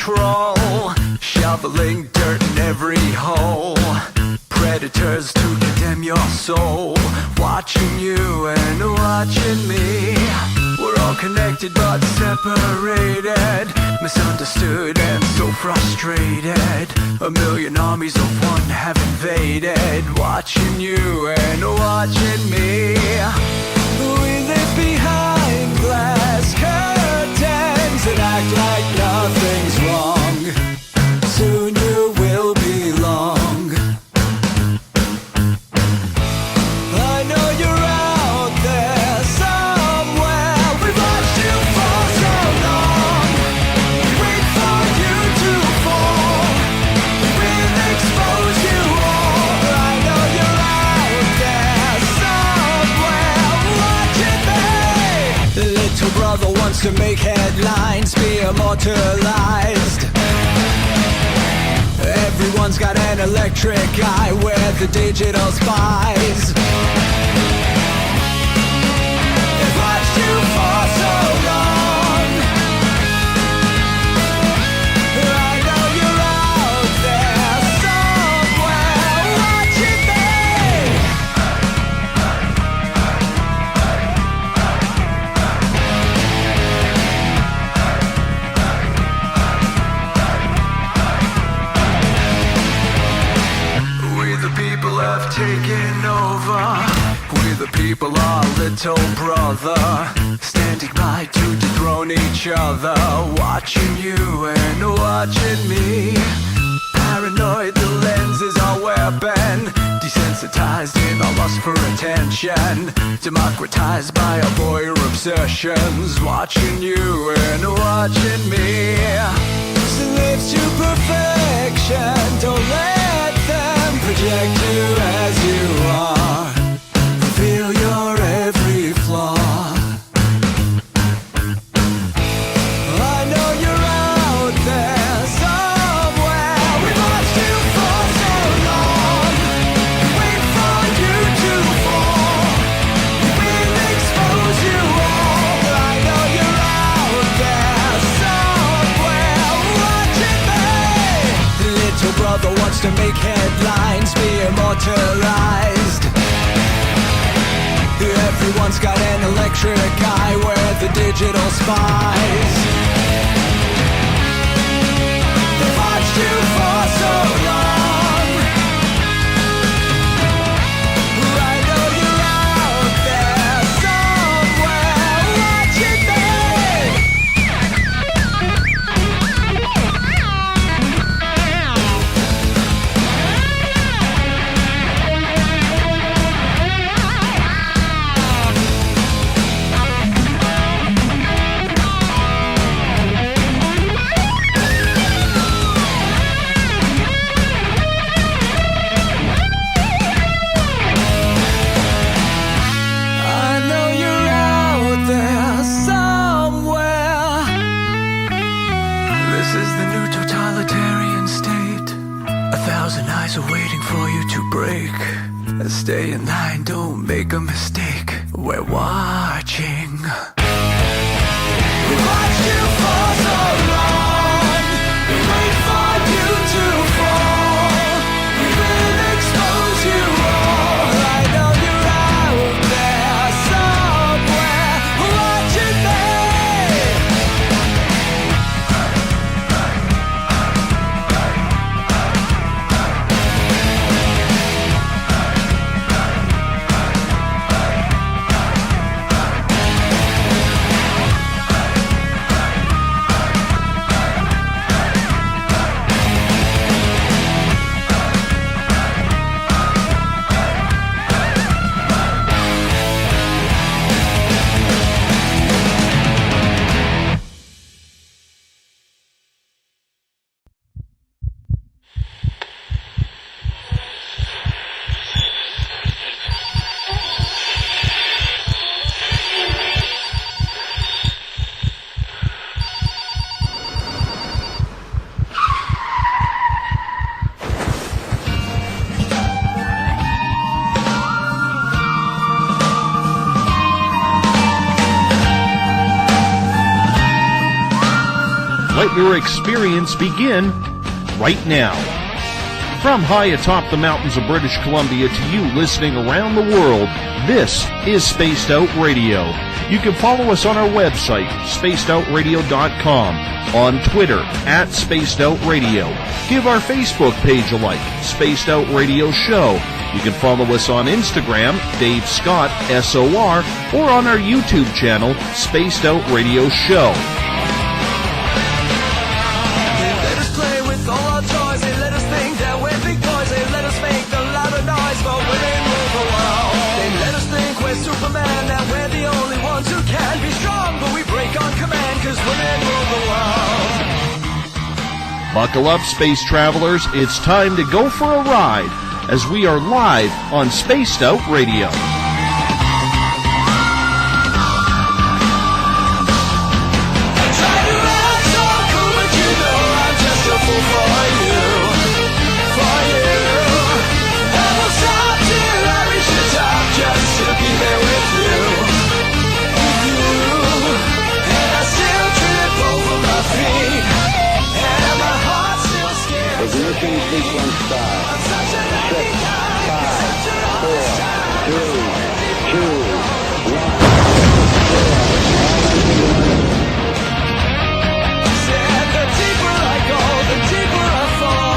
control, shoveling dirt in every hole. Predators to condemn your soul, watching you and watching me. We're all connected but separated, misunderstood and so frustrated. A million armies of one have invaded, watching you and watching me. We live behind glass curtains and act like nothing's wrong. Soon you will belong. I know you're out there somewhere. We've watched you for so long. We wait for you to fall. We'll expose you all. I know you're out there somewhere watching me. The little brother wants to make headlines, be immortalized. Everyone's got an electric eye, we're the digital spies. They've watched you for so long. I know you're out there somewhere watching me. We the people have taken over. We the people, our little brother, standing by to dethrone each other, watching you and watching me. Paranoid, the lens is our weapon, desensitized in our lust for attention, democratized by our voyeur obsessions, watching you and watching me. Slaves to perfection, don't let them project you as you are. Reveal your every flaw. I know you're out there somewhere. We've watched you for so long. Wait for you to fall. We'll expose you all. I know you're out there somewhere watching me. Little brother wants to make headlines, be immortalized. Everyone's got an electric eye, we're the digital spies. They've watched you for so long. I know you're out there somewhere watching me. Stay in line, don't make a mistake. We're watching. We watched you for so long. We wait for you to fall. We will expose you all. I know you're out there somewhere watching your experience begin right now. From high atop the mountains of British Columbia to you listening around the world, this is Spaced Out Radio. You can follow us on our website, spacedoutradio.com, on Twitter, @SpacedOutRadio. Give our Facebook page a like, Spaced Out Radio Show. You can follow us on Instagram, Dave Scott, SOR, or on our YouTube channel, Spaced Out Radio Show. Let us play with all our toys, they let us think that we're big boys, they let us make the louder noise, but women rule the world. They let us think we're Superman, that we're the only ones who can be strong, but we break on command, cause women rule the world. Buckle up, space travelers. It's time to go for a ride as we are live on Spaced Out Radio. Ignition sequence start. 6, 5, 4, 3, 2, 1. Said the deeper I go, the deeper I fall.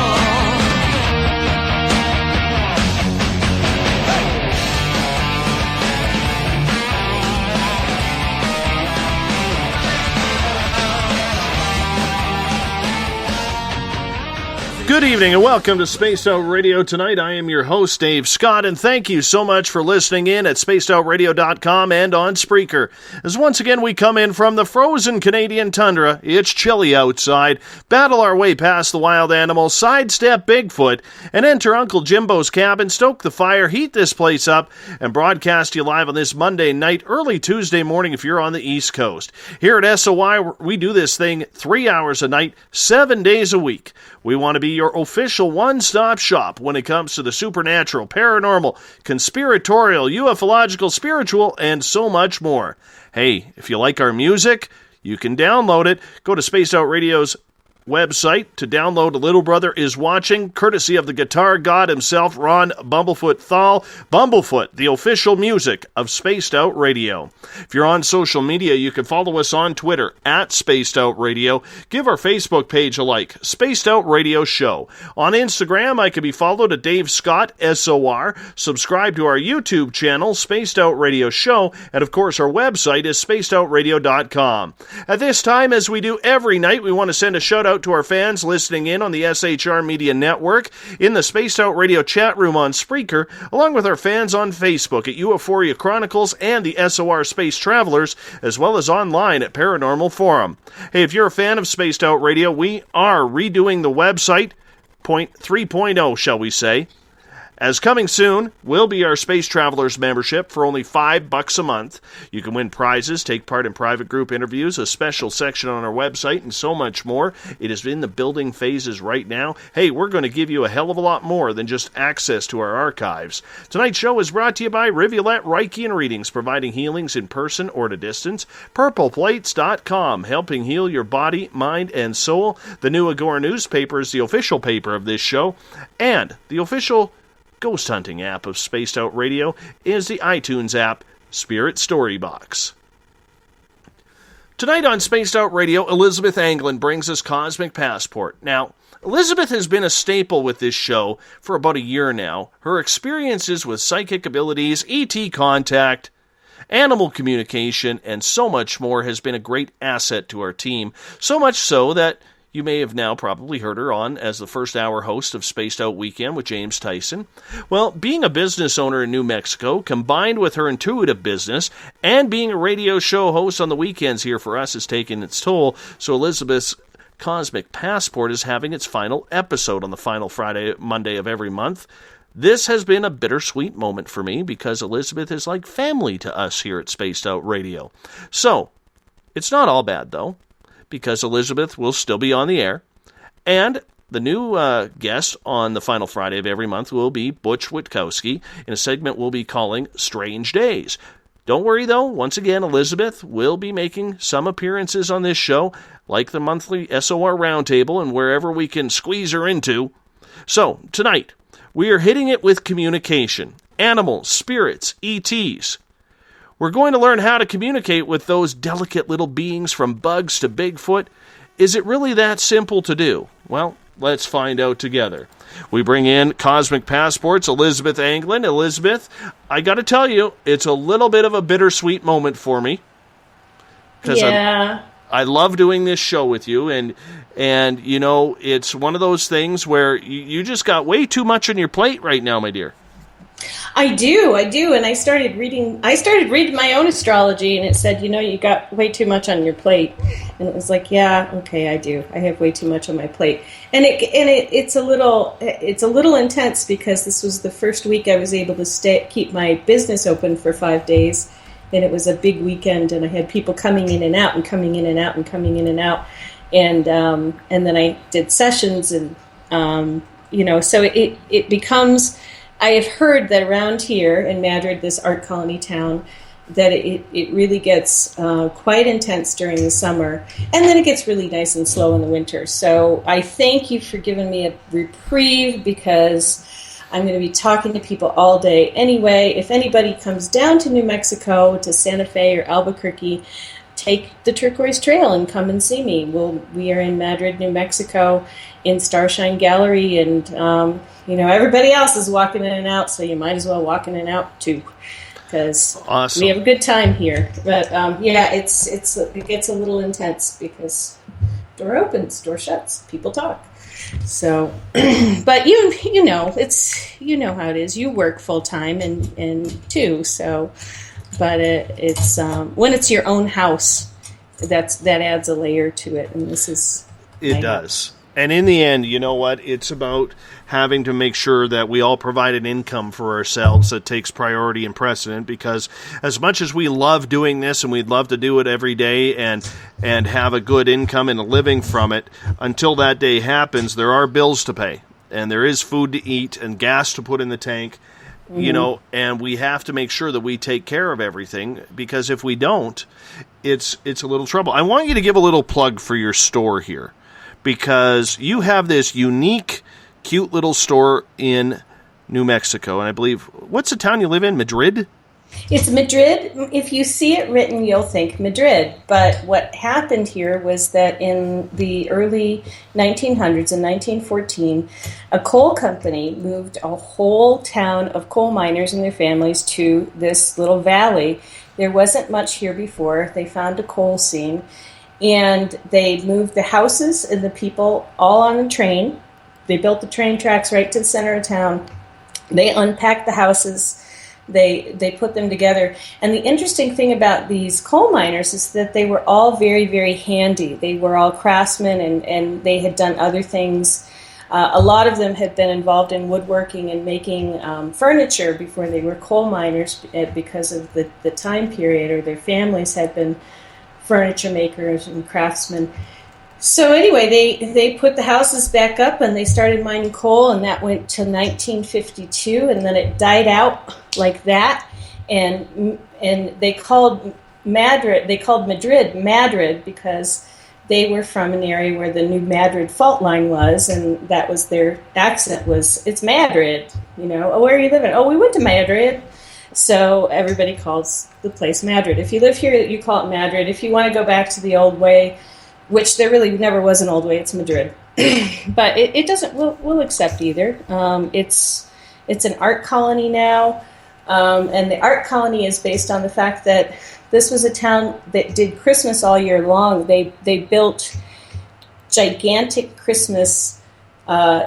Good evening and welcome to Spaced Out Radio. Tonight I am your host, Dave Scott, and thank you so much for listening in at spacedoutradio.com and on Spreaker. As once again we come in from the frozen Canadian tundra, it's chilly outside, battle our way past the wild animals, sidestep Bigfoot, and enter Uncle Jimbo's cabin, stoke the fire, heat this place up, and broadcast you live on this Monday night, early Tuesday morning if you're on the East Coast. Here at SOI, we do this thing 3 hours a night, 7 days a week. We want to be your official one-stop shop when it comes to the supernatural, paranormal, conspiratorial, ufological, spiritual, and so much more. Hey, if you like our music, you can download it. Go to Spaced Out Radio's website to download Little Brother Is Watching, courtesy of the guitar god himself, Ron Bumblefoot Thal. Bumblefoot, the official music of Spaced Out Radio. If you're on social media, you can follow us on Twitter, @SpacedOutRadio. Give our Facebook page a like, Spaced Out Radio Show. On Instagram, I can be followed at Dave Scott, SOR. Subscribe to our YouTube channel, Spaced Out Radio Show. And of course, our website is spacedoutradio.com. At this time, as we do every night, we want to send a shout out to our fans listening in on the SHR Media Network, in the Spaced Out Radio chat room on Spreaker, along with our fans on Facebook at Euphoria Chronicles and the SOR Space Travelers, as well as online at Paranormal Forum. Hey, if you're a fan of Spaced Out Radio, we are redoing the website, 3.0, shall we say. As coming soon will be our Space Travelers membership for only $5 a month. You can win prizes, take part in private group interviews, a special section on our website, and so much more. It is in the building phases right now. Hey, we're going to give you a hell of a lot more than just access to our archives. Tonight's show is brought to you by Rivulet Reiki and Readings, providing healings in person or at a distance. PurplePlates.com, helping heal your body, mind, and soul. The New Agora newspaper is the official paper of this show. And the official ghost hunting app of Spaced Out Radio is the iTunes app, Spirit Storybox. Tonight on Spaced Out Radio, Elizabeth Anglin brings us Cosmic Passport. Now, Elizabeth has been a staple with this show for about a year now. Her experiences with psychic abilities, ET contact, animal communication, and so much more has been a great asset to our team. So much so that you may have now probably heard her on as the first hour host of Spaced Out Weekend with James Tyson. Well, being a business owner in New Mexico, combined with her intuitive business, and being a radio show host on the weekends here for us has taken its toll, so Elizabeth's Cosmic Passport is having its final episode on the final Monday of every month. This has been a bittersweet moment for me because Elizabeth is like family to us here at Spaced Out Radio. So, it's not all bad though, because Elizabeth will still be on the air. And the new guest on the final Friday of every month will be Butch Witkowski in a segment we'll be calling Strange Days. Don't worry, though. Once again, Elizabeth will be making some appearances on this show, like the monthly SOR Roundtable and wherever we can squeeze her into. So, tonight, we are hitting it with communication. Animals, spirits, ETs. We're going to learn how to communicate with those delicate little beings from bugs to Bigfoot. Is it really that simple to do? Well, let's find out together. We bring in Cosmic Passports, Elizabeth Anglin. Elizabeth, I got to tell you, it's a little bit of a bittersweet moment for me. Yeah. I love doing this show with you, and you know, it's one of those things where you just got way too much on your plate right now, my dear. I do, and I started reading my own astrology, and it said, you got way too much on your plate, and it was like, yeah, okay, I do. I have way too much on my plate, and it's a little intense because this was the first week I was able to keep my business open for 5 days, and it was a big weekend, and I had people coming in and out, and coming in and out, and coming in and out, and then I did sessions, and so it becomes. I have heard that around here in Madrid, this art colony town, that it really gets quite intense during the summer, and then it gets really nice and slow in the winter. So I thank you for giving me a reprieve, because I'm going to be talking to people all day anyway. If anybody comes down to New Mexico, to Santa Fe or Albuquerque, take the Turquoise Trail and come and see me. We are in Madrid, New Mexico, in Starshine Gallery, and everybody else is walking in and out, so you might as well walk in and out too, because awesome. We have a good time here. But it gets a little intense because door opens, door shuts, people talk. So, but you know how it is. You work full time and too. So, but it's when it's your own house, that adds a layer to it, and this is it does. And in the end, you know what? It's about having to make sure that we all provide an income for ourselves that takes priority and precedent, because as much as we love doing this and we'd love to do it every day and have a good income and a living from it, until that day happens, there are bills to pay, and there is food to eat and gas to put in the tank, and we have to make sure that we take care of everything, because if we don't, it's a little trouble. I want you to give a little plug for your store here, because you have this unique, cute little store in New Mexico. And I believe, what's the town you live in? Madrid? It's Madrid. If you see it written, you'll think Madrid. But what happened here was that in the early 1900s, in 1914, a coal company moved a whole town of coal miners and their families to this little valley. There wasn't much here before. They found a coal seam. And they moved the houses and the people all on the train. They built the train tracks right to the center of town. They unpacked the houses. They put them together. And the interesting thing about these coal miners is that they were all very, very handy. They were all craftsmen, and they had done other things. A lot of them had been involved in woodworking and making furniture before they were coal miners, because of the time period, or their families had been furniture makers and craftsmen. So anyway, they put the houses back up and they started mining coal, and that went to 1952, and then it died out like that. And they called Madrid Madrid because they were from an area where the New Madrid fault line was, and that was their accent was, it's Madrid, oh, where are you living? Oh, we went to Madrid. So everybody calls the place Madrid. If you live here, you call it Madrid. If you want to go back to the old way, which there really never was an old way, it's Madrid. But it doesn't, we'll accept either. It's an art colony now, and the art colony is based on the fact that this was a town that did Christmas all year long. They built gigantic Christmas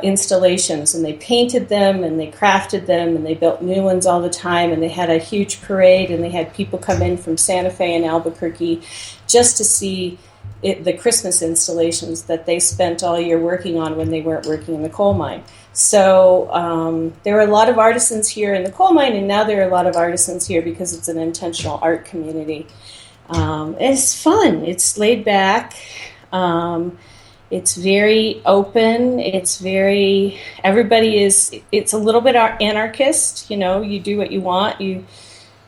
installations, and they painted them and they crafted them and they built new ones all the time, and they had a huge parade, and they had people come in from Santa Fe and Albuquerque just to see the Christmas installations that they spent all year working on when they weren't working in the coal mine. So there are a lot of artisans here in the coal mine, and now there are a lot of artisans here because it's an intentional art community. It's fun. It's laid back. It's very open. It's a little bit anarchist. You do what you want.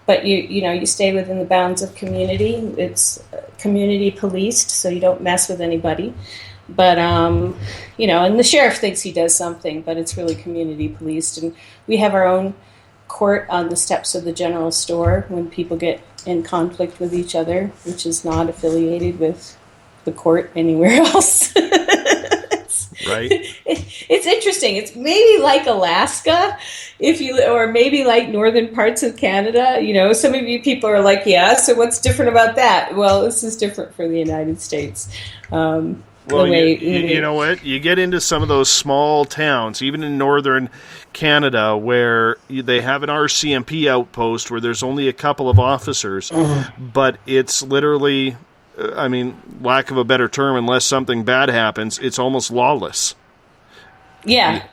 but you stay within the bounds of community. It's community policed, so you don't mess with anybody. But and the sheriff thinks he does something, but it's really community policed. And we have our own court on the steps of the general store when people get in conflict with each other, which is not affiliated with the court anywhere else. Right. It's interesting. It's maybe like Alaska, or maybe like northern parts of Canada. Some of you people are like, yeah, so what's different about that? Well, this is different for the United States. Well, you know what? You get into some of those small towns, even in northern Canada, where they have an RCMP outpost where there's only a couple of officers, but it's literally, lack of a better term, unless something bad happens, it's almost lawless. Yeah,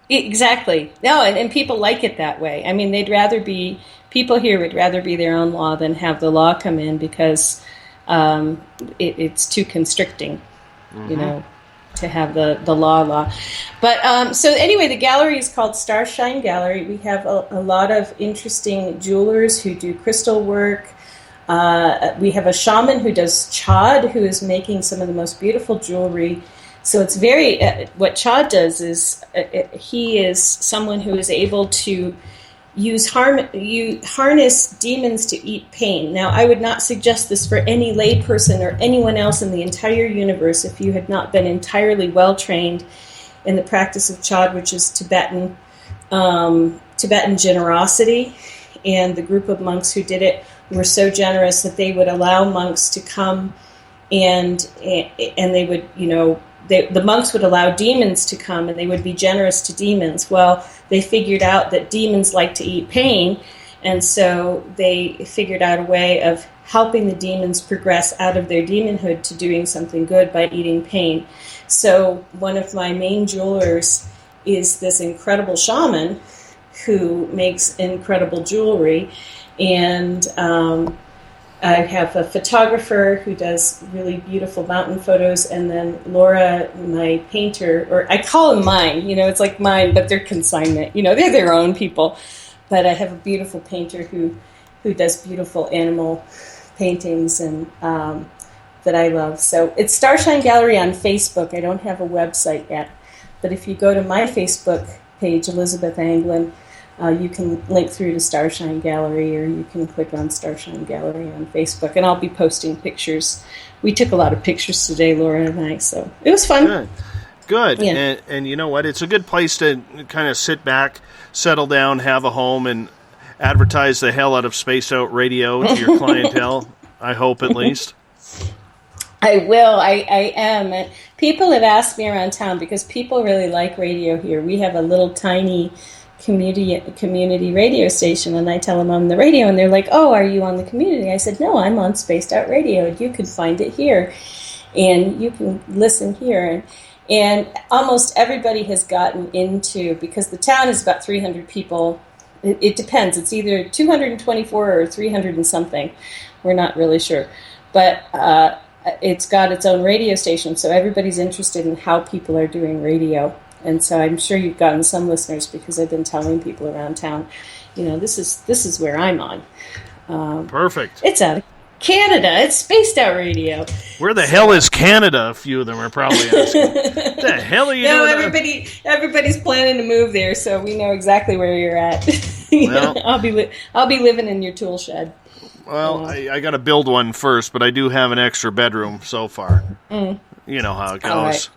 exactly. No, and people like it that way. People here would rather be their own law than have the law come in because it's too constricting. To have the law. But so anyway, the gallery is called Starshine Gallery. We have a lot of interesting jewelers who do crystal work. We have a shaman who does chad, who is making some of the most beautiful jewelry. So it's very, what chad does is he is someone who is able to harness demons to eat pain. Now, I would not suggest this for any layperson or anyone else in the entire universe if you had not been entirely well trained in the practice of chad, which is Tibetan generosity. And the group of monks who did it were so generous that they would allow monks to come and they would, the monks would allow demons to come and they would be generous to demons. Well, they figured out that demons like to eat pain, and so they figured out a way of helping the demons progress out of their demonhood to doing something good by eating pain. So one of my main jewelers is this incredible shaman who makes incredible jewelry, and I have a photographer who does really beautiful mountain photos, and then Laura, my painter, or I call them mine, it's like mine, but they're consignment, they're their own people. But I have a beautiful painter who does beautiful animal paintings and that I love. So it's Starshine Gallery on Facebook. I don't have a website yet, but if you go to my Facebook page, Elizabeth Anglin, you can link through to Starshine Gallery, or you can click on Starshine Gallery on Facebook, and I'll be posting pictures. We took a lot of pictures today, Laura and I, so it was fun. Good. Yeah. And you know what? It's a good place to kind of sit back, settle down, have a home, and advertise the hell out of Spaced Out Radio to your clientele, I hope at least. I will. I am. People have asked me around town because people really like radio here. We have a little tiny community radio station, and I tell them I'm on the radio, and they're like, oh, are you on the community? I said, no, I'm on Spaced Out Radio, and you can find it here, and you can listen here. And almost everybody has gotten into, because the town is about 300 people. It depends. It's either 224 or 300 and something. We're not really sure. But it's got its own radio station, so everybody's interested in how people are doing radio. And so I'm sure you've gotten some listeners because I've been telling people around town, this is where I'm on. Perfect. It's out of Canada. It's Spaced Out Radio. Where the hell is Canada? A few of them are probably asking. What the hell are you doing? Everybody's planning to move there, so we know exactly where you're at. Well, I'll be living in your tool shed. Well, I got to build one first, but I do have an extra bedroom so far. You know how it goes. Right.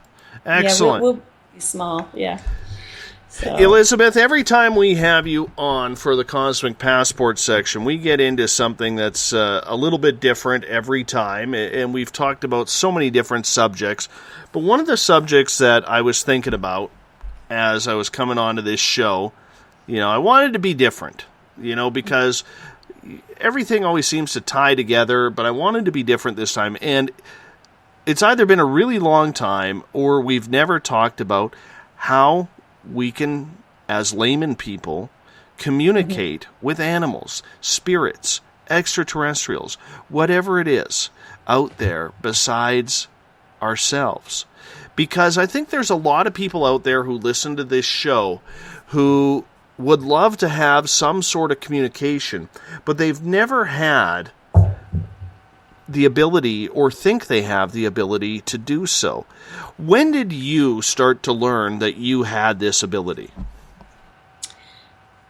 Excellent. Yeah, we'll be small, yeah. So. Elizabeth, every time we have you on for the Cosmic Passport section, we get into something that's a little bit different every time, and we've talked about so many different subjects. But one of the subjects that I was thinking about as I was coming onto this show, I wanted to be different, because everything always seems to tie together, but I wanted to be different this time. And it's either been a really long time or we've never talked about how we can, as layman people, communicate with animals, spirits, extraterrestrials, whatever it is out there besides ourselves. Because I think there's a lot of people out there who listen to this show who would love to have some sort of communication, but they've never had the ability or think they have the ability to do so. When did you start to learn that you had this ability?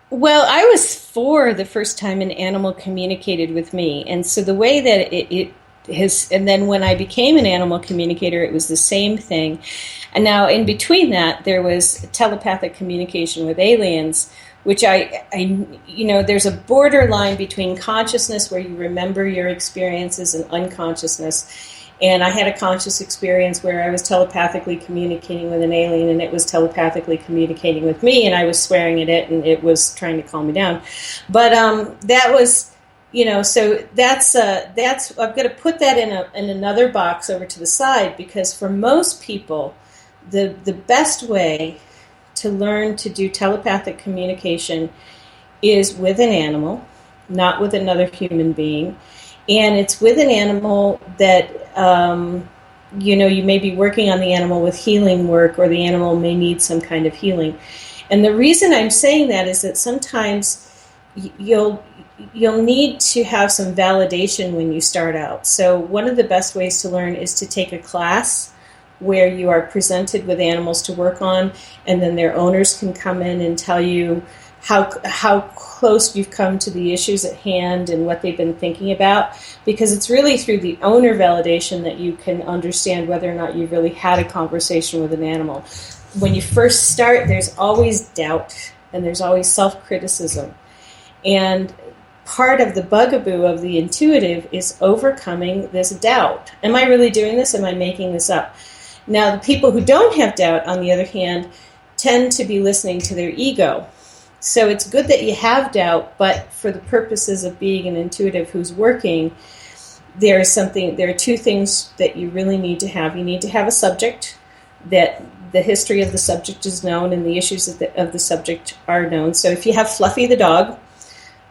Well, I was 4 the first time an animal communicated with me. And so the way that it has, and then when I became an animal communicator, it was the same thing. And now in between that, there was telepathic communication with aliens, which I there's a borderline between consciousness where you remember your experiences and unconsciousness. And I had a conscious experience where I was telepathically communicating with an alien, and it was telepathically communicating with me, and I was swearing at it, and it was trying to calm me down. But that was, so that's I'm going to put that in another box over to the side, because for most people, the best way to learn to do telepathic communication is with an animal, not with another human being. And it's with an animal that, you may be working on the animal with healing work, or the animal may need some kind of healing. And the reason I'm saying that is that sometimes you'll need to have some validation when you start out. So one of the best ways to learn is to take a class where you are presented with animals to work on, and then their owners can come in and tell you how close you've come to the issues at hand and what they've been thinking about, because it's really through the owner validation that you can understand whether or not you've really had a conversation with an animal. When you first start, there's always doubt and there's always self-criticism. And part of the bugaboo of the intuitive is overcoming this doubt. Am I really doing this? Am I making this up? Now, the people who don't have doubt, on the other hand, tend to be listening to their ego. So it's good that you have doubt, but for the purposes of being an intuitive who's working, there are 2 things that you really need to have. You need to have a subject, that the history of the subject is known and the issues of the subject are known. So if you have Fluffy the dog,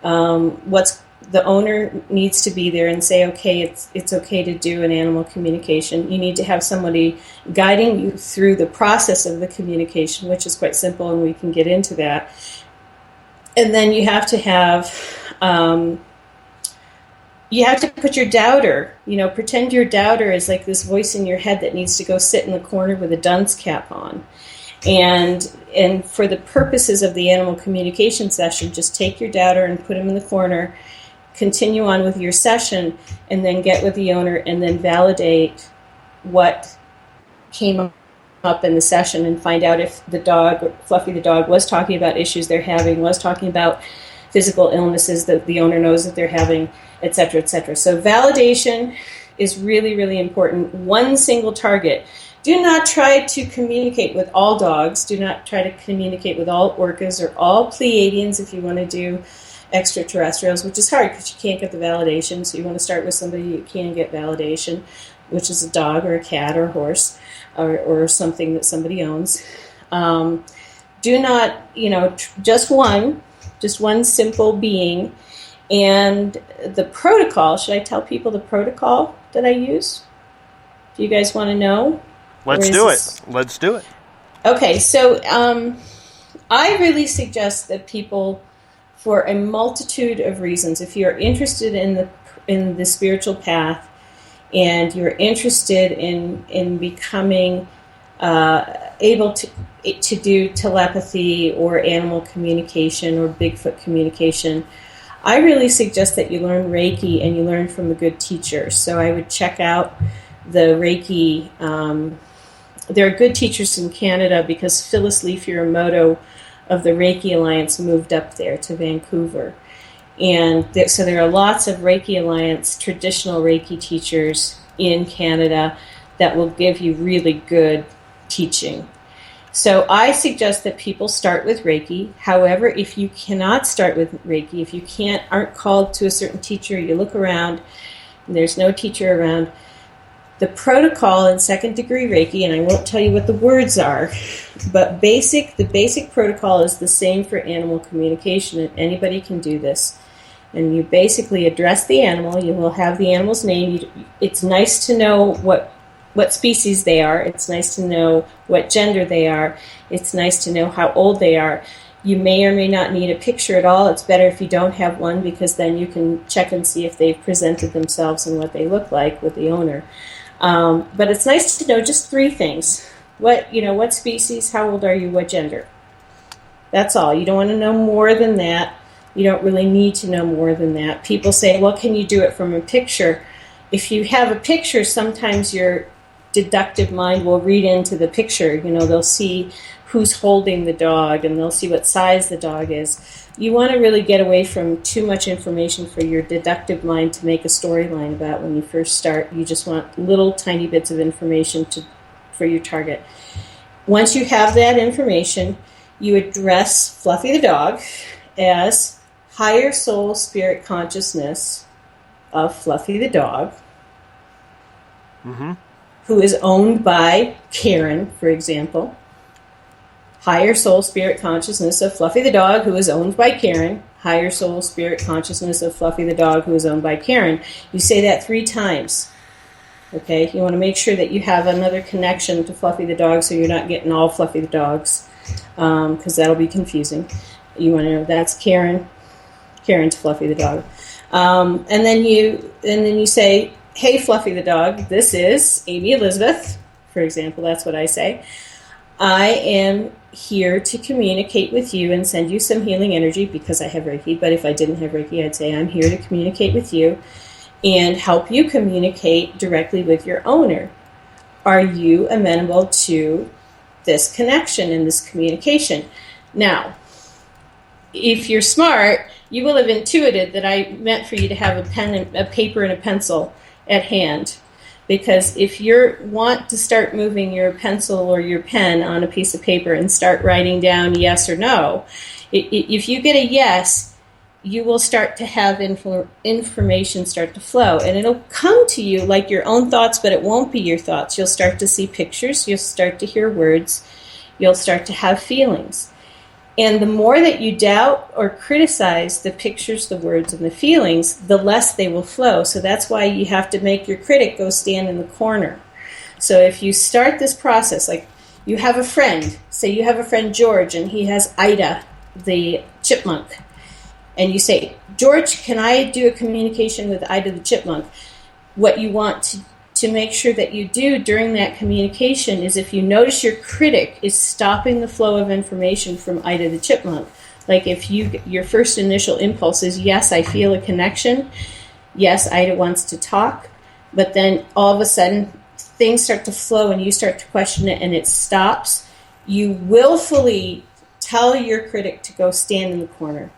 the owner needs to be there and say, okay, it's okay to do an animal communication. You need to have somebody guiding you through the process of the communication, which is quite simple, and we can get into that. And then you have to put your doubter, pretend your doubter is like this voice in your head that needs to go sit in the corner with a dunce cap on. And for the purposes of the animal communication session, just take your doubter and put him in the corner, continue on with your session, and then get with the owner and then validate what came up in the session and find out if the dog, Fluffy the dog, was talking about issues they're having, was talking about physical illnesses that the owner knows that they're having, etc., etc. So validation is really, really important. One single target. Do not try to communicate with all dogs. Do not try to communicate with all orcas or all Pleiadians if you want to do extraterrestrials, which is hard because you can't get the validation. So you want to start with somebody you can get validation, which is a dog or a cat or a horse or something that somebody owns. Do not, just one simple being. And the protocol, should I tell people the protocol that I use? Do you guys want to know? Let's do it. Okay, so I really suggest that people, for a multitude of reasons, if you're interested in the spiritual path and you're interested in becoming able to do telepathy or animal communication or Bigfoot communication, I really suggest that you learn Reiki and you learn from a good teacher. So I would check out the Reiki. There are good teachers in Canada because Phyllis Lee Furamoto of the Reiki Alliance moved up there to Vancouver. And so there are lots of Reiki Alliance traditional Reiki teachers in Canada that will give you really good teaching. So I suggest that people start with Reiki. However, if you cannot start with Reiki, if you aren't called to a certain teacher, you look around and there's no teacher around, the protocol in second degree Reiki, and I won't tell you what the words are, but the basic protocol is the same for animal communication, and anybody can do this. And you basically address the animal. You will have the animal's name. It's nice to know what species they are. It's nice to know what gender they are. It's nice to know how old they are. You may or may not need a picture at all. It's better if you don't have one, because then you can check and see if they've presented themselves and what they look like with the owner. But it's nice to know just 3 things. What species, how old are you, what gender? That's all. You don't want to know more than that. You don't really need to know more than that. People say, well, can you do it from a picture? If you have a picture, sometimes your deductive mind will read into the picture. They'll see who's holding the dog, and they'll see what size the dog is. You want to really get away from too much information for your deductive mind to make a storyline about when you first start. You just want little tiny bits of information for your target. Once you have that information, you address Fluffy the dog as higher soul spirit consciousness of Fluffy the dog, who is owned by Karen, for example. Higher soul spirit consciousness of Fluffy the dog, who is owned by Karen. Higher soul spirit consciousness of Fluffy the dog, who is owned by Karen. You say that 3 times. Okay? You want to make sure that you have another connection to Fluffy the dog, so you're not getting all Fluffy the dogs, because that'll be confusing. You want to know that's Karen to Fluffy the dog. And then you say, hey, Fluffy the dog, this is Amy Elizabeth, for example. That's what I say. I am here to communicate with you and send you some healing energy because I have Reiki. But if I didn't have Reiki, I'd say I'm here to communicate with you and help you communicate directly with your owner. Are you amenable to this connection and this communication? Now, if you're smart, you will have intuited that I meant for you to have a paper and a pencil at hand. Because if you want to start moving your pencil or your pen on a piece of paper and start writing down yes or no, if you get a yes, you will start to have information start to flow. And it'll come to you like your own thoughts, but it won't be your thoughts. You'll start to see pictures. You'll start to hear words. You'll start to have feelings. And the more that you doubt or criticize the pictures, the words, and the feelings, the less they will flow. So that's why you have to make your critic go stand in the corner. So if you start this process, like you have a friend, say you have a friend George, and he has Ida, the chipmunk, and you say, George, can I do a communication with Ida the chipmunk? What you want to make sure that you do during that communication is if you notice your critic is stopping the flow of information from Ida the chipmunk, like if your first initial impulse is, yes, I feel a connection, yes, Ida wants to talk, but then all of a sudden things start to flow and you start to question it and it stops, you willfully tell your critic to go stand in the corner.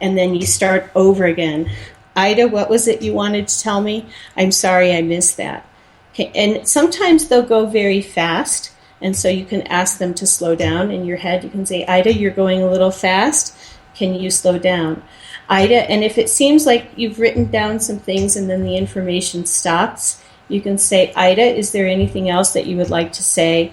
And then you start over again. Ida, what was it you wanted to tell me? I'm sorry, I missed that. Okay. And sometimes they'll go very fast, and so you can ask them to slow down in your head. You can say, Ida, you're going a little fast. Can you slow down? Ida, and if it seems like you've written down some things and then the information stops, you can say, Ida, is there anything else that you would like to say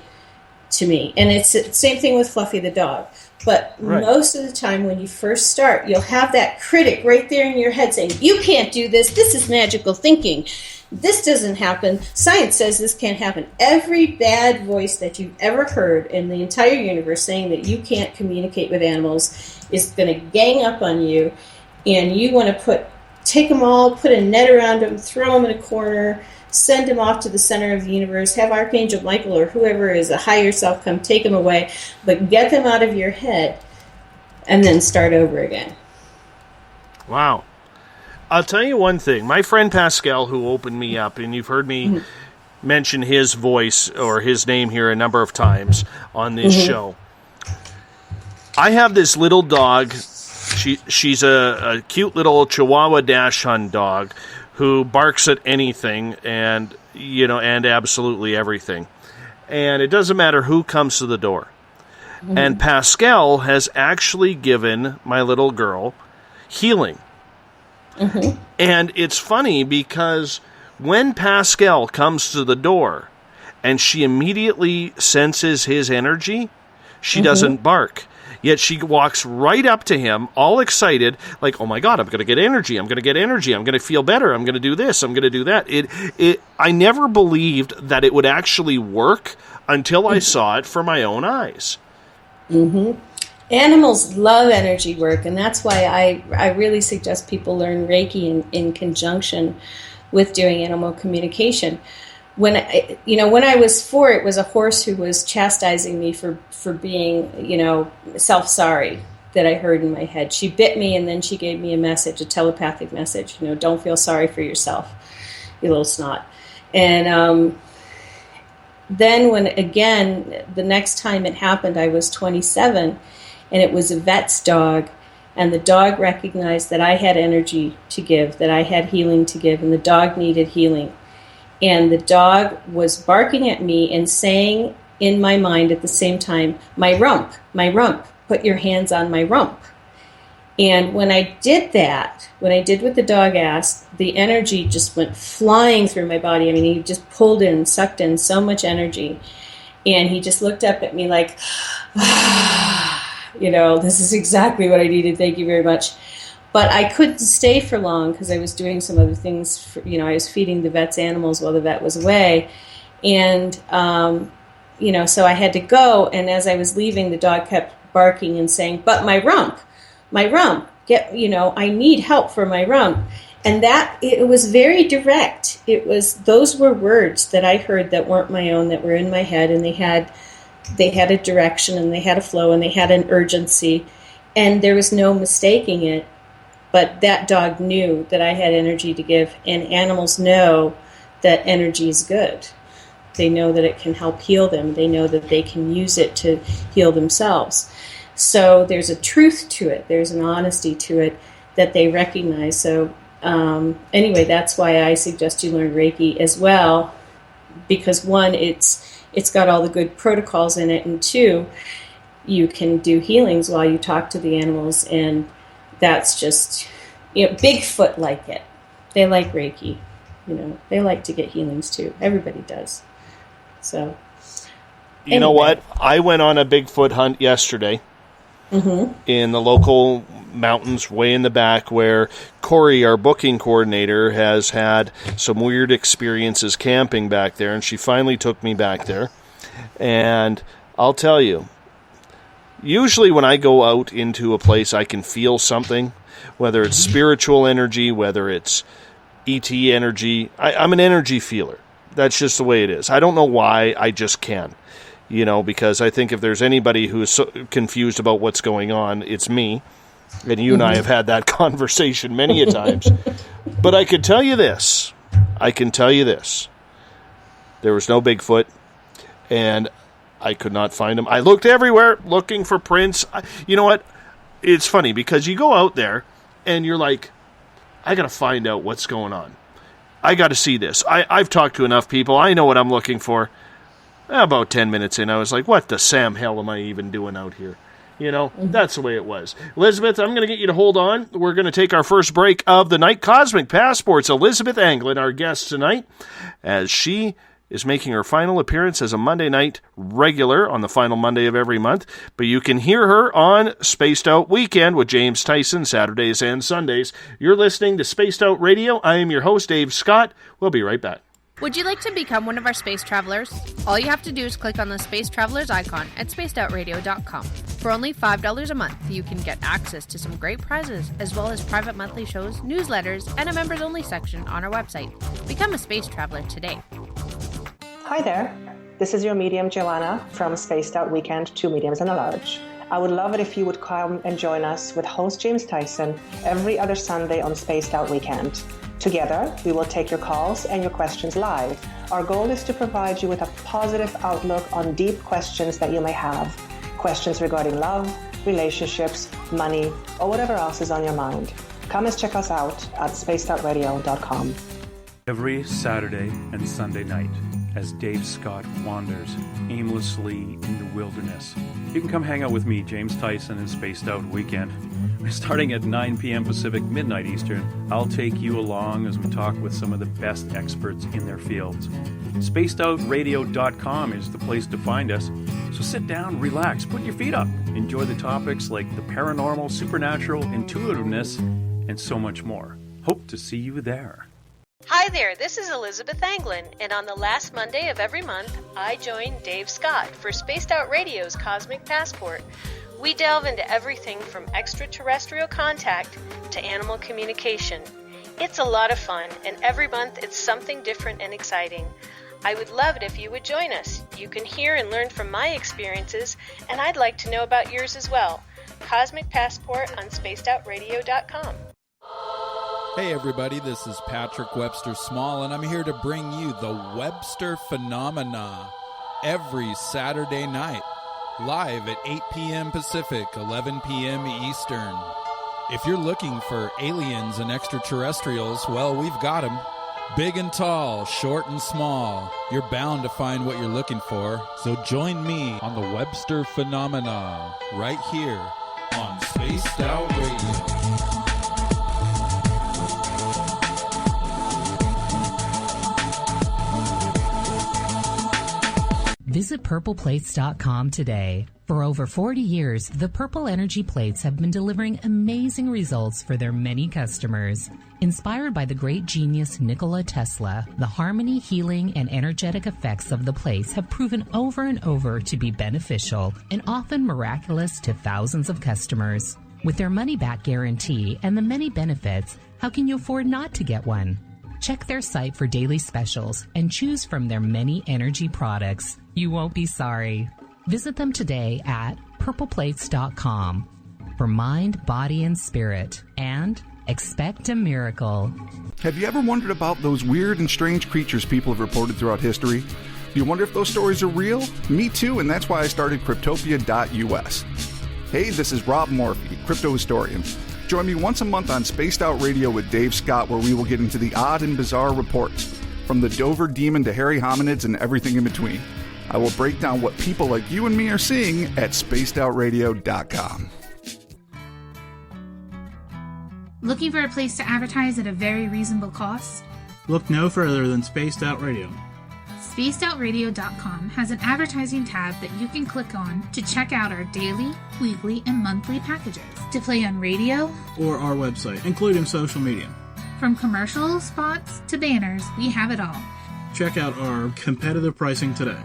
to me? And it's the same thing with Fluffy the dog. But right. Most of the time when you first start, you'll have that critic right there in your head saying, you can't do this. This is magical thinking. This doesn't happen. Science says this can't happen. Every bad voice that you've ever heard in the entire universe saying that you can't communicate with animals is going to gang up on you. And you want to take them all, put a net around them, throw them in a corner, send them off to the center of the universe, have Archangel Michael or whoever is a higher self come take them away, but get them out of your head and then start over again. Wow. I'll tell you one thing. My friend Pascal, who opened me up, and you've heard me mention his voice or his name here a number of times on this show. I have this little dog. She's a cute little Chihuahua Dachshund dog who barks at anything and absolutely everything. And it doesn't matter who comes to the door. And Pascal has actually given my little girl healing. And it's funny because when Pascal comes to the door and she immediately senses his energy, she doesn't bark. Yet she walks right up to him, all excited, like, oh my God, I'm going to get energy. I'm going to get energy. I'm going to feel better. I'm going to do this. I'm going to do that. I never believed that it would actually work until I saw it for my own eyes. Animals love energy work, and that's why I really suggest people learn Reiki in conjunction with doing animal communication. When I was 4, it was a horse who was chastising me for being, self-sorry that I heard in my head. She bit me, and then she gave me a message, a telepathic message, don't feel sorry for yourself, you little snot. And then the next time it happened, I was 27, and it was a vet's dog, and the dog recognized that I had energy to give, that I had healing to give, and the dog needed healing. And the dog was barking at me and saying in my mind at the same time, my rump, put your hands on my rump. And when I did that, when I did what the dog asked, the energy just went flying through my body. I mean, he just pulled in, sucked in so much energy. And he just looked up at me like, this is exactly what I needed. Thank you very much. But I couldn't stay for long because I was doing some other things. I was feeding the vet's animals while the vet was away. And, so I had to go. And as I was leaving, the dog kept barking and saying, but my rump, I need help for my rump. And it was very direct. Those were words that I heard that weren't my own, that were in my head. And they had a direction, and they had a flow, and they had an urgency. And there was no mistaking it. But that dog knew that I had energy to give, and animals know that energy is good. They know that it can help heal them. They know that they can use it to heal themselves. So there's a truth to it. There's an honesty to it that they recognize. So anyway, that's why I suggest you learn Reiki as well, because 1, it's got all the good protocols in it, and 2, you can do healings while you talk to the animals, and that's just, Bigfoot like it. They like Reiki. They like to get healings too. Everybody does. So, you know what? I went on a Bigfoot hunt yesterday in the local mountains way in the back, where Corey, our booking coordinator, has had some weird experiences camping back there, and she finally took me back there. And I'll tell you, usually when I go out into a place, I can feel something, whether it's spiritual energy, whether it's ET energy. I'm an energy feeler. That's just the way it is. I don't know why, I just can. Because I think if there's anybody who's so confused about what's going on, it's me. And you and I have had that conversation many a times. But I can tell you this. There was no Bigfoot, and I could not find him. I looked everywhere looking for prints. You know what? It's funny because you go out there and you're like, I got to find out what's going on. I got to see this. I've talked to enough people. I know what I'm looking for. About 10 minutes in, I was like, what the Sam hell am I even doing out here? That's the way it was. Elizabeth, I'm going to get you to hold on. We're going to take our first break of the night. Cosmic Passports, Elizabeth Anglin, our guest tonight, as she is making her final appearance as a Monday night regular on the final Monday of every month. But you can hear her on Spaced Out Weekend with James Tyson, Saturdays and Sundays. You're listening to Spaced Out Radio. I am your host, Dave Scott. We'll be right back. Would you like to become one of our space travelers? All you have to do is click on the Space Travelers icon at spacedoutradio.com. For only $5 a month, you can get access to some great prizes, as well as private monthly shows, newsletters, and a members-only section on our website. Become a space traveler today. Hi there. This is your medium, Joanna, from Spaced Out Weekend, 2 mediums and a large. I would love it if you would come and join us with host James Tyson every other Sunday on Spaced Out Weekend. Together, we will take your calls and your questions live. Our goal is to provide you with a positive outlook on deep questions that you may have. Questions regarding love, relationships, money, or whatever else is on your mind. Come and check us out at spacedoutradio.com. Every Saturday and Sunday night, as Dave Scott wanders aimlessly in the wilderness, you can come hang out with me, James Tyson, in Spaced Out Weekend. Starting at 9 p.m. Pacific, midnight Eastern, I'll take you along as we talk with some of the best experts in their fields. SpacedOutRadio.com is the place to find us. So sit down, relax, put your feet up. Enjoy the topics like the paranormal, supernatural, intuitiveness, and so much more. Hope to see you there. Hi there, this is Elizabeth Anglin, and on the last Monday of every month, I join Dave Scott for Spaced Out Radio's Cosmic Passport, We delve into everything from extraterrestrial contact to animal communication. It's a lot of fun, and every month it's something different and exciting. I would love it if you would join us. You can hear and learn from my experiences, and I'd like to know about yours as well. Cosmic Passport on spacedoutradio.com. Hey everybody, this is Patrick Webster Small, and I'm here to bring you the Webster Phenomena every Saturday night, live at 8 p.m. Pacific, 11 p.m. Eastern. If you're looking for aliens and extraterrestrials, well, we've got them. Big and tall, short and small. You're bound to find what you're looking for. So join me on the Webster Phenomena right here on Spaced Out Radio. Visit purpleplates.com today. For over 40 years, the Purple Energy Plates have been delivering amazing results for their many customers. Inspired by the great genius Nikola Tesla, the harmony, healing, and energetic effects of the plates have proven over and over to be beneficial and often miraculous to thousands of customers. With their money-back guarantee and the many benefits, how can you afford not to get one? Check their site for daily specials and choose from their many energy products. You won't be sorry. Visit them today at purpleplates.com for mind, body, and spirit, and expect a miracle. Have you ever wondered about those weird and strange creatures people have reported throughout history? Do you wonder if those stories are real? Me too, and that's why I started Cryptopia.us. Hey, this is Rob Morphy, crypto historian. Join me once a month on Spaced Out Radio with Dave Scott, where we will get into the odd and bizarre reports, from the Dover demon to hairy hominids and everything in between. I will break down what people like you and me are seeing at spacedoutradio.com. Looking for a place to advertise at a very reasonable cost? Look no further than Spaced Out Radio. SpacedOutRadio.com has an advertising tab that you can click on to check out our daily, weekly, and monthly packages to play on radio or our website, including social media. From commercial spots to banners, we have it all. Check out our competitive pricing today.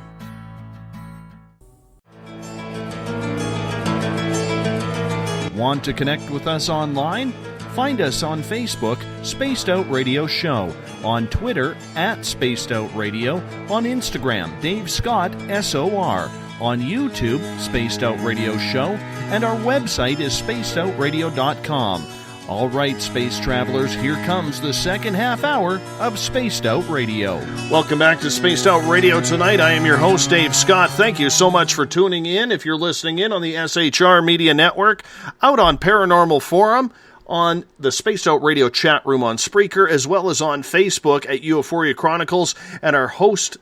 Want to connect with us online? Find us on Facebook, Spaced Out Radio Show, on Twitter at Spaced Out Radio, on Instagram, Dave Scott SOR, on YouTube, Spaced Out Radio Show, and our website is spacedoutradio.com. All right, space travelers, here comes the second half hour of Spaced Out Radio. Welcome back to Spaced Out Radio tonight. I am your host, Dave Scott. Thank you so much for tuning in. If you're listening in on the SHR Media Network, out on Paranormal Forum, on the Spaced Out Radio chat room on Spreaker, as well as on Facebook at Euphoria Chronicles, and our host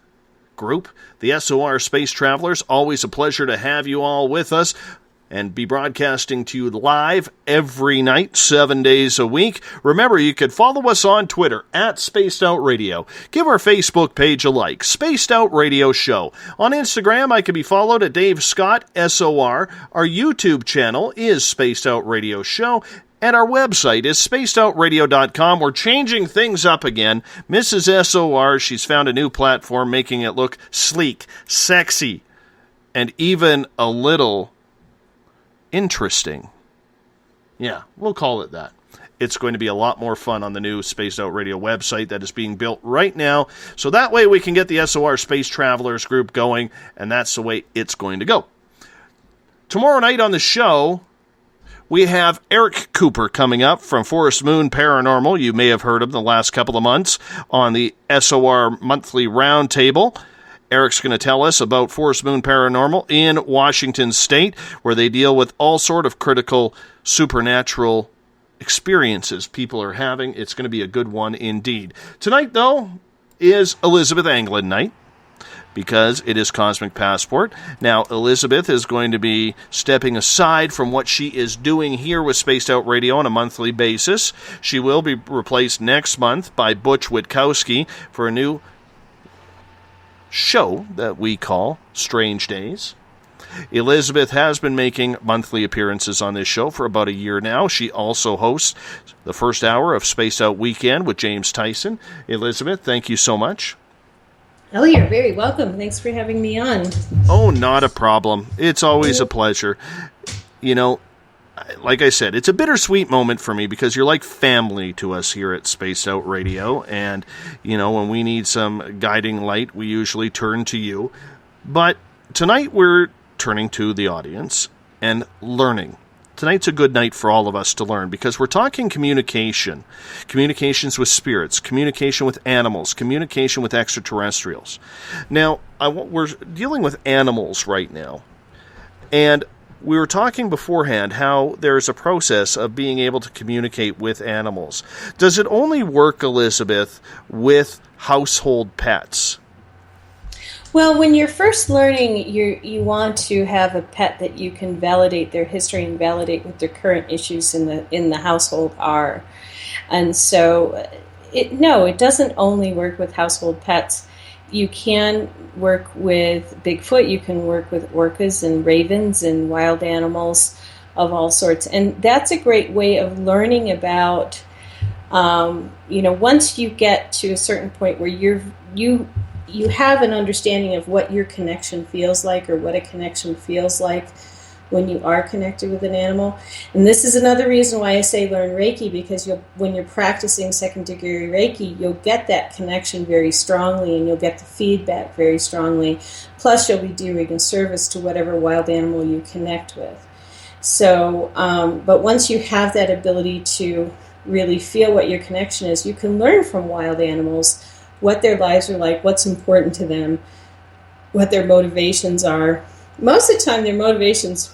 group, the SOR Space Travelers. Always a pleasure to have you all with us and be broadcasting to you live every night, 7 days a week. Remember, you could follow us on Twitter at Spaced Out Radio. Give our Facebook page a like, Spaced Out Radio Show. On Instagram, I can be followed at Dave Scott SOR. Our YouTube channel is Spaced Out Radio Show. And our website is spacedoutradio.com. We're changing things up again. Mrs. SOR, she's found a new platform, making it look sleek, sexy, and even a little interesting. Yeah, we'll call it that. It's going to be a lot more fun on the new Spaced Out Radio website that is being built right now. So that way we can get the SOR Space Travelers group going, and that's the way it's going to go. Tomorrow night on the show, we have Eric Cooper coming up from Forest Moon Paranormal. You may have heard him the last couple of months on the SOR Monthly Roundtable. Eric's going to tell us about Forest Moon Paranormal in Washington State, where they deal with all sort of critical supernatural experiences people are having. It's going to be a good one indeed. Tonight, though, is Elizabeth Anglin night, because it is Cosmic Passport. Now, Elizabeth is going to be stepping aside from what she is doing here with Spaced Out Radio on a monthly basis. She will be replaced next month by Butch Witkowski for a new show that we call Strange Days. Elizabeth has been making monthly appearances on this show for about a year now. She also hosts the first hour of Spaced Out Weekend with James Tyson. Elizabeth, thank you so much. Oh, you're very welcome. Thanks for having me on. Oh, not a problem. It's always a pleasure. like I said, it's a bittersweet moment for me because you're like family to us here at Spaced Out Radio. And, when we need some guiding light, we usually turn to you. But tonight we're turning to the audience and learning. Tonight's a good night for all of us to learn because we're talking communication. Communications with spirits, communication with animals, communication with extraterrestrials. Now, we're dealing with animals right now. And we were talking beforehand how there's a process of being able to communicate with animals. Does it only work, Elizabeth, with household pets? Well, when you're first learning, you want to have a pet that you can validate their history and validate what their current issues in the household are. And so, it doesn't only work with household pets. You can work with Bigfoot, you can work with orcas and ravens and wild animals of all sorts. And that's a great way of learning about, once you get to a certain point where you have an understanding of what your connection feels like or what a connection feels like when you are connected with an animal. And this is another reason why I say learn Reiki, because when you're practicing second degree Reiki, you'll get that connection very strongly and you'll get the feedback very strongly. Plus you'll be doing a service to whatever wild animal you connect with. So, but once you have that ability to really feel what your connection is, you can learn from wild animals what their lives are like, what's important to them, what their motivations are. Most of the time their motivations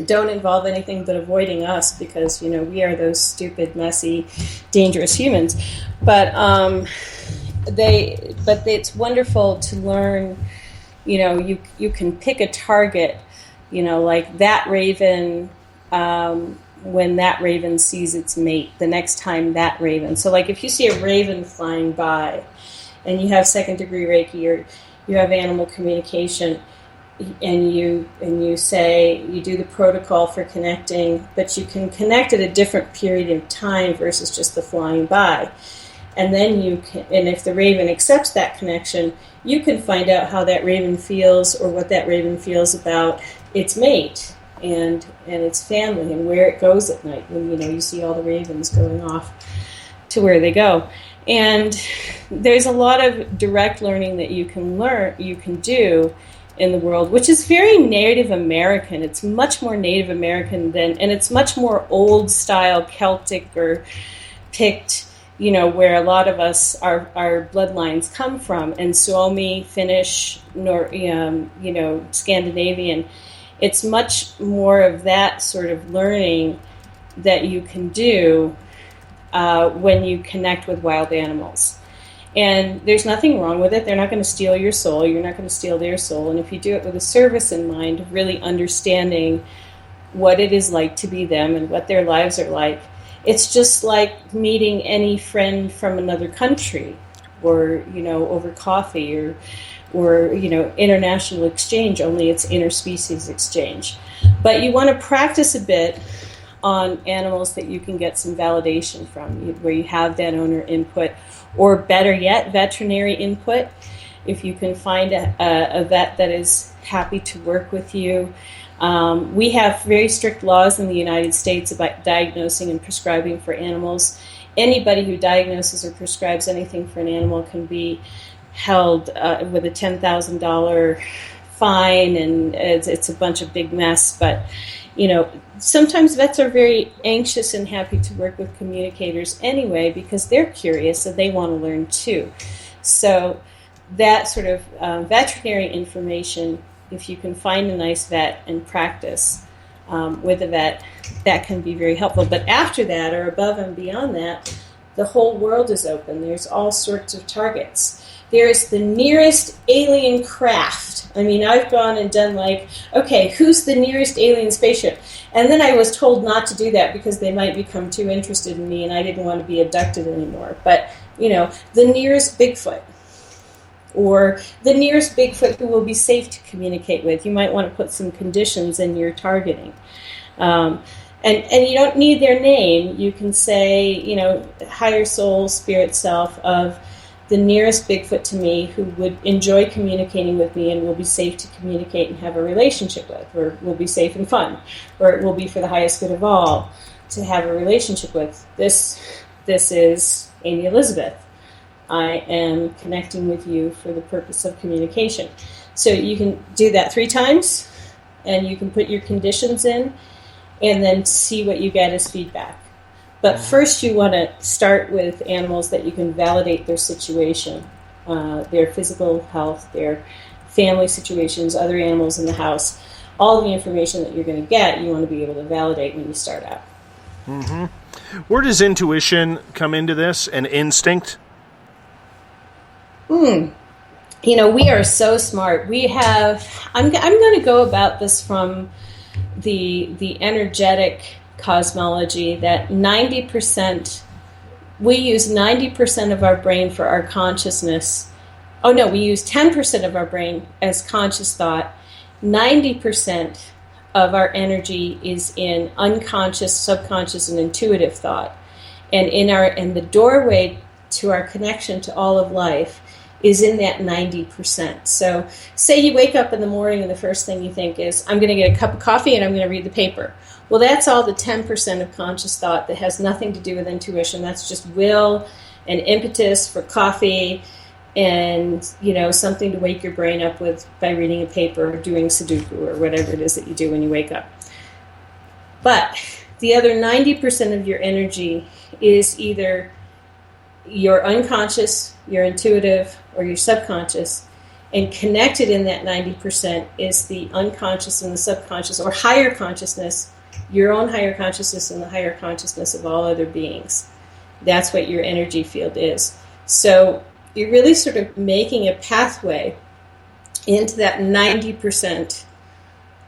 don't involve anything but avoiding us because, we are those stupid, messy, dangerous humans. But it's wonderful to learn, you can pick a target, like that raven, when that raven sees its mate, the next time that raven. So like if you see a raven flying by and you have second degree Reiki or you have animal communication, and you say you do the protocol for connecting, but you can connect at a different period of time versus just the flying by. And then and if the raven accepts that connection, you can find out how that raven feels or what that raven feels about its mate and its family and where it goes at night when you see all the ravens going off to where they go. And there's a lot of direct learning that you can do in the world, which is very Native American. It's much more Native American and it's much more old style Celtic or Pict, where a lot of us, our bloodlines come from, and Suomi, Finnish, Scandinavian. It's much more of that sort of learning that you can do when you connect with wild animals. And there's nothing wrong with it. They're not going to steal your soul. You're not going to steal their soul. And if you do it with a service in mind, really understanding what it is like to be them and what their lives are like, it's just like meeting any friend from another country or, over coffee or international exchange, only it's interspecies exchange. But you want to practice a bit on animals that you can get some validation from, where you have that owner input, or better yet, veterinary input. If you can find a vet that is happy to work with you. We have very strict laws in the United States about diagnosing and prescribing for animals. Anybody who diagnoses or prescribes anything for an animal can be held with a $10,000 fine, and it's a bunch of big mess. But sometimes vets are very anxious and happy to work with communicators anyway because they're curious and they want to learn too. So that sort of veterinary information, if you can find a nice vet and practice with a vet, that can be very helpful. But after that, or above and beyond that, the whole world is open. There's all sorts of targets. There's the nearest alien craft. I mean, I've gone and done okay, who's the nearest alien spaceship? And then I was told not to do that because they might become too interested in me and I didn't want to be abducted anymore. But, the nearest Bigfoot, or the nearest Bigfoot who will be safe to communicate with. You might want to put some conditions in your targeting. And you don't need their name. You can say, higher soul, spirit self of the nearest Bigfoot to me who would enjoy communicating with me and will be safe to communicate and have a relationship with, or will be safe and fun, or it will be for the highest good of all to have a relationship with. This is Amy Elizabeth. I am connecting with you for the purpose of communication. So you can do that 3 times, and you can put your conditions in, and then see what you get as feedback. But first you want to start with animals that you can validate their situation, their physical health, their family situations, other animals in the house. All the information that you're going to get, you want to be able to validate when you start out. Mm-hmm. Where does intuition come into this, and instinct? We are so smart. We have. I'm going to go about this from the energetic cosmology that 90%. We use 90% of our brain for our consciousness. Oh no, we use 10% of our brain as conscious thought. 90% of our energy is in unconscious, subconscious, and intuitive thought. And the doorway to our connection to all of life is in that 90%. So say you wake up in the morning and the first thing you think is, I'm going to get a cup of coffee and I'm going to read the paper. Well, that's all the 10% of conscious thought that has nothing to do with intuition. That's just will and impetus for coffee and, something to wake your brain up with by reading a paper or doing Sudoku or whatever it is that you do when you wake up. But the other 90% of your energy is either your unconscious, your intuitive, or your subconscious, and connected in that 90% is the unconscious and the subconscious, or higher consciousness, your own higher consciousness and the higher consciousness of all other beings. That's what your energy field is. So you're really sort of making a pathway into that 90%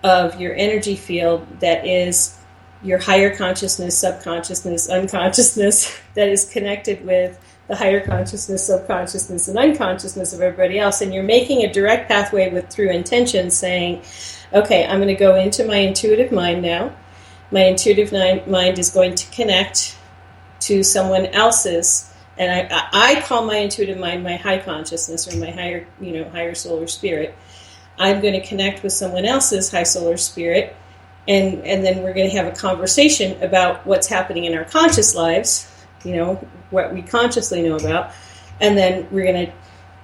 of your energy field that is your higher consciousness, subconsciousness, unconsciousness, that is connected with the higher consciousness, subconsciousness, and unconsciousness of everybody else. And you're making a direct pathway through intention, saying, okay, I'm going to go into my intuitive mind now. My intuitive mind is going to connect to someone else's, and I call my intuitive mind my high consciousness, or my higher soul or spirit. I'm going to connect with someone else's high soul or spirit, and then we're going to have a conversation about what's happening in our conscious lives, what we consciously know about, and then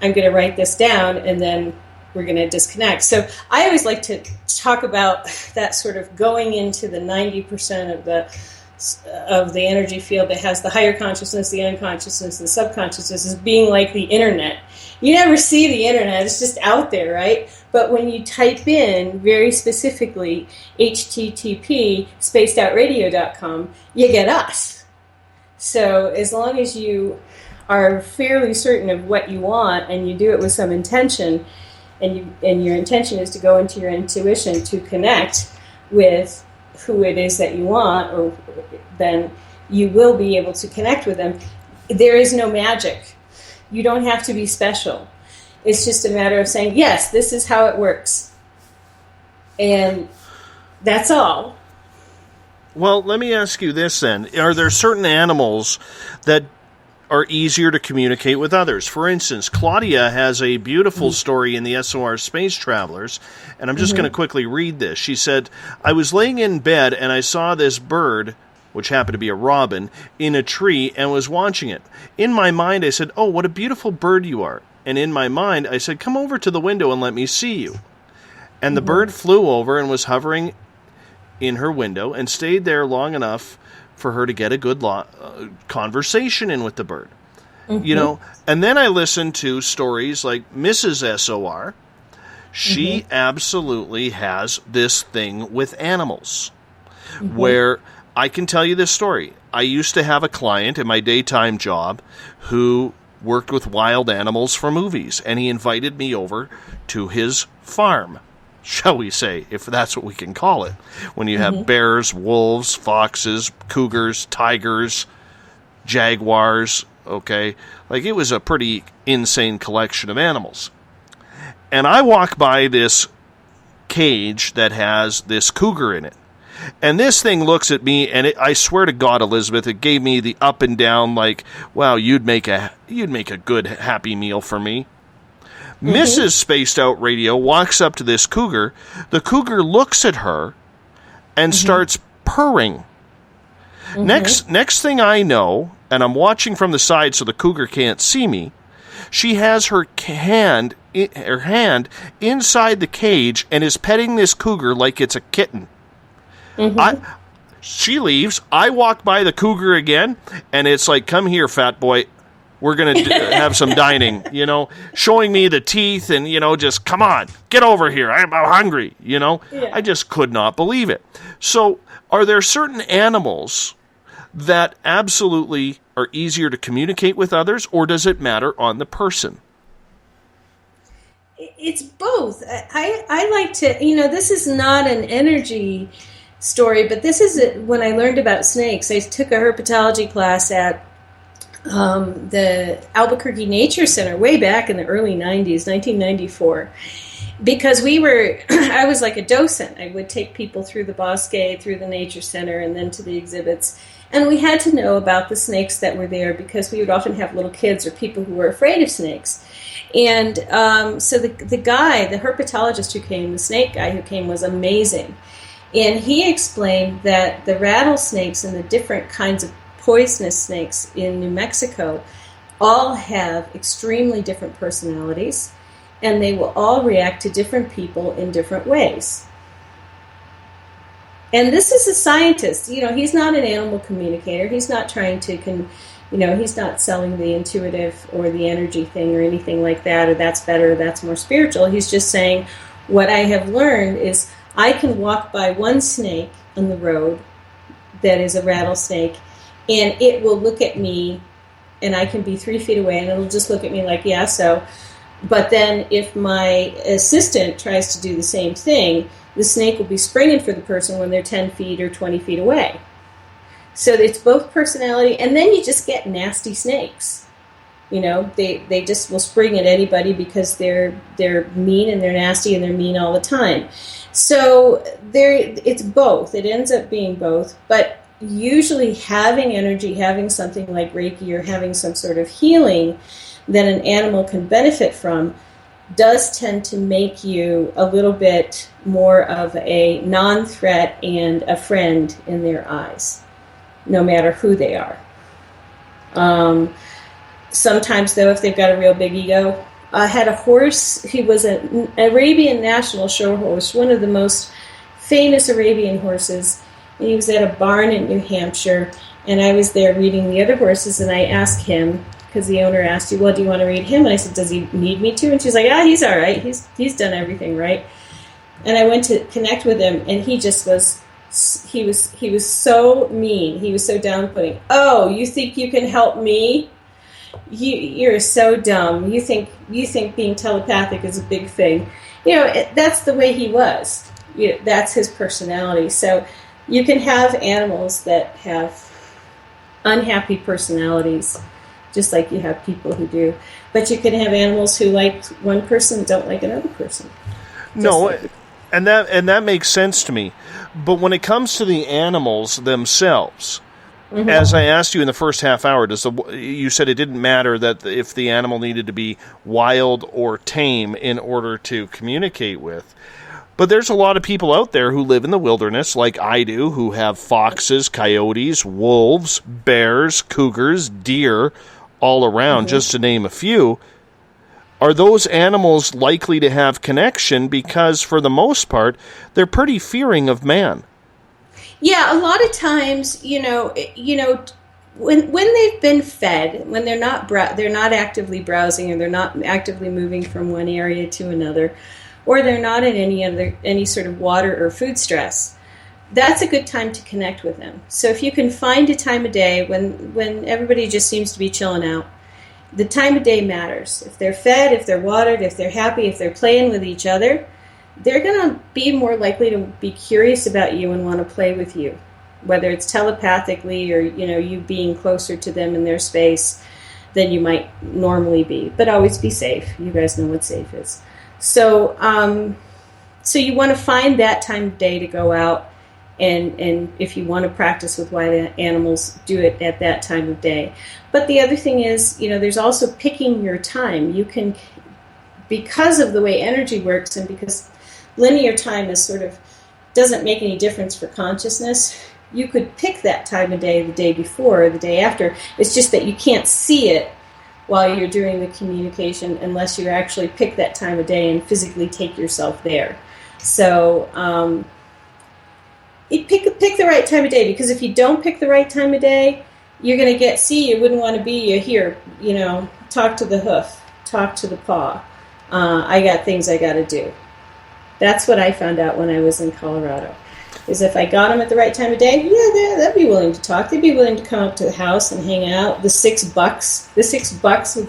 I'm going to write this down, and then we're going to disconnect. So I always like to talk about that sort of going into the 90% of the energy field that has the higher consciousness, the unconsciousness, the subconsciousness, as being like the internet. You never see the internet, it's just out there, right? But when you type in very specifically http spacedoutradio.com, you get us. So as long as you are fairly certain of what you want and you do it with some intention, and your intention is to go into your intuition to connect with who it is that you want, then you will be able to connect with them. There is no magic. You don't have to be special. It's just a matter of saying, yes, this is how it works. And that's all. Well, let me ask you this then. Are there certain animals that are easier to communicate with others? For instance, Claudia has a beautiful story in the SOR Space Travelers, and I'm just going to quickly read this. She said, I was laying in bed and I saw this bird, which happened to be a robin, in a tree and was watching it. In my mind, I said, oh, what a beautiful bird you are. And in my mind, I said, come over to the window and let me see you. And the bird flew over and was hovering in her window and stayed there long enough for her to get a good conversation in with the bird. And then I listened to stories like Mrs. SOR. She absolutely has this thing with animals, where I can tell you this story. I used to have a client in my daytime job who worked with wild animals for movies, and he invited me over to his farm, shall we say, if that's what we can call it, when you have bears, wolves, foxes, cougars, tigers, jaguars, okay? Like, it was a pretty insane collection of animals. And I walk by this cage that has this cougar in it, And this thing looks at me, and I swear to God, Elizabeth, it gave me the up and down, like, wow, you'd make a good Happy Meal for me. Mrs. Spaced Out Radio walks up to this cougar. The cougar looks at her and starts purring. Next thing I know, and I'm watching from the side so the cougar can't see me, she has her hand inside the cage and is petting this cougar like it's a kitten. She leaves. I walk by the cougar again, and it's like, come here, fat boy. We're going to have some dining, showing me the teeth and, just come on, get over here. I'm hungry, Yeah. I just could not believe it. So are there certain animals that absolutely are easier to communicate with others, or does it matter on the person? It's both. I like to, this is not an energy story, but this is when I learned about snakes. I took a herpetology class at the Albuquerque Nature Center way back in the early 90s, 1994. Because I was like a docent. I would take people through the bosque, through the Nature Center, and then to the exhibits. And we had to know about the snakes that were there because we would often have little kids or people who were afraid of snakes. And so the guy, the herpetologist who came, the snake guy who came, was amazing. And he explained that the rattlesnakes and the different kinds of poisonous snakes in New Mexico all have extremely different personalities, and they will all react to different people in different ways. And this is a scientist. He's not an animal communicator. He's not trying to, he's not selling the intuitive or the energy thing or anything like that, or that's better, or that's more spiritual. He's just saying, what I have learned is I can walk by one snake on the road that is a rattlesnake, and it will look at me, and I can be 3 feet away, and it'll just look at me like, yeah, so. But then if my assistant tries to do the same thing, the snake will be springing for the person when they're 10 feet or 20 feet away. So it's both personality, and then you just get nasty snakes. They just will spring at anybody because they're mean and they're nasty and they're mean all the time. So it's both. It ends up being both, but usually having energy, having something like Reiki or having some sort of healing that an animal can benefit from does tend to make you a little bit more of a non-threat and a friend in their eyes, no matter who they are. Sometimes, though, if they've got a real big ego. I had a horse. He was an Arabian national show horse, one of the most famous Arabian horses. And he was at a barn in New Hampshire, and I was there reading the other horses, and I asked him, because the owner asked you, well, do you want to read him? And I said, does he need me to? And she's like, he's all right. He's done everything right. And I went to connect with him, and he just was, he was so mean. He was so down-putting. Oh, you think you can help me? You're so dumb. You think being telepathic is a big thing. That's the way he was. That's his personality. So you can have animals that have unhappy personalities, just like you have people who do. But you can have animals who like one person and don't like another person. No, and that makes sense to me. But when it comes to the animals themselves, as I asked you in the first half hour, you said it didn't matter that if the animal needed to be wild or tame in order to communicate with. But there's a lot of people out there who live in the wilderness, like I do, who have foxes, coyotes, wolves, bears, cougars, deer, all around, just to name a few. Are those animals likely to have connection? Because for the most part, they're pretty fearing of man. Yeah, a lot of times, when they've been fed, when they're not actively browsing, or they're not actively moving from one area to another, or they're not in any sort of water or food stress, that's a good time to connect with them. So if you can find a time of day when everybody just seems to be chilling out, the time of day matters. If they're fed, if they're watered, if they're happy, if they're playing with each other, they're going to be more likely to be curious about you and want to play with you, whether it's telepathically or, you being closer to them in their space than you might normally be. But always be safe. You guys know what safe is. So you want to find that time of day to go out And if you want to practice with wild animals, do it at that time of day. But the other thing is, there's also picking your time. You can, because of the way energy works and because linear time is doesn't make any difference for consciousness, you could pick that time of day the day before or the day after. It's just that you can't see it while you're doing the communication unless you actually pick that time of day and physically take yourself there. So you pick the right time of day, because if you don't pick the right time of day, you're going to you wouldn't want to be here, talk to the hoof, talk to the paw. I got things I got to do. That's what I found out when I was in Colorado. Is if I got them at the right time of day, they'd be willing to talk. They'd be willing to come up to the house and hang out. The six bucks with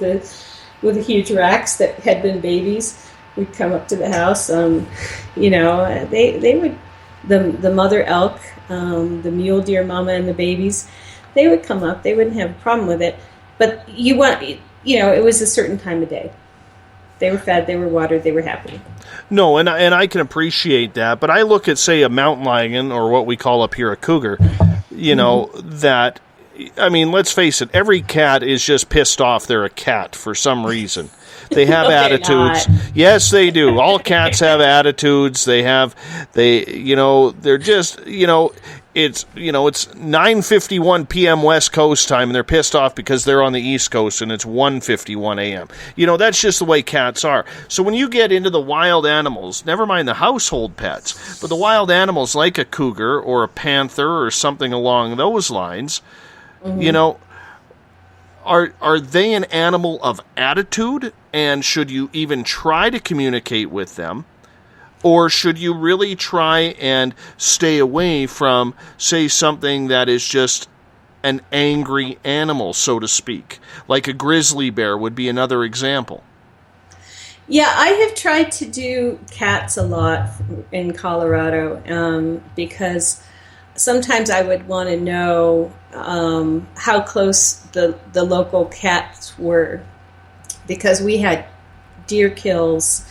the huge racks that had been babies would come up to the house. They would. The mother elk, the mule deer mama and the babies, they would come up. They wouldn't have a problem with it. But it was a certain time of day. They were fed, they were watered, they were happy. No, and I can appreciate that. But I look at, say, a mountain lion, or what we call up here a cougar, that, let's face it, every cat is just pissed off they're a cat for some reason. They have attitudes. Not. Yes, they do. All cats have attitudes. They're just, it's 9:51 p.m. West Coast time, and they're pissed off because they're on the East Coast, and it's 1:51 a.m. That's just the way cats are. So when you get into the wild animals, never mind the household pets, but the wild animals like a cougar or a panther or something along those lines, Are they an animal of attitude, and should you even try to communicate with them? Or should you really try and stay away from, say, something that is just an angry animal, so to speak? Like a grizzly bear would be another example. Yeah, I have tried to do cats a lot in Colorado because sometimes I would want to know how close the local cats were, because we had deer kills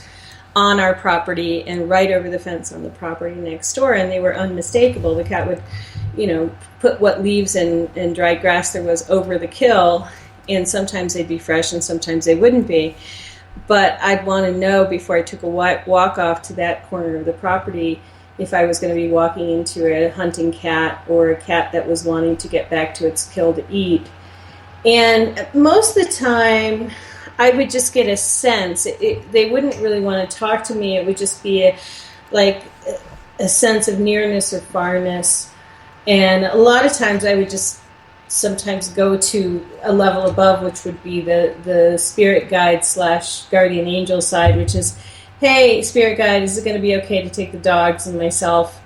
on our property and right over the fence on the property next door, and they were unmistakable. The cat would, put what leaves and dry grass there was over the kill, and sometimes they'd be fresh and sometimes they wouldn't be. But I'd want to know before I took a walk off to that corner of the property if I was going to be walking into a hunting cat or a cat that was wanting to get back to its kill to eat. And most of the time, I would just get a sense. They wouldn't really want to talk to me. It would just be a sense of nearness or farness. And a lot of times I would just sometimes go to a level above, which would be the spirit guide / guardian angel side, which is, hey, spirit guide, is it going to be okay to take the dogs and myself,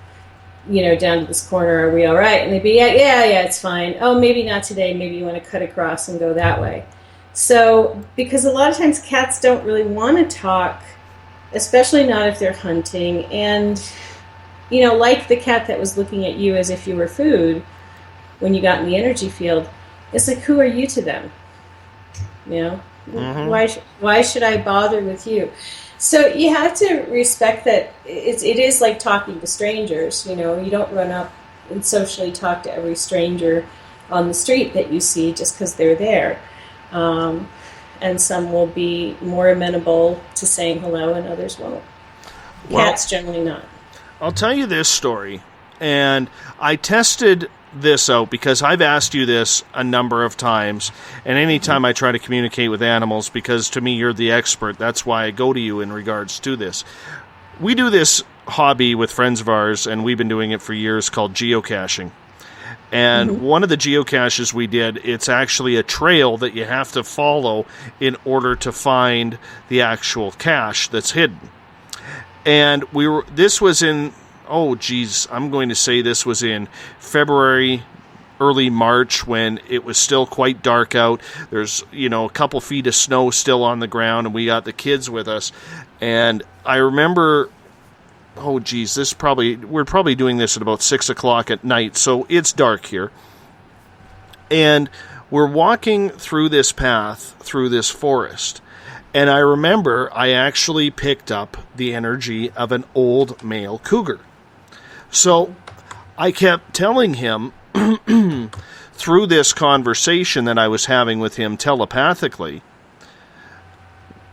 down to this corner? Are we all right? And they'd be, yeah, it's fine. Oh, maybe not today. Maybe you want to cut across and go that way. So, because a lot of times cats don't really want to talk, especially not if they're hunting. And, like the cat that was looking at you as if you were food when you got in the energy field, it's like, who are you to them? Mm-hmm. Why should I bother with you? So you have to respect that it is like talking to strangers. You don't run up and socially talk to every stranger on the street that you see just because they're there. And some will be more amenable to saying hello and others won't. Cats generally not. I'll tell you this story, and I tested this out because I've asked you this a number of times, and anytime I try to communicate with animals, because to me you're the expert, that's why I go to you in regards to this. We do this hobby with friends of ours, and we've been doing it for years, called geocaching. And one of the geocaches we did, it's actually a trail that you have to follow in order to find the actual cache that's hidden. And this was in, I'm going to say this was in February, early March, when it was still quite dark out. There's, a couple feet of snow still on the ground, and we got the kids with us. And I remember, we're probably doing this at about 6 o'clock at night, so it's dark here. And we're walking through this path, through this forest. And I remember I actually picked up the energy of an old male cougar. So I kept telling him through this conversation that I was having with him telepathically,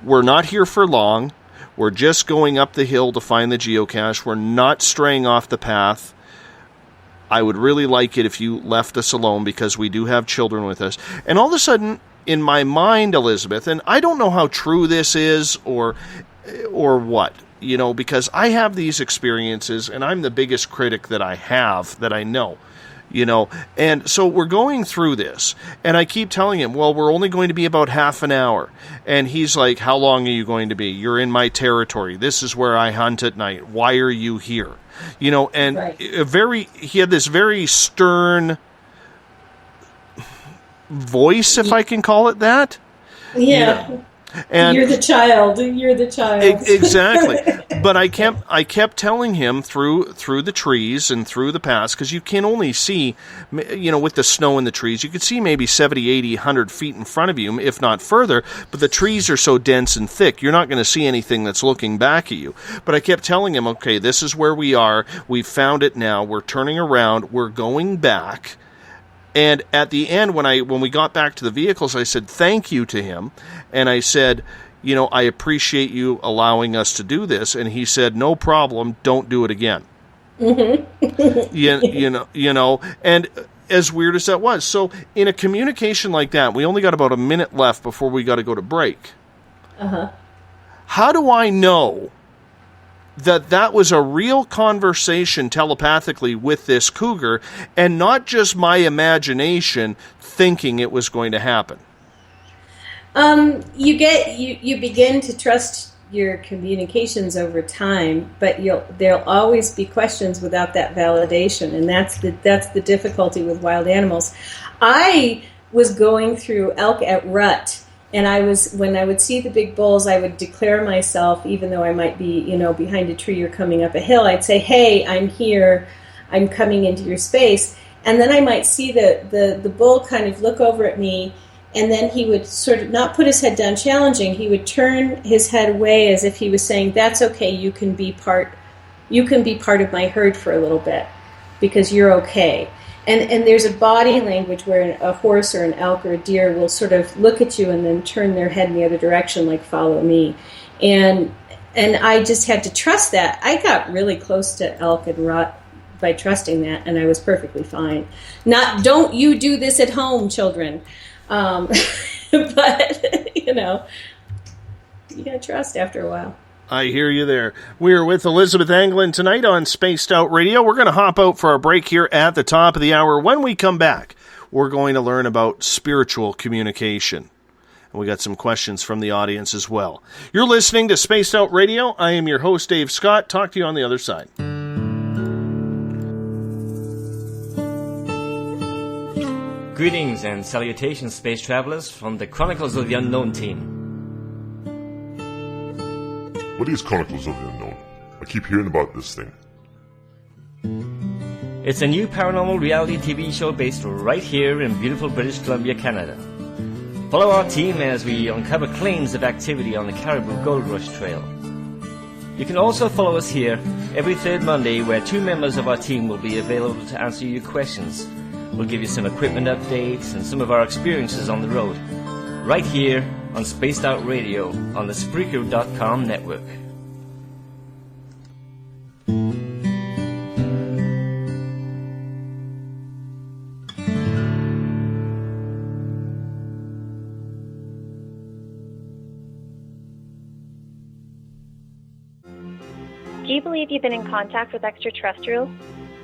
we're not here for long. We're just going up the hill to find the geocache. We're not straying off the path. I would really like it if you left us alone because we do have children with us. And all of a sudden, in my mind, Elizabeth, and I don't know how true this is or what, because I have these experiences and I'm the biggest critic that I have, that I know. And so we're going through this, and I keep telling him, well, we're only going to be about half an hour. And he's like, how long are you going to be? You're in my territory. This is where I hunt at night. Why are you here? And Right. he had this very stern voice, if I can call it that. Yeah. And You're the child. Exactly. But I kept telling him through the trees and through the paths, because you can only see, with the snow in the trees, you could see maybe 70, 80, 100 feet in front of you, if not further, but the trees are so dense and thick, you're not going to see anything that's looking back at you. But I kept telling him, okay, this is where we are. We've found it now. We're turning around. We're going back. And at the end, when we got back to the vehicles, I said thank you to him. And I said, I appreciate you allowing us to do this. And he said, no problem, don't do it again. Mm-hmm. And as weird as that was. So in a communication like that, we only got about a minute left before we got to go to break. Uh-huh. How do I know that was a real conversation telepathically with this cougar and not just my imagination thinking it was going to happen? You begin to trust your communications over time, but there'll always be questions without that validation, and that's the difficulty with wild animals. I was going through elk at rut. And when I would see the big bulls, I would declare myself, even though I might be, behind a tree or coming up a hill. I'd say, hey, I'm here. I'm coming into your space. And then I might see the bull kind of look over at me, and then he would sort of not put his head down challenging. He would turn his head away as if he was saying, that's okay, you can be part of my herd for a little bit because you're okay. And there's a body language where a horse or an elk or a deer will sort of look at you and then turn their head in the other direction, like follow me. And I just had to trust that. I got really close to elk and rut by trusting that, and I was perfectly fine. Don't you do this at home, children. But, you gotta trust after a while. I hear you there. We're with Elizabeth Anglin tonight on Spaced Out Radio. We're going to hop out for a break here at the top of the hour. When we come back, we're going to learn about spiritual communication. And we got some questions from the audience as well. You're listening to Spaced Out Radio. I am your host, Dave Scott. Talk to you on the other side. Greetings and salutations, space travelers, from the Chronicles of the Unknown team. What is Chronicles of the Unknown? I keep hearing about this thing. It's a new paranormal reality TV show based right here in beautiful British Columbia, Canada. Follow our team as we uncover claims of activity on the Caribou Gold Rush Trail. You can also follow us here every third Monday, where two members of our team will be available to answer your questions. We'll give you some equipment updates and some of our experiences on the road, right here on Spaced Out Radio on the Spreaker.com network. Do you believe you've been in contact with extraterrestrials?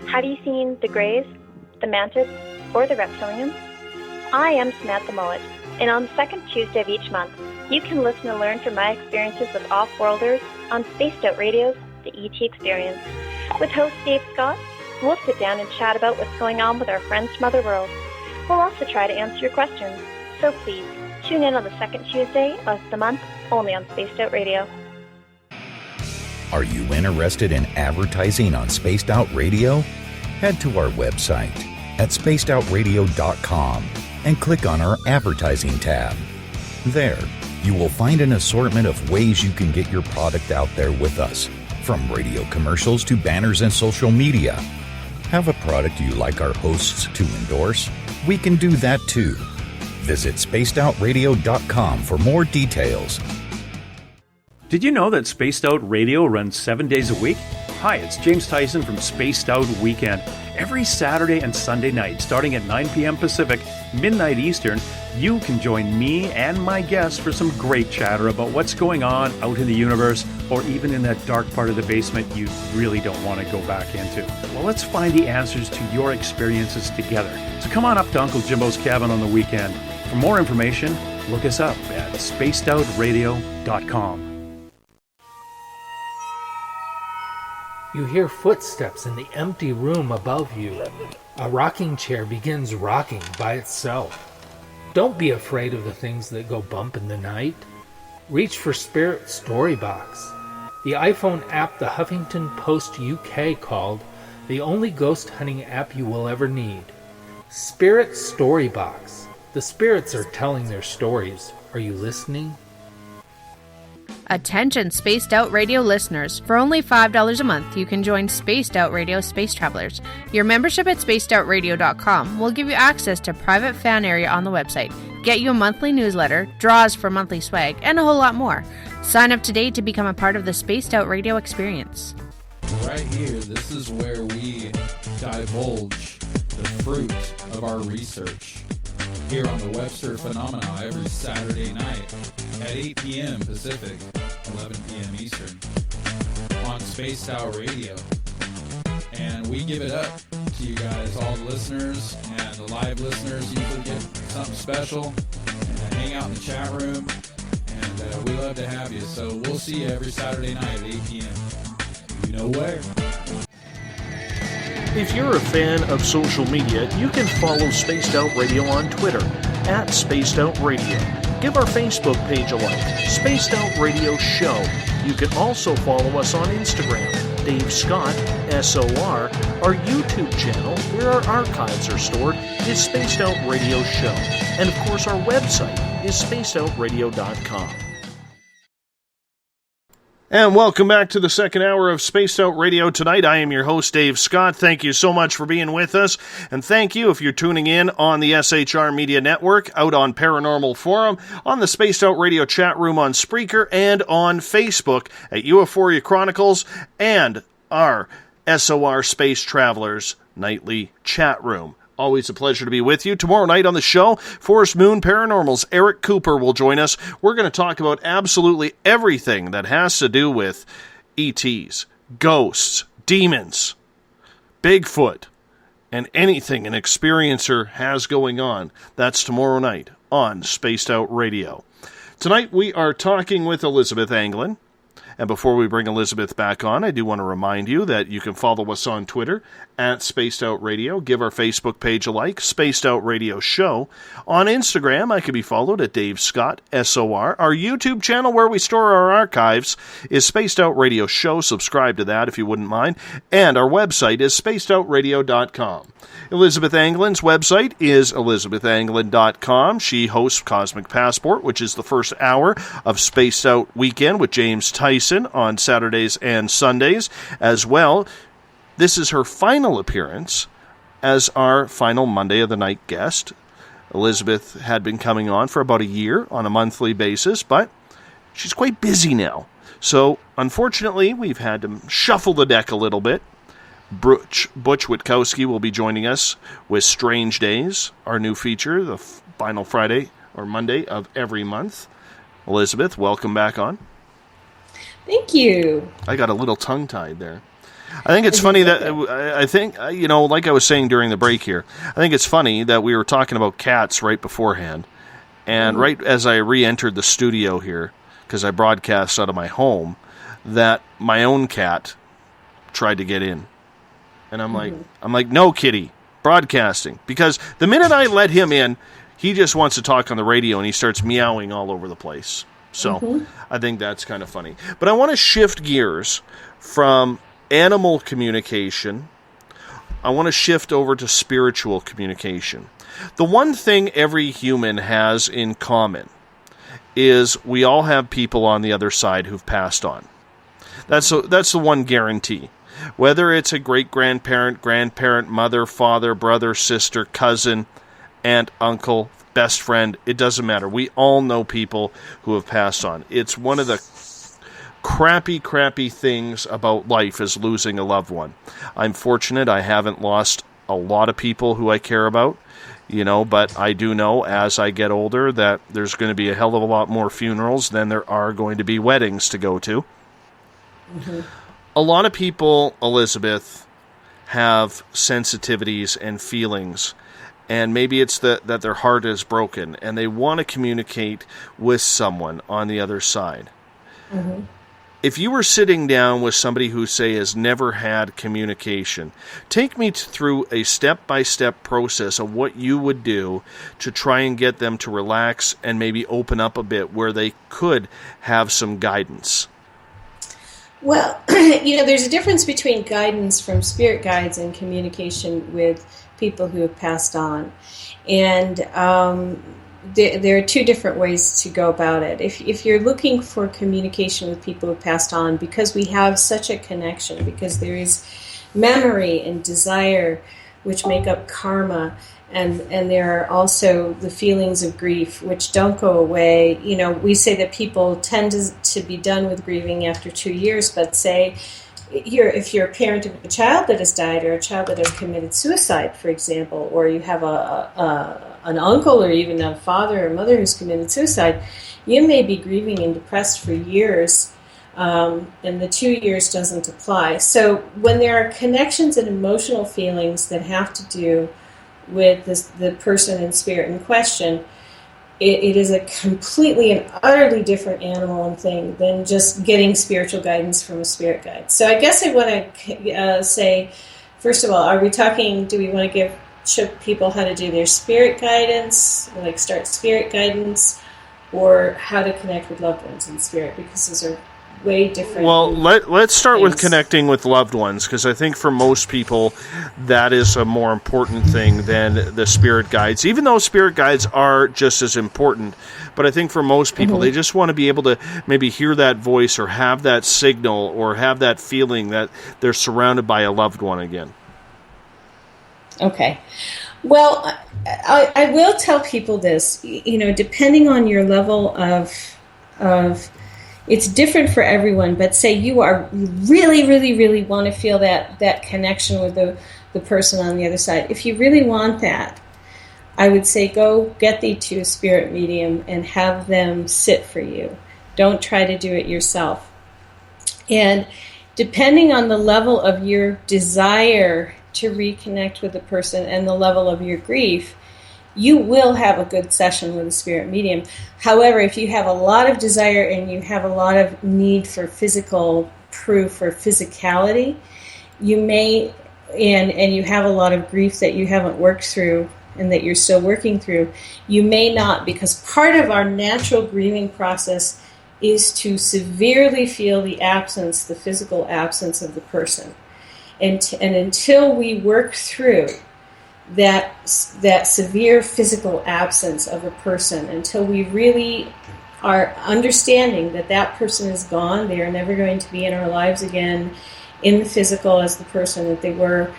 Have you seen the Greys, the Mantids, or the Reptilians? I am Samantha Mullet, and on the second Tuesday of each month, you can listen and learn from my experiences with off-worlders on Spaced Out Radio's The ET Experience. With host Dave Scott, we'll sit down and chat about what's going on with our friends from other worlds. We'll also try to answer your questions, so please tune in on the second Tuesday of the month, only on Spaced Out Radio. Are you interested in advertising on Spaced Out Radio? Head to our website at spacedoutradio.com and click on our advertising tab. There, you will find an assortment of ways you can get your product out there with us, from radio commercials to banners and social media. Have a product you like our hosts to endorse? We can do that too. Visit spacedoutradio.com for more details. Did you know that Spaced Out Radio runs 7 days a week? Hi, it's James Tyson from Spaced Out Weekend. Every Saturday and Sunday night, starting at 9 p.m. Pacific, midnight Eastern, you can join me and my guests for some great chatter about what's going on out in the universe, or even in that dark part of the basement you really don't want to go back into. Well, let's find the answers to your experiences together. So come on up to Uncle Jimbo's cabin on the weekend. For more information, look us up at spacedoutradio.com. You hear footsteps in the empty room above you. A rocking chair begins rocking by itself. Don't be afraid of the things that go bump in the night. Reach for Spirit Storybox, the iPhone app the Huffington Post UK called the only ghost hunting app you will ever need. Spirit Storybox. The spirits are telling their stories. Are you listening? Attention Spaced Out Radio listeners. For only $5 a month, you can join Spaced Out Radio Space Travelers. Your membership at spacedoutradio.com will give you access to private fan area on the website, get you a monthly newsletter, draws for monthly swag, and a whole lot more. Sign up today to become a part of the Spaced Out Radio experience. Right here, this is where we divulge the fruit of our research. Here on the Webster Phenomena every Saturday night at 8 p.m. Pacific, 11 p.m. Eastern on Spaced Out Radio. And we give it up to you guys, all the listeners, and the live listeners usually get something special and hang out in the chat room. And we love to have you. So we'll see you every Saturday night at 8 p.m. You know where. If you're a fan of social media, you can follow Spaced Out Radio on Twitter at Spaced Out Radio. Give our Facebook page a like, Spaced Out Radio Show. You can also follow us on Instagram, Dave Scott, SOR. Our YouTube channel, where our archives are stored, is Spaced Out Radio Show. And of course, our website is spacedoutradio.com. And welcome back to the second hour of Spaced Out Radio tonight. I am your host, Dave Scott. Thank you so much for being with us. And thank you if you're tuning in on the SHR Media Network, out on Paranormal Forum, on the Spaced Out Radio chat room on Spreaker, and on Facebook at Euphoria Chronicles, and our SOR Space Travelers nightly chat room. Always a pleasure to be with you. Tomorrow night on the show, Forest Moon Paranormal's Eric Cooper will join us. We're going to talk about absolutely everything that has to do with ETs, ghosts, demons, Bigfoot, and anything an experiencer has going on. That's tomorrow night on Spaced Out Radio. Tonight we are talking with Elizabeth Anglin. And before we bring Elizabeth back on, I do want to remind you that you can follow us on Twitter at Spaced Out Radio. Give our Facebook page a like, Spaced Out Radio Show. On Instagram, I can be followed at Dave Scott, SOR. Our YouTube channel, where we store our archives, is Spaced Out Radio Show. Subscribe to that if you wouldn't mind. And our website is spacedoutradio.com. Elizabeth Anglin's website is elizabethanglin.com. She hosts Cosmic Passport, which is the first hour of Spaced Out Weekend with James Tyson on Saturdays and Sundays as well. This is her final appearance as our final Monday of the Night guest. Elizabeth had been coming on for about a year on a monthly basis, but she's quite busy now. So, unfortunately, we've had to shuffle the deck a little bit. Butch Witkowski will be joining us with Strange Days, our new feature, the final Friday or Monday of every month. Elizabeth, welcome back on. Thank you. I got a little tongue-tied there. I think it's funny that, I think, like I was saying during the break here, I think it's funny that we were talking about cats right beforehand, and right as I re-entered the studio here, because I broadcast out of my home, that my own cat tried to get in. And I'm like, no, kitty, broadcasting. Because the minute I let him in, he just wants to talk on the radio, and he starts meowing all over the place. So I think that's kind of funny. But I want to shift gears from animal communication. I want to shift over to spiritual communication. The one thing every human has in common is we all have people on the other side who've passed on. That's the one guarantee. Whether it's a great-grandparent, grandparent, mother, father, brother, sister, cousin, aunt, uncle, best friend, it doesn't matter. We all know people who have passed on. It's one of the crappy things about life is losing a loved one. I'm fortunate I haven't lost a lot of people who I care about, but I do know as I get older that there's going to be a hell of a lot more funerals than there are going to be weddings to go to. Mm-hmm. A lot of people, Elizabeth, have sensitivities and feelings, and maybe it's that their heart is broken and they want to communicate with someone on the other side. Mm-hmm. If you were sitting down with somebody who, say, has never had communication, take me through a step-by-step process of what you would do to try and get them to relax and maybe open up a bit where they could have some guidance. Well, there's a difference between guidance from spirit guides and communication with people who have passed on. And there are two different ways to go about it. If you're looking for communication with people who passed on, because we have such a connection, because there is memory and desire which make up karma, and there are also the feelings of grief which don't go away. We say that people tend to be done with grieving after 2 years, but say if you're a parent of a child that has died or a child that has committed suicide, for example, or you have an uncle or even a father or mother who's committed suicide, you may be grieving and depressed for years, and the 2 years doesn't apply. So when there are connections and emotional feelings that have to do with the person and spirit in question, it is a completely and utterly different animal and thing than just getting spiritual guidance from a spirit guide. So I guess I want to say, first of all, do we want to show people how to do their spirit guidance, like start spirit guidance, or how to connect with loved ones in spirit? Because those are way different. Well, let's start with connecting with loved ones, because I think for most people that is a more important thing than the spirit guides, even though spirit guides are just as important. But I think for most people, they just want to be able to maybe hear that voice or have that signal or have that feeling that they're surrounded by a loved one again. Okay. Well, I will tell people this, depending on your level of it's different for everyone, but say you are really, really, really want to feel that connection with the person on the other side. If you really want that, I would say go get thee to a spirit medium and have them sit for you. Don't try to do it yourself. And depending on the level of your desire to reconnect with the person and the level of your grief, you will have a good session with a spirit medium. However, if you have a lot of desire and you have a lot of need for physical proof or physicality, you may, and you have a lot of grief that you haven't worked through and that you're still working through, you may not, because part of our natural grieving process is to severely feel the physical absence of the person. And until we work through that severe physical absence of a person, until we really are understanding that person is gone, they are never going to be in our lives again in the physical as the person that they were,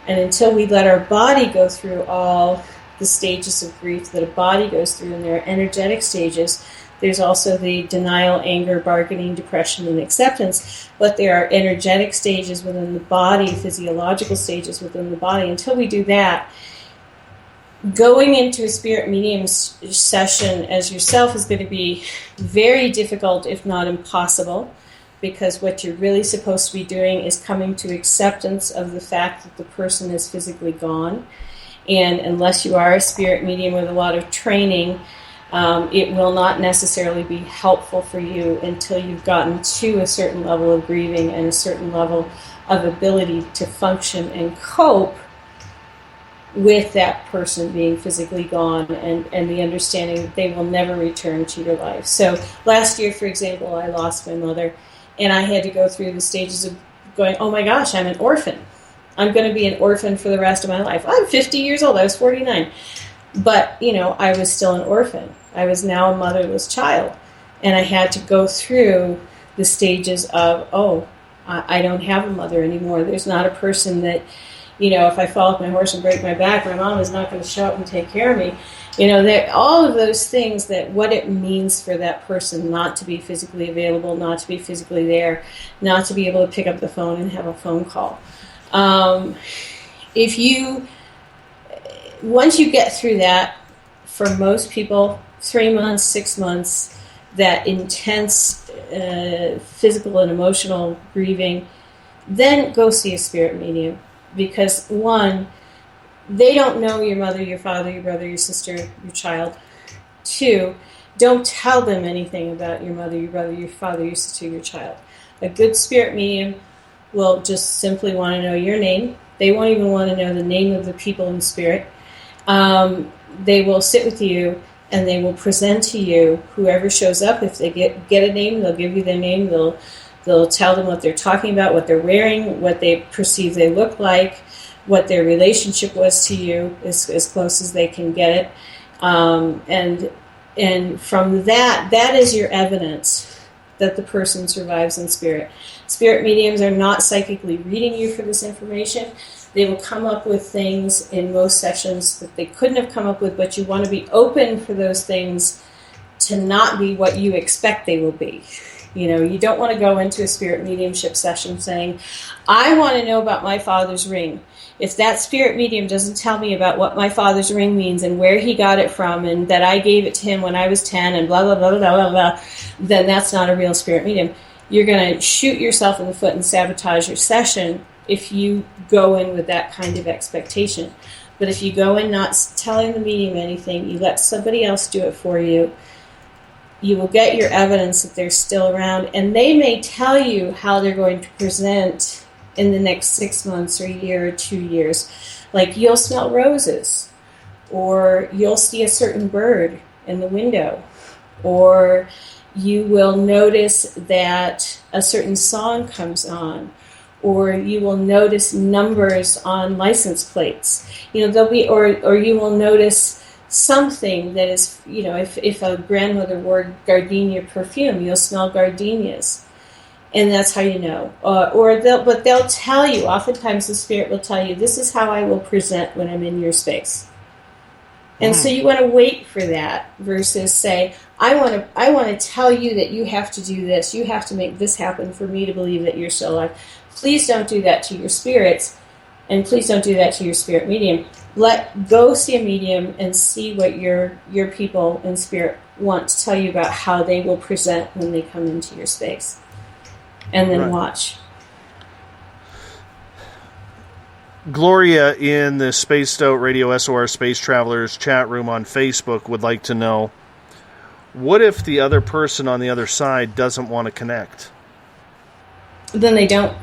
and until we let our body go through all the stages of grief that a body goes through, and there are energetic stages. There's also the denial, anger, bargaining, depression, and acceptance, but there are energetic stages within the body, physiological stages within the body. Until we do that, going into a spirit medium session as yourself is going to be very difficult, if not impossible, because what you're really supposed to be doing is coming to acceptance of the fact that the person is physically gone. And unless you are a spirit medium with a lot of training, it will not necessarily be helpful for you until you've gotten to a certain level of grieving and a certain level of ability to function and cope with that person being physically gone, and the understanding that they will never return to your life. So last year, for example, I lost my mother, and I had to go through the stages of going, oh my gosh, I'm an orphan. I'm going to be an orphan for the rest of my life. I'm 50 years old. I was 49. But, I was still an orphan. I was now a motherless child. And I had to go through the stages of, I don't have a mother anymore. There's not a person that, if I fall off my horse and break my back, my mom is not going to show up and take care of me. All of those things, that what it means for that person not to be physically available, not to be physically there, not to be able to pick up the phone and have a phone call. Once you get through that, for most people, 3 months, 6 months, that intense physical and emotional grieving, then go see a spirit medium. Because, one, they don't know your mother, your father, your brother, your sister, your child. 2, don't tell them anything about your mother, your brother, your father, your sister, your child. A good spirit medium will just simply want to know your name. They won't even want to know the name of the people in spirit. They will sit with you and they will present to you whoever shows up. If they get a name, they'll give you their name. They'll tell them what they're talking about, what they're wearing, what they perceive they look like, what their relationship was to you, as close as they can get it. And from that is your evidence that the person survives in spirit. Spirit mediums are not psychically reading you for this information. They will come up with things in most sessions that they couldn't have come up with, but you want to be open for those things to not be what you expect they will be. You don't want to go into a spirit mediumship session saying, I want to know about my father's ring. If that spirit medium doesn't tell me about what my father's ring means and where he got it from and that I gave it to him when I was 10 and blah, blah, blah, blah, blah, blah, then that's not a real spirit medium. You're going to shoot yourself in the foot and sabotage your session if you go in with that kind of expectation. But if you go in not telling the medium anything, you let somebody else do it for you, you will get your evidence that they're still around. And they may tell you how they're going to present in the next 6 months or a year or 2 years. Like, you'll smell roses, or you'll see a certain bird in the window, or you will notice that a certain song comes on, or you will notice numbers on license plates. There'll be, or you will notice something that is, if a grandmother wore gardenia perfume, you'll smell gardenias. And that's how you know. But they'll tell you, oftentimes the spirit will tell you, this is how I will present when I'm in your space. And so you want to wait for that versus say, I want to tell you that you have to do this. You have to make this happen for me to believe that you're still alive. Please don't do that to your spirits, and please don't do that to your spirit medium. Go see a medium and see what your people in spirit want to tell you about how they will present when they come into your space. And then watch. Gloria in the Spaced Out Radio SOR Space Travelers chat room on Facebook would like to know, what if the other person on the other side doesn't want to connect? Then they don't.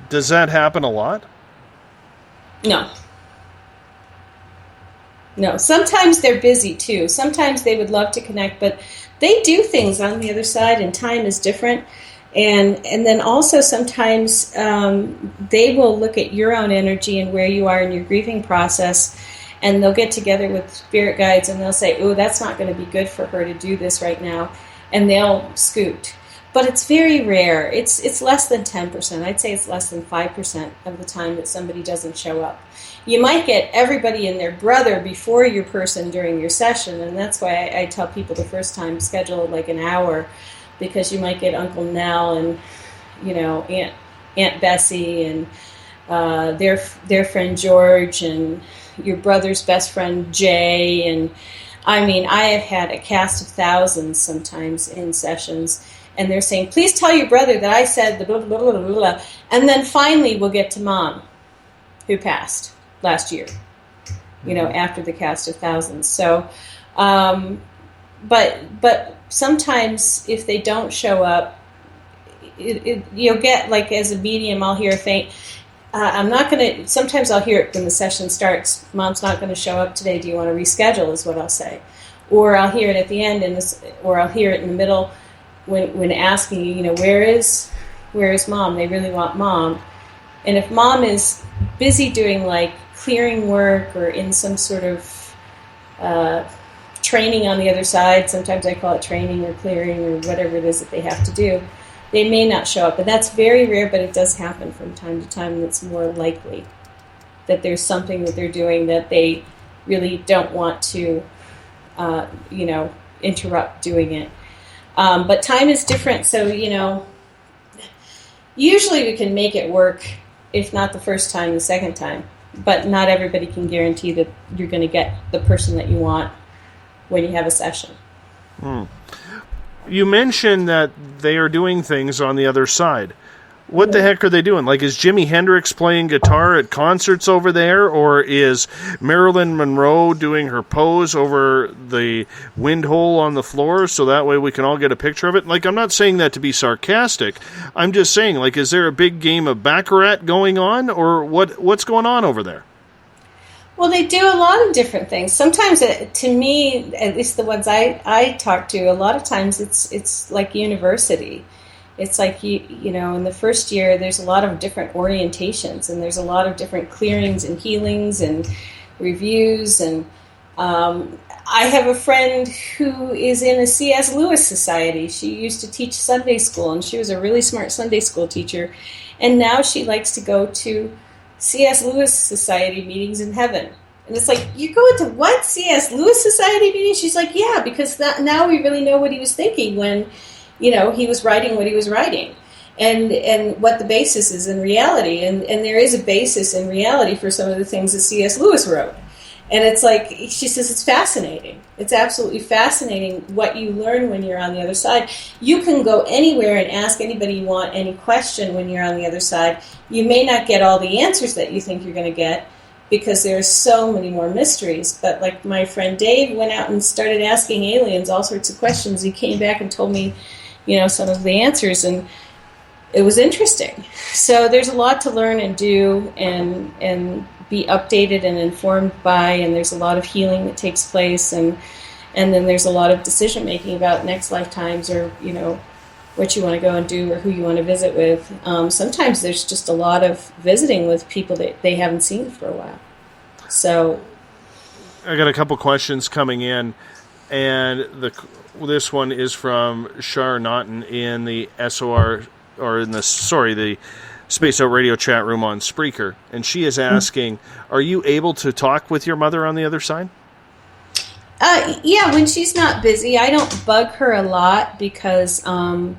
Does that happen a lot? No. Sometimes they're busy too. Sometimes they would love to connect, but they do things on the other side, and time is different. And then also sometimes they will look at your own energy and where you are in your grieving process, and they'll get together with spirit guides and they'll say, oh, that's not going to be good for her to do this right now, and they'll scoot. But it's very rare. It's less than 10%. I'd say it's less than 5% of the time that somebody doesn't show up. You might get everybody and their brother before your person during your session, and that's why I tell people the first time, schedule like an hour, because you might get Uncle Nell and, Aunt Bessie and their friend George and your brother's best friend Jay. And I mean, I have had a cast of thousands sometimes in sessions, and they're saying, please tell your brother that I said the blah, blah, blah, blah, blah. And then finally we'll get to Mom, who passed last year, after the cast of thousands. So, but sometimes if they don't show up, you'll get, like, as a medium, I'll hear a faint, sometimes I'll hear it when the session starts, Mom's not going to show up today, do you want to reschedule, is what I'll say. Or I'll hear it at the end, or I'll hear it in the middle when asking, where is Mom? They really want Mom. And if Mom is busy doing, like, clearing work or in some sort of training on the other side, sometimes I call it training or clearing or whatever it is that they have to do, they may not show up. But that's very rare, but it does happen from time to time, and it's more likely that there's something that they're doing that they really don't want to, interrupt doing it. But time is different, so, usually we can make it work, if not the first time, the second time. But not everybody can guarantee that you're going to get the person that you want when you have a session. You mentioned that they are doing things on the other side. What the heck are they doing? Like, is Jimi Hendrix playing guitar at concerts over there? Or is Marilyn Monroe doing her pose over the wind hole on the floor so that way we can all get a picture of it? Like, I'm not saying that to be sarcastic. I'm just saying, like, is there a big game of Baccarat going on? Or what's going on over there? Well, they do a lot of different things. Sometimes, to me, at least the ones I talk to, a lot of times it's like university. It's like, in the first year, there's a lot of different orientations, and there's a lot of different clearings and healings and reviews. And I have a friend who is in a C.S. Lewis Society. She used to teach Sunday school, and she was a really smart Sunday school teacher. And now she likes to go to C.S. Lewis Society meetings in heaven. And it's like, you're going to what? C.S. Lewis Society meetings? She's like, yeah, because now we really know what he was thinking when he was writing what he was writing, and what the basis is in reality. And there is a basis in reality for some of the things that C.S. Lewis wrote. And it's like, she says, it's fascinating. It's absolutely fascinating what you learn when you're on the other side. You can go anywhere and ask anybody you want any question when you're on the other side. You may not get all the answers that you think you're going to get, because there's so many more mysteries. But like my friend Dave went out and started asking aliens all sorts of questions. He came back and told me, some of the answers, and it was interesting. So there's a lot to learn and do and be updated and informed by, and there's a lot of healing that takes place, and then there's a lot of decision making about next lifetimes, or what you want to go and do, or who you want to visit with. Sometimes there's just a lot of visiting with people that they haven't seen for a while. So I got a couple questions coming in, and this one is from Shar Naughton in the the Space Out Radio chat room on Spreaker, and she is asking, are you able to talk with your mother on the other side? Yeah, when she's not busy. I don't bug her a lot because we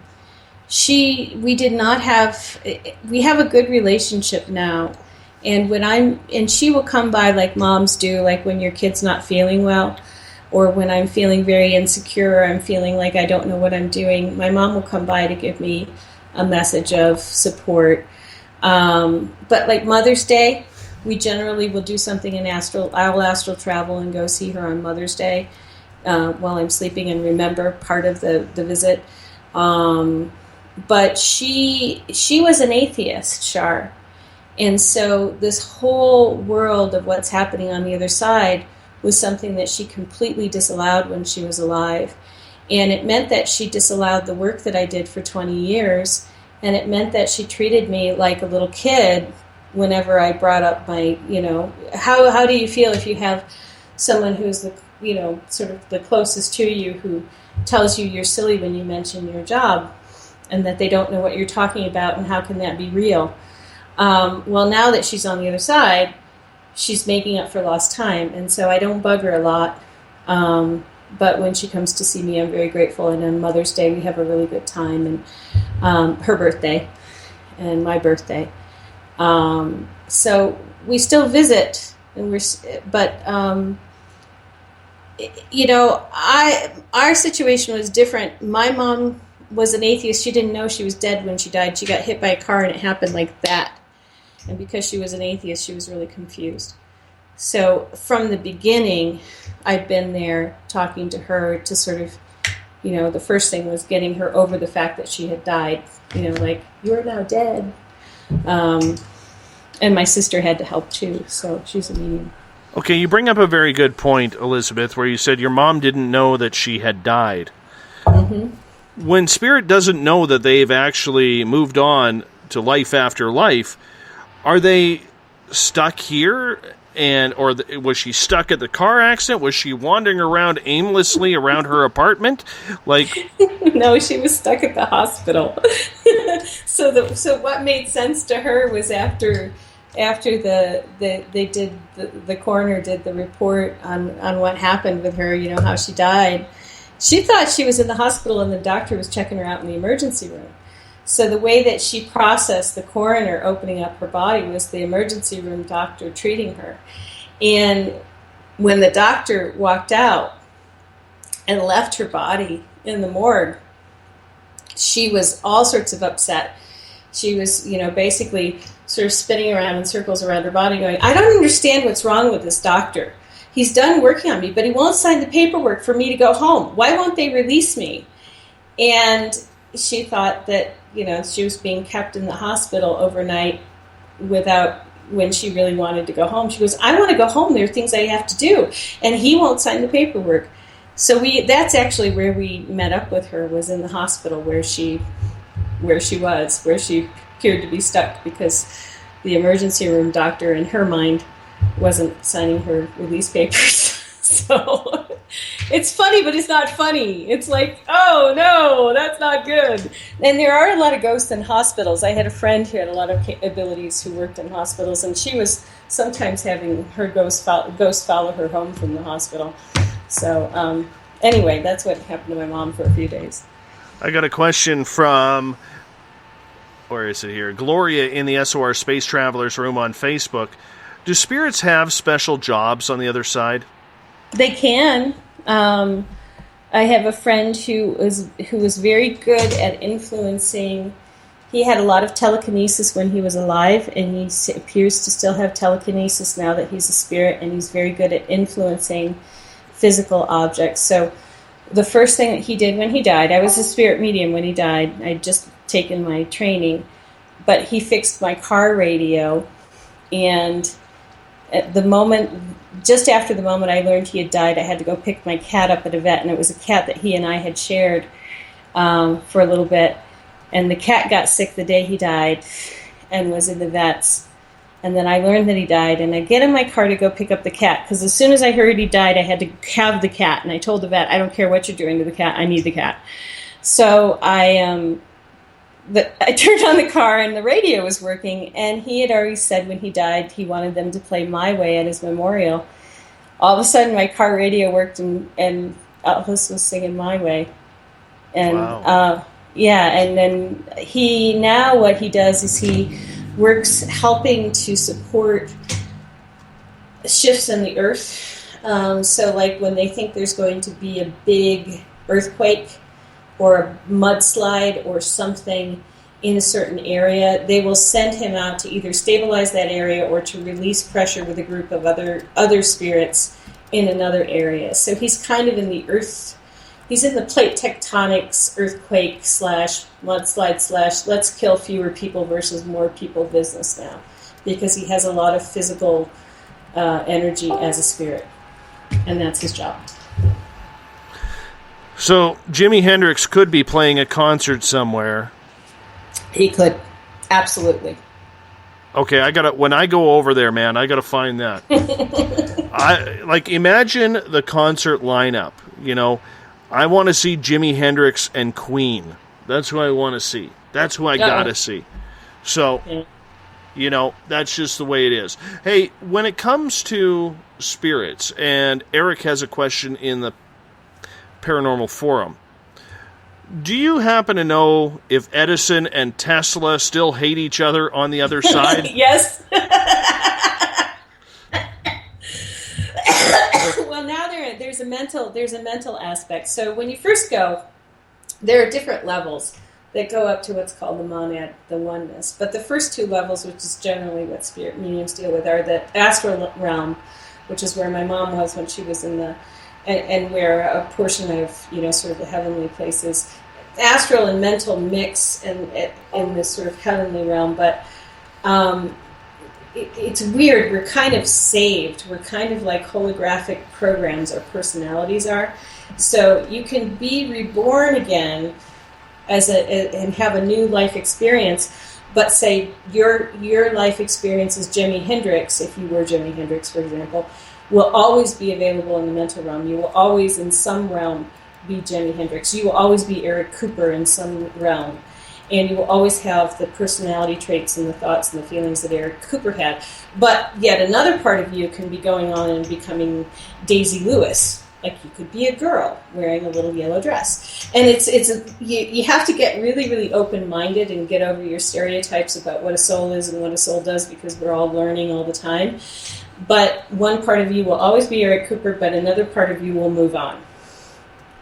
have a good relationship now. And she will come by like moms do, like when your kid's not feeling well, or when I'm feeling very insecure, or I'm feeling like I don't know what I'm doing. My mom will come by to give me a message of support. But like Mother's Day, we generally will do something in I'll astral travel and go see her on Mother's Day while I'm sleeping and remember part of the visit. But she was an atheist, Shar. And so this whole world of what's happening on the other side was something that she completely disallowed when she was alive. And it meant that she disallowed the work that I did for 20 years. And it meant that she treated me like a little kid whenever I brought up my, how do you feel if you have someone who's sort of the closest to you who tells you you're silly when you mention your job and that they don't know what you're talking about, and how can that be real? Well, now that she's on the other side, she's making up for lost time, and so I don't bug her a lot. But when she comes to see me, I'm very grateful, and on Mother's Day we have a really good time, and her birthday and my birthday. So we still visit, and our situation was different. My mom was an atheist. She didn't know she was dead when she died. She got hit by a car, and it happened like that. And because she was an atheist, she was really confused. So from the beginning, I've been there talking to her to sort of, the first thing was getting her over the fact that she had died. Like, you're now dead. And my sister had to help too, so she's a medium. Okay, you bring up a very good point, Elizabeth, where you said your mom didn't know that she had died. Mm-hmm. When Spirit doesn't know that they've actually moved on to life after life, are they stuck here? Was she stuck at the car accident? Was she wandering around aimlessly around her apartment? No, she was stuck at the hospital. So what made sense to her was after the coroner did the report on what happened with her, how she died. She thought she was in the hospital and the doctor was checking her out in the emergency room. So the way that she processed the coroner opening up her body was the emergency room doctor treating her. And when the doctor walked out and left her body in the morgue, she was all sorts of upset. She was, basically sort of spinning around in circles around her body going, I don't understand what's wrong with this doctor. He's done working on me, but he won't sign the paperwork for me to go home. Why won't they release me? And she thought that, she was being kept in the hospital overnight when she really wanted to go home. She goes, I want to go home. There are things I have to do. And he won't sign the paperwork. So that's actually where we met up with her, was in the hospital where she appeared to be stuck because the emergency room doctor, in her mind, wasn't signing her release papers. So it's funny, but it's not funny. It's like, oh no, that's not good. And there are a lot of ghosts in hospitals. I had a friend who had a lot of abilities who worked in hospitals, and she was sometimes having her ghost follow her home from the hospital. So anyway, that's what happened to my mom for a few days. I got a question from, where is it here? Gloria in the SOR Space Travelers room on Facebook. Do spirits have special jobs on the other side? They can. I have a friend who was very good at influencing. He had a lot of telekinesis when he was alive, and he appears to still have telekinesis now that he's a spirit, and he's very good at influencing physical objects. So the first thing that he did when he died, I was a spirit medium when he died. I'd just taken my training, but he fixed my car radio, and at the moment, just after the moment I learned he had died, I had to go pick my cat up at a vet, and it was a cat that he and I had shared for a little bit. And the cat got sick the day he died and was in the vets. And then I learned that he died, and I get in my car to go pick up the cat, because as soon as I heard he died, I had to have the cat. And I told the vet, I don't care what you're doing to the cat, I need the cat. So I turned on the car, and the radio was working, and he had already said when he died he wanted them to play My Way at his memorial. All of a sudden my car radio worked, and Elvis was singing My Way. And wow. And then what he does is he works helping to support shifts in the earth. So like when they think there's going to be a big earthquake or a mudslide or something in a certain area, they will send him out to either stabilize that area or to release pressure with a group of other spirits in another area. So he's kind of in the earth, he's in the plate tectonics, earthquake / mudslide / let's kill fewer people versus more people business now, because he has a lot of physical energy as a spirit, and that's his job. So Jimi Hendrix could be playing a concert somewhere. He could, absolutely. Okay, when I go over there, man, I gotta find that. Imagine the concert lineup. I want to see Jimi Hendrix and Queen. That's who I want to see. That's who I gotta see. So, that's just the way it is. Hey, when it comes to spirits, and Eric has a question in the Paranormal Forum. Do you happen to know if Edison and Tesla still hate each other on the other side? Yes. Well, now there's a mental aspect. So when you first go, there are different levels that go up to what's called the monad, the oneness. But the first two levels, which is generally what spirit mediums deal with, are the astral realm, which is where my mom was when she was in the and where a portion of, sort of the heavenly places. Astral and mental mix in this sort of heavenly realm, but it's weird. We're kind of saved. We're kind of like holographic programs our personalities are. So you can be reborn again and have a new life experience, but say your life experience as Jimi Hendrix, if you were Jimi Hendrix, for example, will always be available in the mental realm. You will always, in some realm, be Jimi Hendrix. You will always be Eric Cooper in some realm. And you will always have the personality traits and the thoughts and the feelings that Eric Cooper had. But yet another part of you can be going on and becoming Daisy Lewis. Like you could be a girl wearing a little yellow dress. And you have to get really, really open-minded and get over your stereotypes about what a soul is and what a soul does, because we're all learning all the time. But one part of you will always be Eric Cooper, but another part of you will move on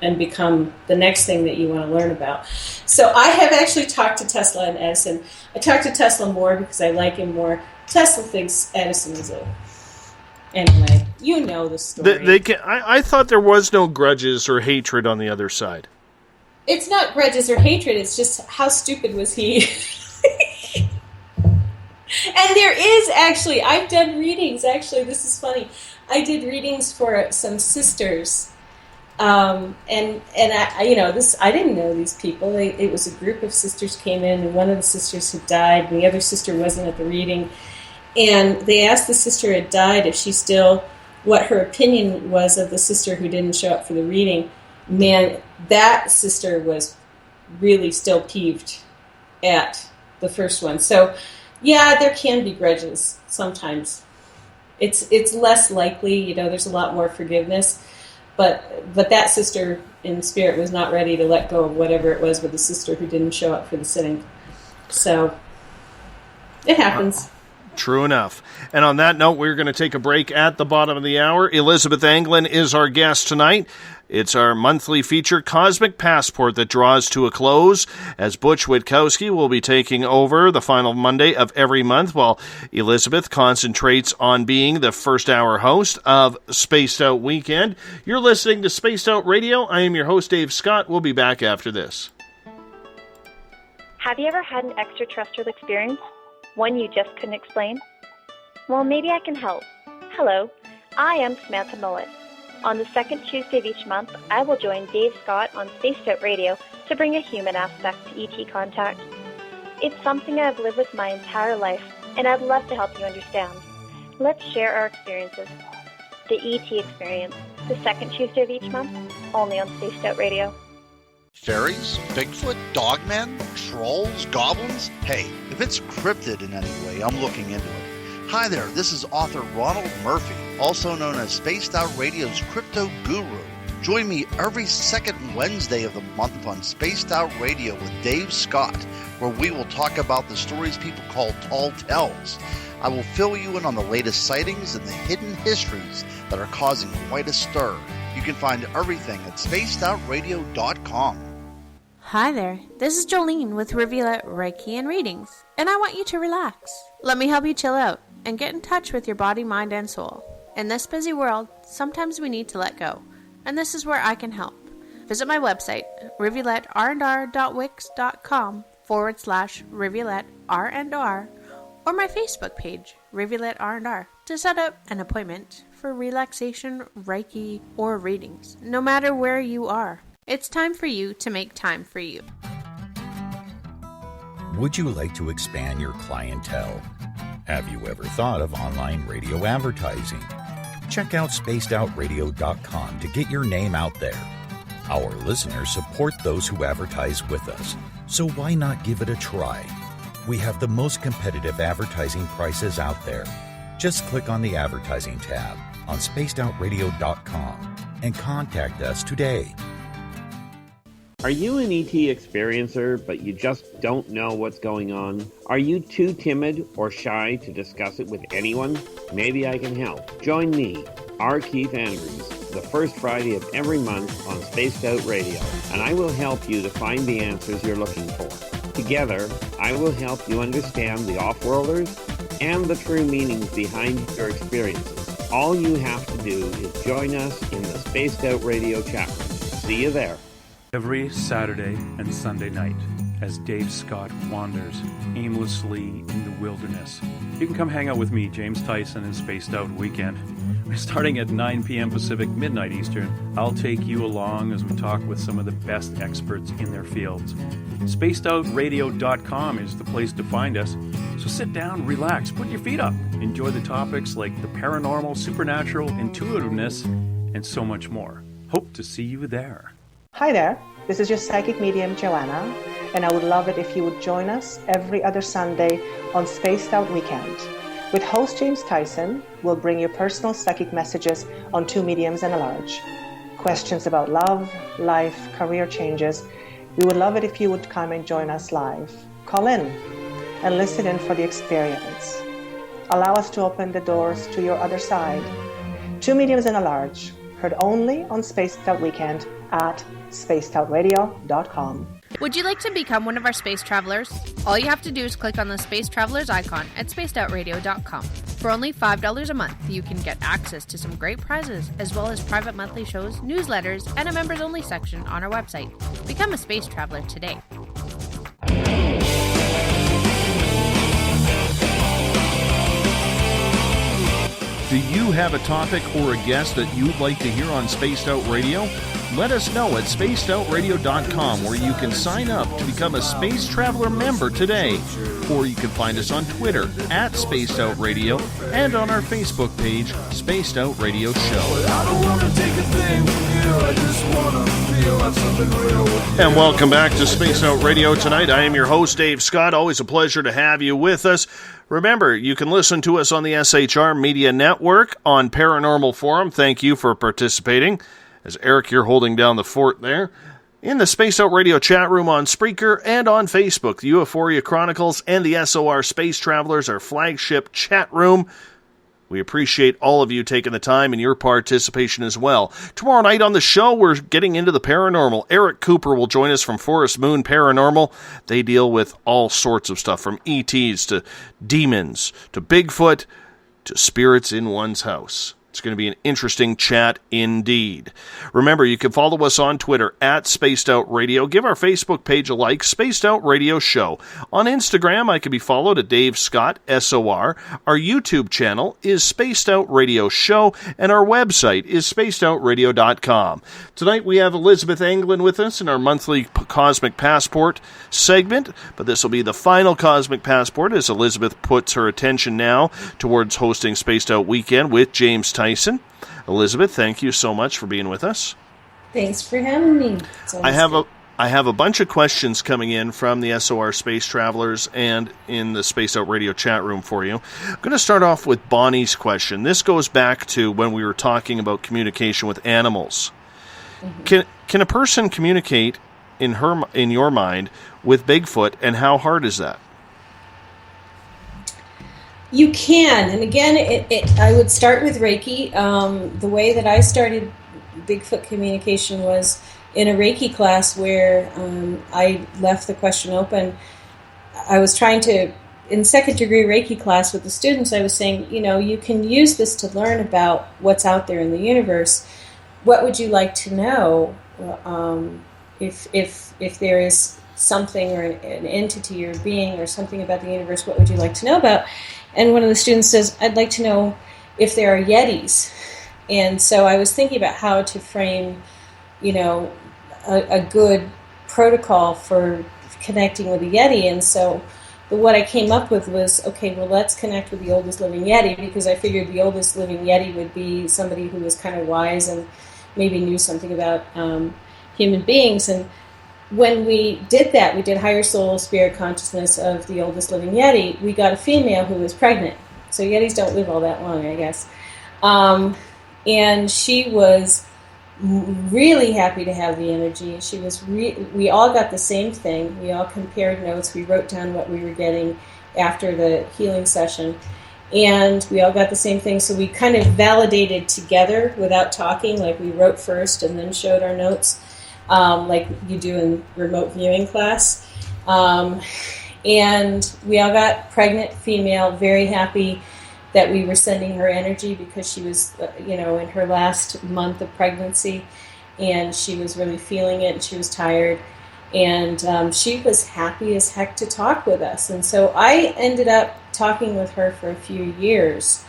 and become the next thing that you want to learn about. So I have actually talked to Tesla and Edison. I talked to Tesla more because I like him more. Tesla thinks Edison is a... Anyway, you know the story. I thought there was no grudges or hatred on the other side. It's not grudges or hatred, it's just how stupid was he? And there is actually, I've done readings, actually, this is funny. I did readings for some sisters. And I didn't know these people. It was a group of sisters came in, and one of the sisters had died, and the other sister wasn't at the reading. And they asked the sister who had died if she still, what her opinion was of the sister who didn't show up for the reading. Man, that sister was really still peeved at the first one. So, yeah, there can be grudges sometimes. It's less likely, there's a lot more forgiveness. But that sister in spirit was not ready to let go of whatever it was with the sister who didn't show up for the sitting. So, it happens. True enough. And on that note, we're going to take a break at the bottom of the hour. Elizabeth Anglin is our guest tonight. It's our monthly feature, Cosmic Passport, that draws to a close, as Butch Witkowski will be taking over the final Monday of every month, while Elizabeth concentrates on being the first hour host of Spaced Out Weekend. You're listening to Spaced Out Radio. I am your host, Dave Scott. We'll be back after this. Have you ever had an extraterrestrial experience? One you just couldn't explain? Well, maybe I can help. Hello, I am Samantha Mullet. On the second Tuesday of each month, I will join Dave Scott on Spaced Out Radio to bring a human aspect to ET contact. It's something I've lived with my entire life, and I'd love to help you understand. Let's share our experiences. The ET Experience, the second Tuesday of each month, only on Spaced Out Radio. Fairies? Bigfoot? Dogmen? Trolls? Goblins? Hey, if it's cryptid in any way, I'm looking into it. Hi there, this is author Ronald Murphy, also known as Spaced Out Radio's Crypto Guru. Join me every second Wednesday of the month on Spaced Out Radio with Dave Scott, where we will talk about the stories people call tall tales. I will fill you in on the latest sightings and the hidden histories that are causing quite a stir. You can find everything at spacedoutradio.com. Hi there, this is Jolene with Rivulet Reiki and Readings, and I want you to relax. Let me help you chill out and get in touch with your body, mind, and soul. In this busy world, sometimes we need to let go, and this is where I can help. Visit my website, rivuletrndr.wix.com/rivuletrndr, or my Facebook page, Rivulet R&R, to set up an appointment for relaxation, Reiki, or readings, no matter where you are. It's time for you to make time for you. Would you like to expand your clientele? Have you ever thought of online radio advertising? Check out spacedoutradio.com to get your name out there. Our listeners support those who advertise with us, so why not give it a try? We have the most competitive advertising prices out there. Just click on the advertising tab on spacedoutradio.com and contact us today. Are you an ET experiencer, but you just don't know what's going on? Are you too timid or shy to discuss it with anyone? Maybe I can help. Join me, R. Keith Andrews, the first Friday of every month on Spaced Out Radio, and I will help you to find the answers you're looking for. Together, I will help you understand the off-worlders and the true meanings behind your experiences. All you have to do is join us in the Spaced Out Radio chat room. See you there. Every Saturday and Sunday night as Dave Scott wanders aimlessly in the wilderness. You can come hang out with me, James Tyson, in Spaced Out Weekend. We're starting at 9 p.m. Pacific, midnight Eastern. I'll take you along as we talk with some of the best experts in their fields. SpacedOutRadio.com is the place to find us. So sit down, relax, put your feet up. Enjoy the topics like the paranormal, supernatural, intuitiveness, and so much more. Hope to see you there. Hi there, this is your psychic medium Joanna, and I would love it if you would join us every other Sunday on Spaced Out Weekend. With host James Tyson, we'll bring you personal psychic messages on two mediums and a large. Questions about love, life, career changes. We would love it if you would come and join us live. Call in and listen in for the experience. Allow us to open the doors to your other side. Two mediums and a large, heard only on Spaced Out Weekend at spacedoutradio.com. Would you like to become one of our space travelers? All you have to do is click on the Space Travelers icon at spacedoutradio.com. For only $5 a month, you can get access to some great prizes, as well as private monthly shows, newsletters, and a members-only section on our website. Become a space traveler today. Do you have a topic or a guest that you'd like to hear on Spaced Out Radio? Let us know at spacedoutradio.com, where you can sign up to become a Space Traveler member today. Or you can find us on Twitter at Spaced Out Radio and on our Facebook page, Spaced Out Radio Show. And welcome back to Space Out Radio tonight. I am your host, Dave Scott. Always a pleasure to have you with us. Remember, you can listen to us on the SHR Media Network on Paranormal Forum. Thank you for participating. As Eric, you're holding down the fort there. In the Space Out Radio chat room on Spreaker and on Facebook, the Euphoria Chronicles and the SOR Space Travelers, our flagship chat room. We appreciate all of you taking the time and your participation as well. Tomorrow night on the show, we're getting into the paranormal. Eric Cooper will join us from Forest Moon Paranormal. They deal with all sorts of stuff, from ETs to demons to Bigfoot to spirits in one's house. It's going to be an interesting chat indeed. Remember, you can follow us on Twitter at Spaced Out Radio. Give our Facebook page a like, Spaced Out Radio Show. On Instagram, I can be followed at Dave Scott, SOR. Our YouTube channel is Spaced Out Radio Show, and our website is spacedoutradio.com. Tonight we have Elizabeth Anglin with us in our monthly Cosmic Passport segment, but this will be the final Cosmic Passport as Elizabeth puts her attention now towards hosting Spaced Out Weekend with James Tyson. Elizabeth, thank you so much for being with us. Thanks for having me. I have a bunch of questions coming in from the SOR Space Travelers and in the Space Out Radio chat room for you. I'm going to start off with Bonnie's question. This goes back to when we were talking about communication with animals. Mm-hmm. Can a person communicate in your mind with Bigfoot, and how hard is that? You can, and again, I would start with Reiki. The way that I started Bigfoot communication was in a Reiki class where I left the question open. I was trying to, in second degree Reiki class with the students, I was saying, you can use this to learn about what's out there in the universe. What would you like to know if there is something or an entity or being or something about the universe? What would you like to know about? And one of the students says, I'd like to know if there are Yetis. And so I was thinking about how to frame, a good protocol for connecting with a Yeti. And so what I came up with was, okay, well, let's connect with the oldest living Yeti, because I figured the oldest living Yeti would be somebody who was kind of wise and maybe knew something about human beings. And when we did that, we did higher soul, spirit consciousness of the oldest living Yeti, we got a female who was pregnant. So Yetis don't live all that long, I guess. And she was really happy to have the energy. She was. We all got the same thing. We all compared notes. We wrote down what we were getting after the healing session. And we all got the same thing. So we kind of validated together without talking, like we wrote first and then showed our notes. Like you do in remote viewing class. And we all got pregnant female, very happy that we were sending her energy because she was, in her last month of pregnancy, and she was really feeling it, and she was tired. And she was happy as heck to talk with us. And so I ended up talking with her for a few years.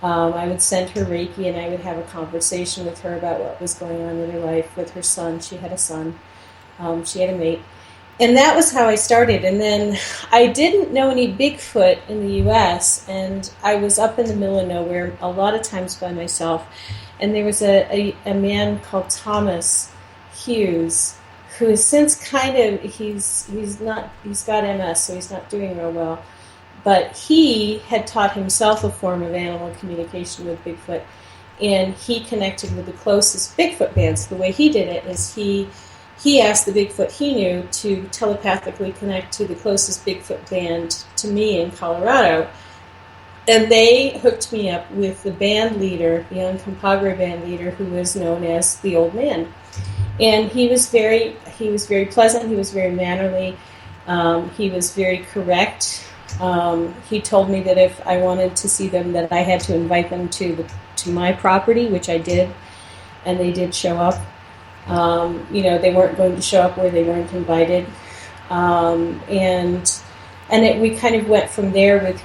I would send her Reiki, and I would have a conversation with her about what was going on in her life with her son. She had a son. She had a mate. And that was how I started. And then I didn't know any Bigfoot in the U.S., and I was up in the middle of nowhere a lot of times by myself. And there was a man called Thomas Hughes, who has since kind of, he's got MS, so he's not doing real well. But he had taught himself a form of animal communication with Bigfoot, and he connected with the closest Bigfoot bands. The way he did it is he asked the Bigfoot he knew to telepathically connect to the closest Bigfoot band to me in Colorado. And they hooked me up with the band leader, the Uncompahgre band leader, who was known as the Old Man. And he was very pleasant. He was very mannerly. He was very correct. He told me that if I wanted to see them, that I had to invite them to my property, which I did, and they did show up. They weren't going to show up where they weren't invited, we kind of went from there with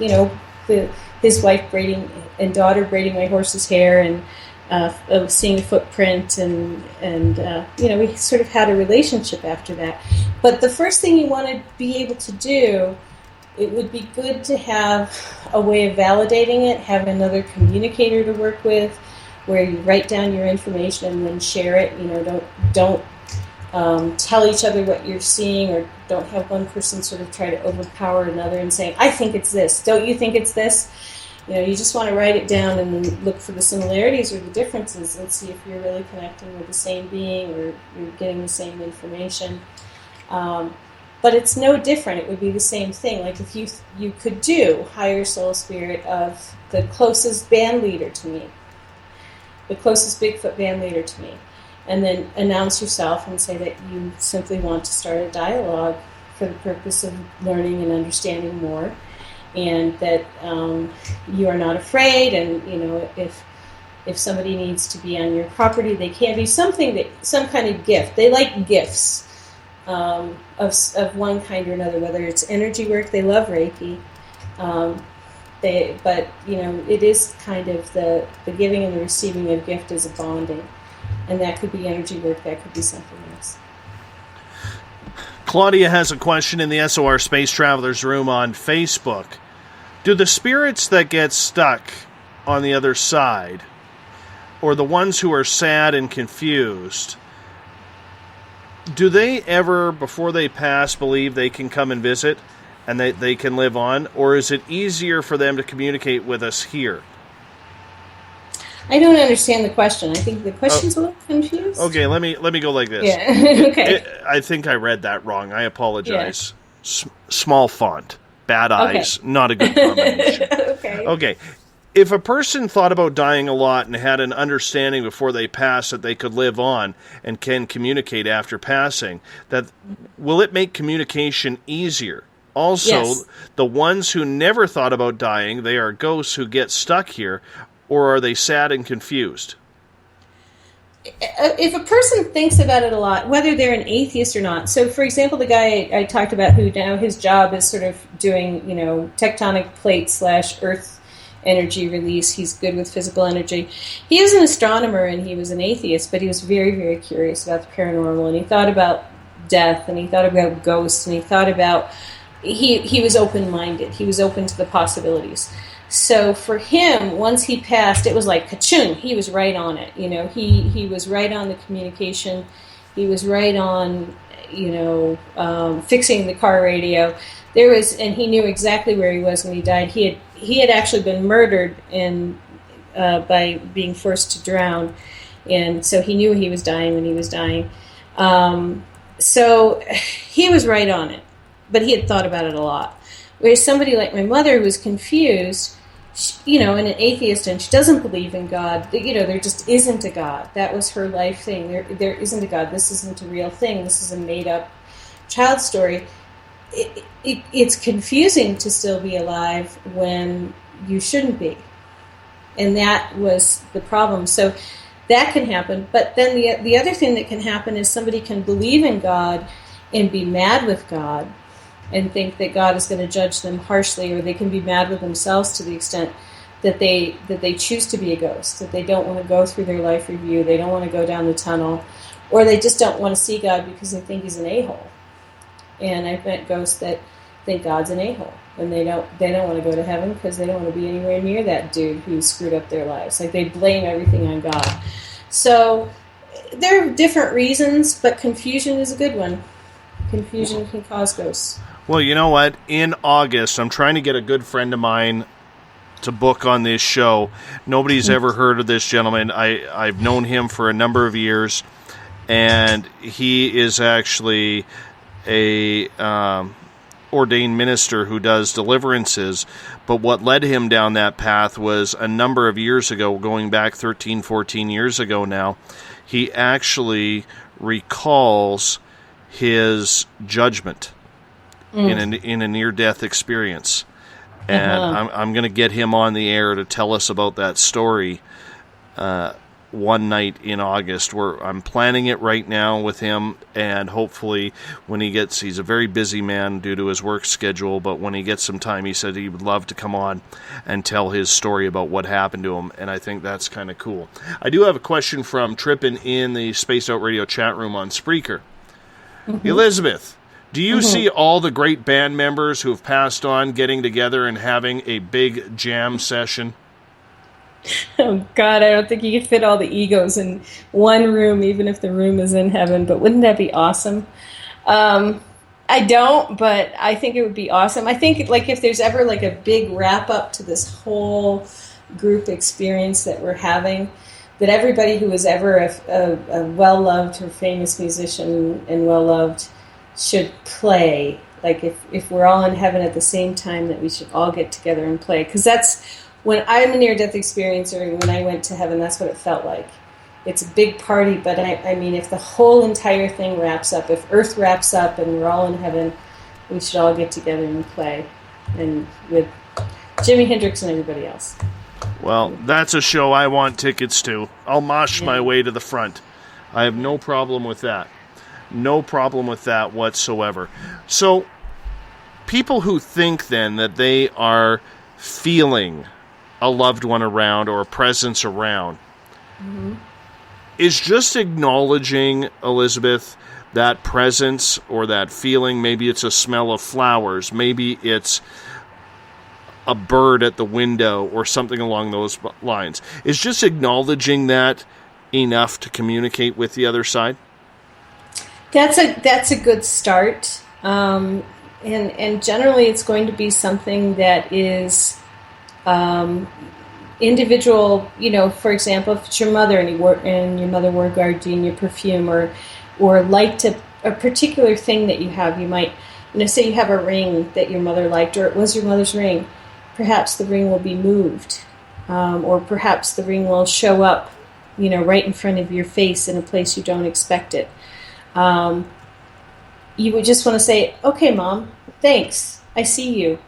his wife braiding and daughter braiding my horse's hair, and seeing a footprint, and we sort of had a relationship after that. But the first thing you want to be able to do, it would be good to have a way of validating it, have another communicator to work with, where you write down your information and then share it. Don't tell each other what you're seeing, or don't have one person sort of try to overpower another and saying, I think it's this, don't you think it's this? You just want to write it down and then look for the similarities or the differences and see if you're really connecting with the same being or you're getting the same information. But it's no different. It would be the same thing. Like if you could do higher soul spirit of the closest band leader to me, the closest Bigfoot band leader to me, and then announce yourself and say that you simply want to start a dialogue for the purpose of learning and understanding more, and that you are not afraid, and if somebody needs to be on your property, they can be. Some kind of gift. They like gifts of one kind or another, whether it's energy work. They love Reiki. But it is kind of the giving and the receiving of gift is a bonding, and that could be energy work, that could be something else. Claudia has a question in the SOR Space Travelers room on Facebook. Do the spirits that get stuck on the other side, or the ones who are sad and confused, do they ever, before they pass, believe they can come and visit and they can live on? Or is it easier for them to communicate with us here? I don't understand the question. I think the question's a little confused. Okay, let me go like this. Yeah, okay. I think I read that wrong. I apologize. Yeah. Small font, bad eyes, okay. Not a good combination. Okay. If a person thought about dying a lot and had an understanding before they pass that they could live on and can communicate after passing, will it make communication easier? Also, yes. The ones who never thought about dying, they are ghosts who get stuck here, or are they sad and confused? If a person thinks about it a lot, whether they're an atheist or not. So, for example, the guy I talked about who now his job is sort of doing, tectonic plate / earth energy release. He's good with physical energy. He was an astronomer and he was an atheist, but he was very, very curious about the paranormal, and he thought about death, and he thought about ghosts, and he thought about... He was open-minded. He was open to the possibilities. So for him, once he passed, it was like ka-chung. He was right on it. He was right on the communication. He was right on, fixing the car radio. And he knew exactly where he was when he died. He had actually been murdered by being forced to drown, and so he knew he was dying when he was dying. So he was right on it, but he had thought about it a lot. Whereas somebody like my mother, who was confused, and an atheist, and she doesn't believe in God. There just isn't a God. That was her life thing. There isn't a God. This isn't a real thing. This is a made-up child story. It's confusing to still be alive when you shouldn't be. And that was the problem. So that can happen. But then the other thing that can happen is somebody can believe in God and be mad with God and think that God is going to judge them harshly, or they can be mad with themselves to the extent that they choose to be a ghost, that they don't want to go through their life review, they don't want to go down the tunnel, or they just don't want to see God because they think he's an a-hole. And I've met ghosts that think God's an a-hole, and they don't want to go to heaven because they don't want to be anywhere near that dude who screwed up their lives. Like, they blame everything on God. So there are different reasons, but confusion is a good one. Confusion can cause ghosts. Well, you know what? In August, I'm trying to get a good friend of mine to book on this show. Nobody's ever heard of this gentleman. I've known him for a number of years, and he is actually a ordained minister who does deliverances. But what led him down that path was a number of years ago, going back 13, 14 years ago now, he actually recalls his judgment in a near-death experience. And I'm going to get him on the air to tell us about that story one night in August. I'm planning it right now with him, and hopefully when he's a very busy man due to his work schedule, but when he gets some time, he said he would love to come on and tell his story about what happened to him, and I think that's kind of cool. I do have a question from Trippin in the Spaced Out Radio chat room on Spreaker. Elizabeth, do you see all the great band members who have passed on getting together and having a big jam session? Oh, God, I don't think you could fit all the egos in one room, even if the room is in heaven. But wouldn't that be awesome? I don't, but I think it would be awesome. I think, like, if there's ever, like, a big wrap-up to this whole group experience that we're having, that everybody who was ever a well-loved or famous musician and well-loved should play. Like, if we're all in heaven at the same time, that we should all get together and play. Because that's, when I'm a near-death experiencer, when I went to heaven, that's what it felt like. It's a big party, but I mean, if the whole entire thing wraps up, if Earth wraps up and we're all in heaven, we should all get together and play. And with Jimi Hendrix and everybody else. Well, that's a show I want tickets to. I'll mosh my way to the front. I have no problem with that. No problem with that whatsoever. So, people who think then that they are feeling a loved one around or a presence around, is just acknowledging, Elizabeth, that presence or that feeling. Maybe it's a smell of flowers. Maybe it's a bird at the window or something along those lines. Is just acknowledging that enough to communicate with the other side? That's a good start. And generally it's going to be something that is individual. For example, if it's your mother and your mother wore gardenia perfume or liked a particular thing that you have, you might, say you have a ring that your mother liked, or it was your mother's ring. Perhaps the ring will be moved, or perhaps the ring will show up, right in front of your face in a place you don't expect it. You would just want to say, "Okay, Mom, thanks. I see you.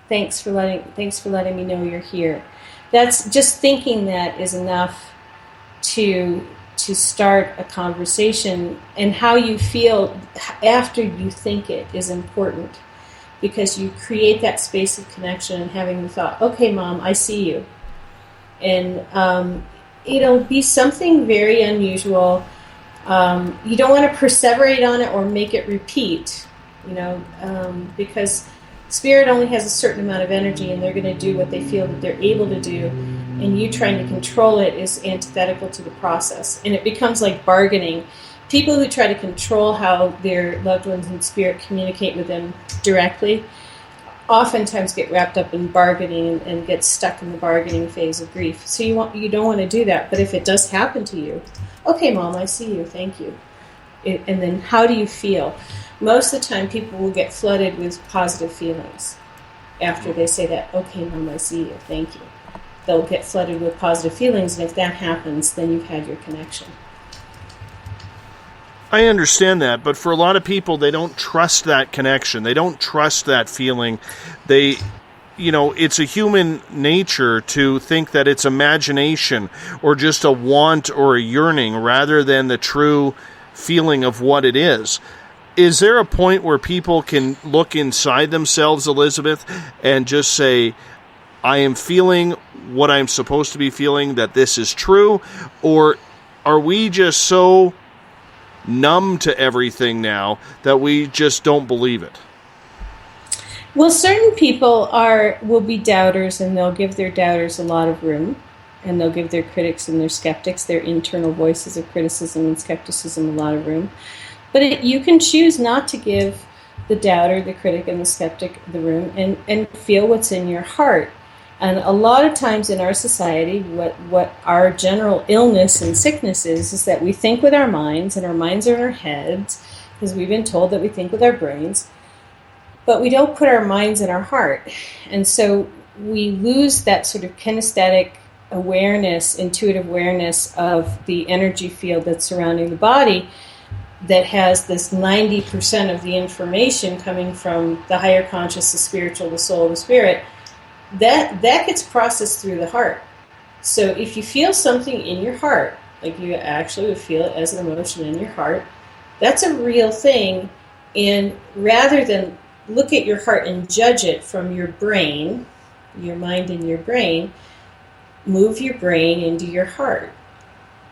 Thanks for letting me know you're here." That's just thinking that is enough to start a conversation, and how you feel after you think it is important, because you create that space of connection and having the thought, "Okay, Mom, I see you." And it'll be something very unusual. You don't want to perseverate on it or make it repeat, because Spirit only has a certain amount of energy, and they're going to do what they feel that they're able to do, and you trying to control it is antithetical to the process, and it becomes like bargaining. People who try to control how their loved ones in spirit communicate with them directly oftentimes get wrapped up in bargaining and get stuck in the bargaining phase of grief. So you don't want to do that. But if it does happen to you, "Okay, Mom, I see you, thank you." And then how do you feel? Most of the time people will get flooded with positive feelings after they say that, "Okay, Mom, I see you, thank you." They'll get flooded with positive feelings, and if that happens, then you've had your connection. I understand that, but for a lot of people, they don't trust that connection. They don't trust that feeling. It's a human nature to think that it's imagination or just a want or a yearning rather than the true feeling of what it is. is there a point where people can look inside themselves, Elizabeth, and just say, I am feeling what I'm supposed to be feeling, that this is true? Or are we just so numb to everything now that we just don't believe it? Well, certain people will be doubters, and they'll give their doubters a lot of room, and they'll give their critics and their skeptics, their internal voices of criticism and skepticism, a lot of room. But you can choose not to give the doubter, the critic, and the skeptic the room, and feel what's in your heart. And a lot of times in our society, what our general illness and sickness is that we think with our minds, and our minds are in our heads, because we've been told that we think with our brains, but we don't put our minds in our heart. And so we lose that sort of kinesthetic awareness, intuitive awareness of the energy field that's surrounding the body, that has this 90% of the information coming from the higher conscious, the spiritual, the soul, the spirit. That gets processed through the heart. So if you feel something in your heart, like you actually would feel it as an emotion in your heart, that's a real thing. And rather than look at your heart and judge it from your brain, your mind and your brain, move your brain into your heart.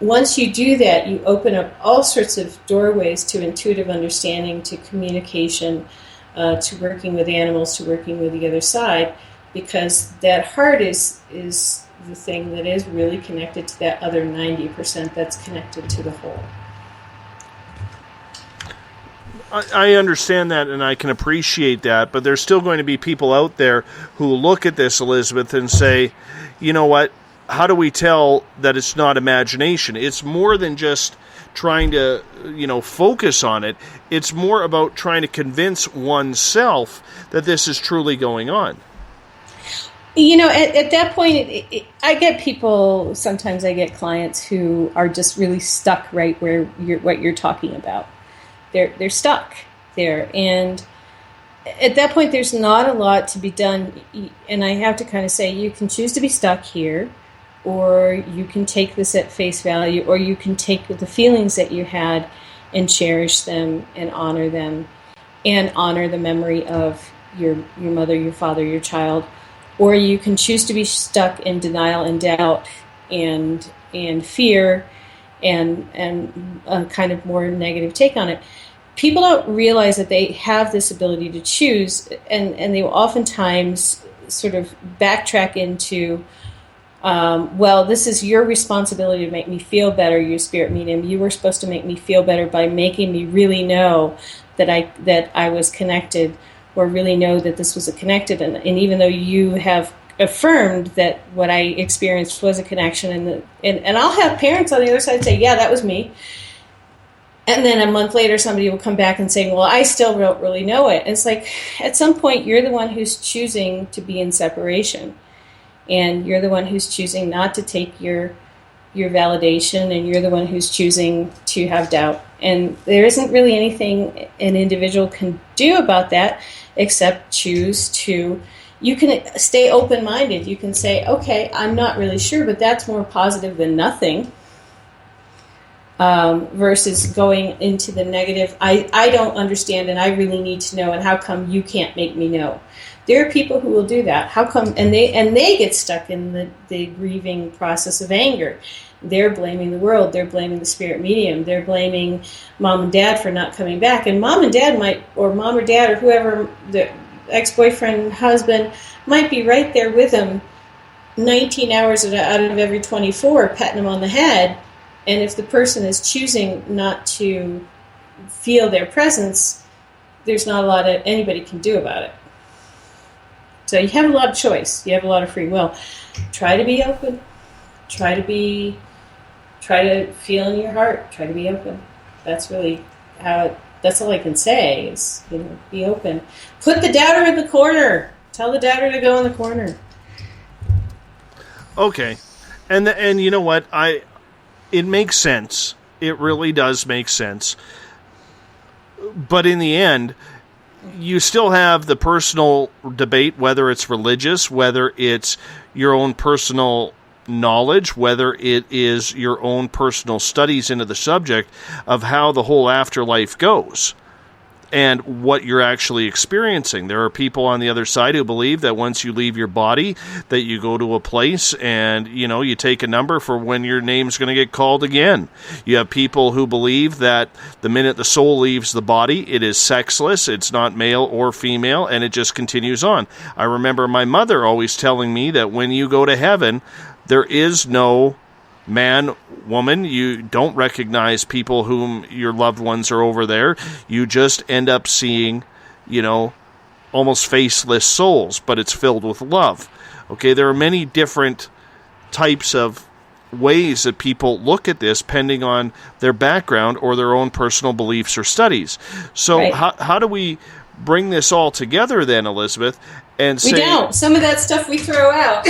Once you do that, you open up all sorts of doorways to intuitive understanding, to communication, to working with animals, to working with the other side, because that heart is the thing that is really connected to that other 90% that's connected to the whole. I understand that, and I can appreciate that, but there's still going to be people out there who look at this, Elizabeth, and say, you know what, how do we tell that it's not imagination? It's more than just trying to, focus on it. It's more about trying to convince oneself that this is truly going on. At that point, I get people, sometimes I get clients who are just really stuck right where what you're talking about. They're stuck there, and at that point there's not a lot to be done, and I have to kind of say, you can choose to be stuck here, or you can take this at face value, or you can take the feelings that you had and cherish them and honor them, and honor the memory of your mother, your father, your child. Or you can choose to be stuck in denial and doubt and fear and a kind of more negative take on it. People don't realize that they have this ability to choose, and they will oftentimes sort of backtrack into, well, this is your responsibility to make me feel better, you spirit medium. You were supposed to make me feel better by making me really know that I was connected, or really know that this was a connected. And even though you have affirmed that what I experienced was a connection, and I'll have parents on the other side say, yeah, that was me. And then a month later, somebody will come back and say, well, I still don't really know it. And it's like, at some point, you're the one who's choosing to be in separation. And you're the one who's choosing not to take your validation, and you're the one who's choosing to have doubt. And there isn't really anything an individual can do about that except choose to, you can stay open-minded. You can say, okay, I'm not really sure, but that's more positive than nothing. Versus going into the negative, I don't understand and I really need to know, and how come you can't make me know? There are people who will do that. How come? And they get stuck in the grieving process of anger. They're blaming the world. They're blaming the spirit medium. They're blaming mom and dad for not coming back. And mom and dad might, or mom or dad or whoever, the ex-boyfriend, husband, might be right there with them 19 hours out of every 24, patting them on the head. And if the person is choosing not to feel their presence, there's not a lot that anybody can do about it. So you have a lot of choice. You have a lot of free will. Try to be open. Try to feel in your heart. Try to be open. That's really that's all I can say is, be open. Put the doubter in the corner. Tell the doubter to go in the corner. Okay. And you know what? It makes sense. It really does make sense. But in the end, you still have the personal debate, whether it's religious, whether it's your own personal knowledge, whether it is your own personal studies into the subject of how the whole afterlife goes. and what you're actually experiencing. There are people on the other side who believe that once you leave your body, that you go to a place and, you take a number for when your name's going to get called again. You have people who believe that the minute the soul leaves the body, it is sexless, it's not male or female, and it just continues on. I remember my mother always telling me that when you go to heaven, there is no man, woman. You don't recognize people whom your loved ones are over there. You just end up seeing, almost faceless souls, but it's filled with love. Okay, there are many different types of ways that people look at this depending on their background or their own personal beliefs or studies. So Right. how do we bring this all together then, Elizabeth, and say... We don't. Some of that stuff we throw out.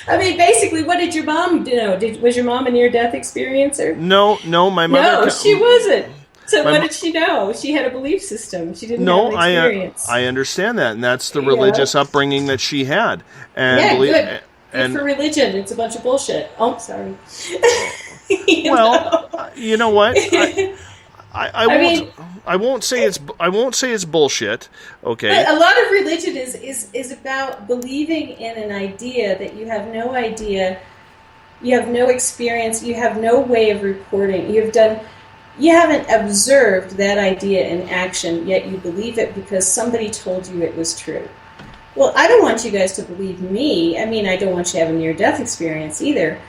I mean, basically, what did your mom do? Was your mom a near-death experiencer? No, my mother... No, she wasn't. So My what mo- did she know? She had a belief system. She didn't have an experience. I understand that, and that's the religious upbringing that she had. And Yeah, believe- good. And Good for religion. It's a bunch of bullshit. Oh, sorry. you know what? I I won't say it's bullshit. Okay. But a lot of religion is about believing in an idea that you have no idea, you have no experience, you have no way of reporting. You haven't observed that idea in action, yet you believe it because somebody told you it was true. Well, I don't want you guys to believe me. I mean, I don't want you to have a near-death experience either.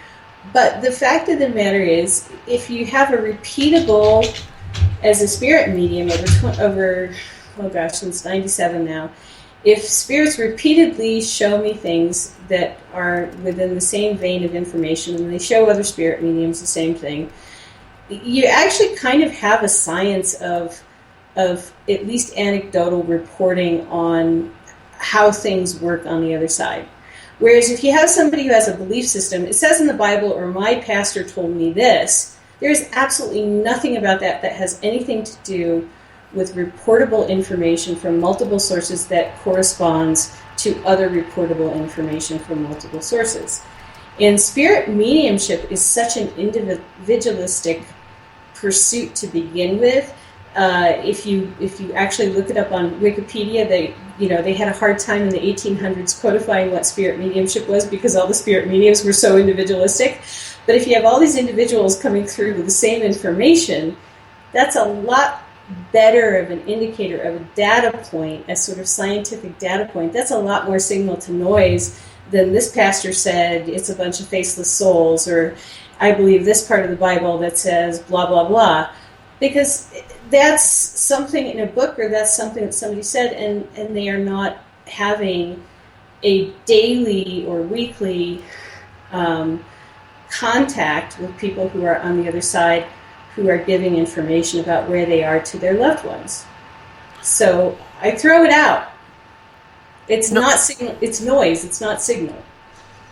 But the fact of the matter is, if you have a repeatable, as a spirit medium over since 97 now, if spirits repeatedly show me things that are within the same vein of information, and they show other spirit mediums the same thing, you actually kind of have a science of at least anecdotal reporting on how things work on the other side. Whereas if you have somebody who has a belief system, it says in the Bible, or my pastor told me this, there's absolutely nothing about that has anything to do with reportable information from multiple sources that corresponds to other reportable information from multiple sources. And spirit mediumship is such an individualistic pursuit to begin with. If you actually look it up on Wikipedia, they had a hard time in the 1800s codifying what spirit mediumship was because all the spirit mediums were so individualistic. But if you have all these individuals coming through with the same information, that's a lot better of an indicator of a data point, a sort of scientific data point. That's a lot more signal to noise than this pastor said it's a bunch of faceless souls, or I believe this part of the Bible that says blah, blah, blah. Because that's something in a book, or that's something that somebody said, and they are not having a daily or weekly contact with people who are on the other side, who are giving information about where they are to their loved ones. So I throw it out. It's not signal. It's noise. It's not signal.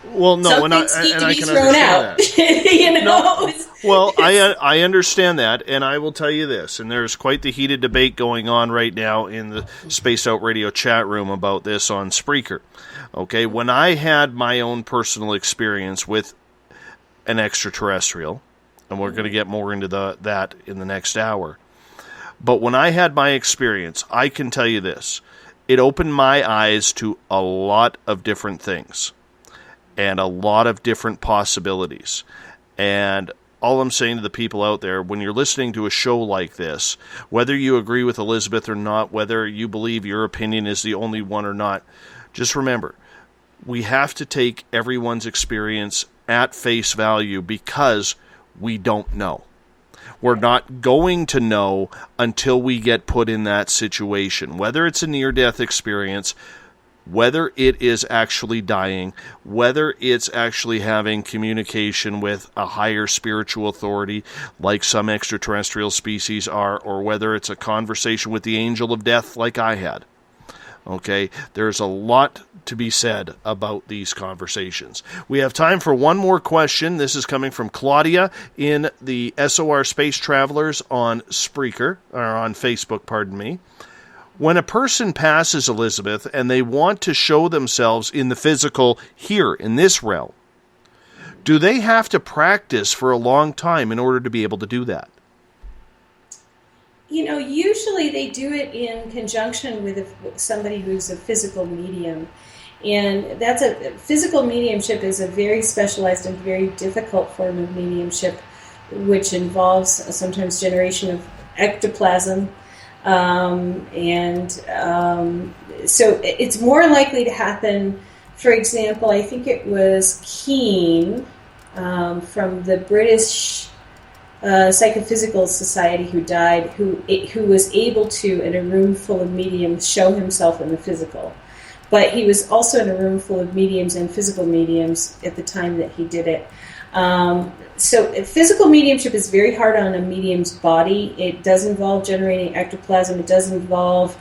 Well, no, Some and I things need to be can thrown understand out. that. No. Well, I understand that, and I will tell you this, and there's quite the heated debate going on right now in the Spaced Out Radio chat room about this on Spreaker. Okay, when I had my own personal experience with an extraterrestrial, and we're going to get more into that in the next hour, but when I had my experience, I can tell you this, it opened my eyes to a lot of different things and a lot of different possibilities. And all I'm saying to the people out there, when you're listening to a show like this, whether you agree with Elizabeth or not, whether you believe your opinion is the only one or not, just remember, we have to take everyone's experience at face value because we don't know. We're not going to know until we get put in that situation, whether it's a near-death experience, whether it is actually dying, whether it's actually having communication with a higher spiritual authority like some extraterrestrial species are, or whether it's a conversation with the angel of death like I had. Okay, there's a lot to be said about these conversations. We have time for one more question. This is coming from Claudia in the SOR Space Travelers on Spreaker, or on Facebook, pardon me. When a person passes, Elizabeth, and they want to show themselves in the physical here, in this realm, do they have to practice for a long time in order to be able to do that? Usually they do it in conjunction with somebody who's a physical medium. And physical mediumship is a very specialized and very difficult form of mediumship, which involves sometimes generation of ectoplasm. So it's more likely to happen. For example, I think it was Keane from the British Psychophysical Society who died, who was able to, in a room full of mediums, show himself in the physical. But he was also in a room full of mediums and physical mediums at the time that he did it. So physical mediumship is very hard on a medium's body. It does involve generating ectoplasm. It does involve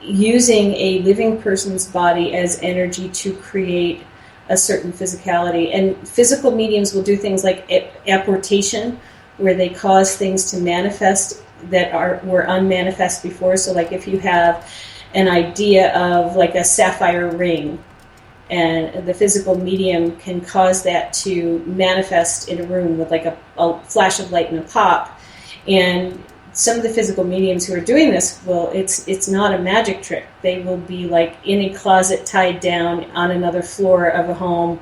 using a living person's body as energy to create a certain physicality. And physical mediums will do things like apportation, where they cause things to manifest that were unmanifest before. So like if you have an idea of like a sapphire ring, and the physical medium can cause that to manifest in a room with like a flash of light and a pop. And some of the physical mediums who are doing this, it's not a magic trick. They will be like in a closet tied down on another floor of a home,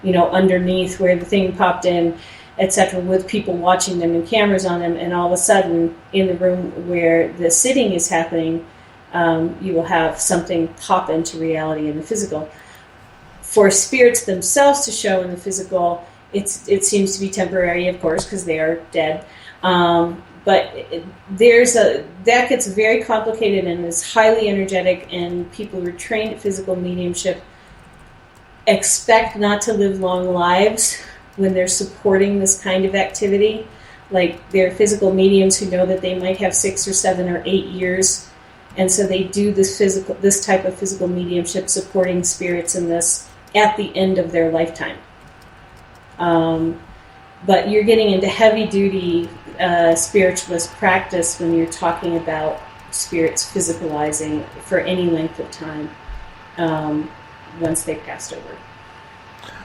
underneath where the thing popped in, etc., with people watching them and cameras on them. And all of a sudden, in the room where the sitting is happening, you will have something pop into reality in the physical. For spirits themselves to show in the physical, it seems to be temporary, of course, because they are dead. But that gets very complicated and is highly energetic, and people who are trained at physical mediumship expect not to live long lives when they're supporting this kind of activity. Like, they're physical mediums who know that they might have 6 or 7 or 8 years, and so they do this type of physical mediumship, supporting spirits in this at the end of their lifetime. But you're getting into heavy-duty spiritualist practice when you're talking about spirits physicalizing for any length of time once they've passed over.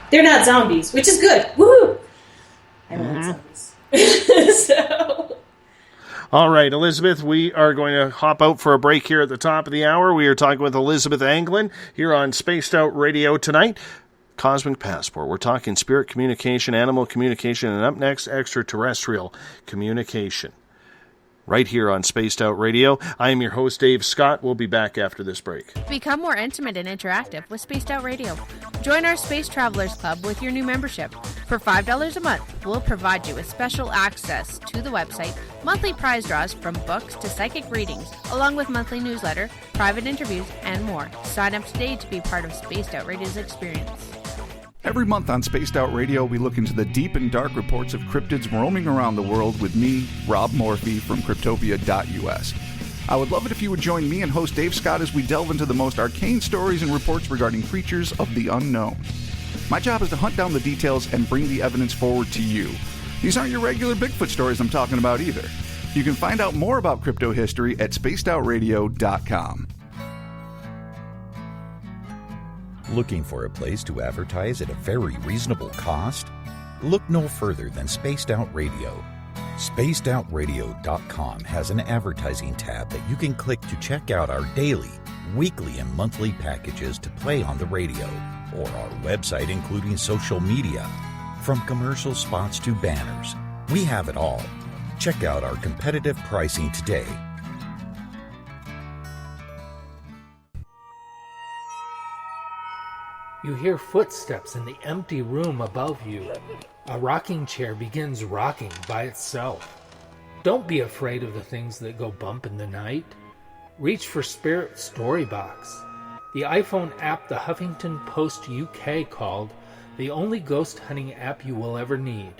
They're not zombies, which is good. Woohoo! I want zombies. So... All right, Elizabeth, we are going to hop out for a break here at the top of the hour. We are talking with Elizabeth Anglin here on Spaced Out Radio tonight. Cosmic Passport. We're talking spirit communication, animal communication, and up next, extraterrestrial communication. Right here on Spaced Out Radio. I am your host, Dave Scott. We'll be back after this break. Become more intimate and interactive with Spaced Out Radio. Join our Space Travelers Club with your new membership. For $5 a month, we'll provide you with special access to the website, monthly prize draws from books to psychic readings, along with monthly newsletter, private interviews, and more. Sign up today to be part of Spaced Out Radio's experience. Every month on Spaced Out Radio, we look into the deep and dark reports of cryptids roaming around the world with me, Rob Morphy, from Cryptopia.us. I would love it if you would join me and host Dave Scott as we delve into the most arcane stories and reports regarding creatures of the unknown. My job is to hunt down the details and bring the evidence forward to you. These aren't your regular Bigfoot stories I'm talking about either. You can find out more about crypto history at spacedoutradio.com. Looking for a place to advertise at a very reasonable cost? Look no further than Spaced Out Radio. SpacedOutRadio.com has an advertising tab that you can click to check out our daily, weekly, and monthly packages to play on the radio, or our website including social media. From commercial spots to banners, we have it all. Check out our competitive pricing today. You hear footsteps in the empty room above you. A rocking chair begins rocking by itself. Don't be afraid of the things that go bump in the night. Reach for Spirit Storybox, the iPhone app the Huffington Post UK called the only ghost hunting app you will ever need.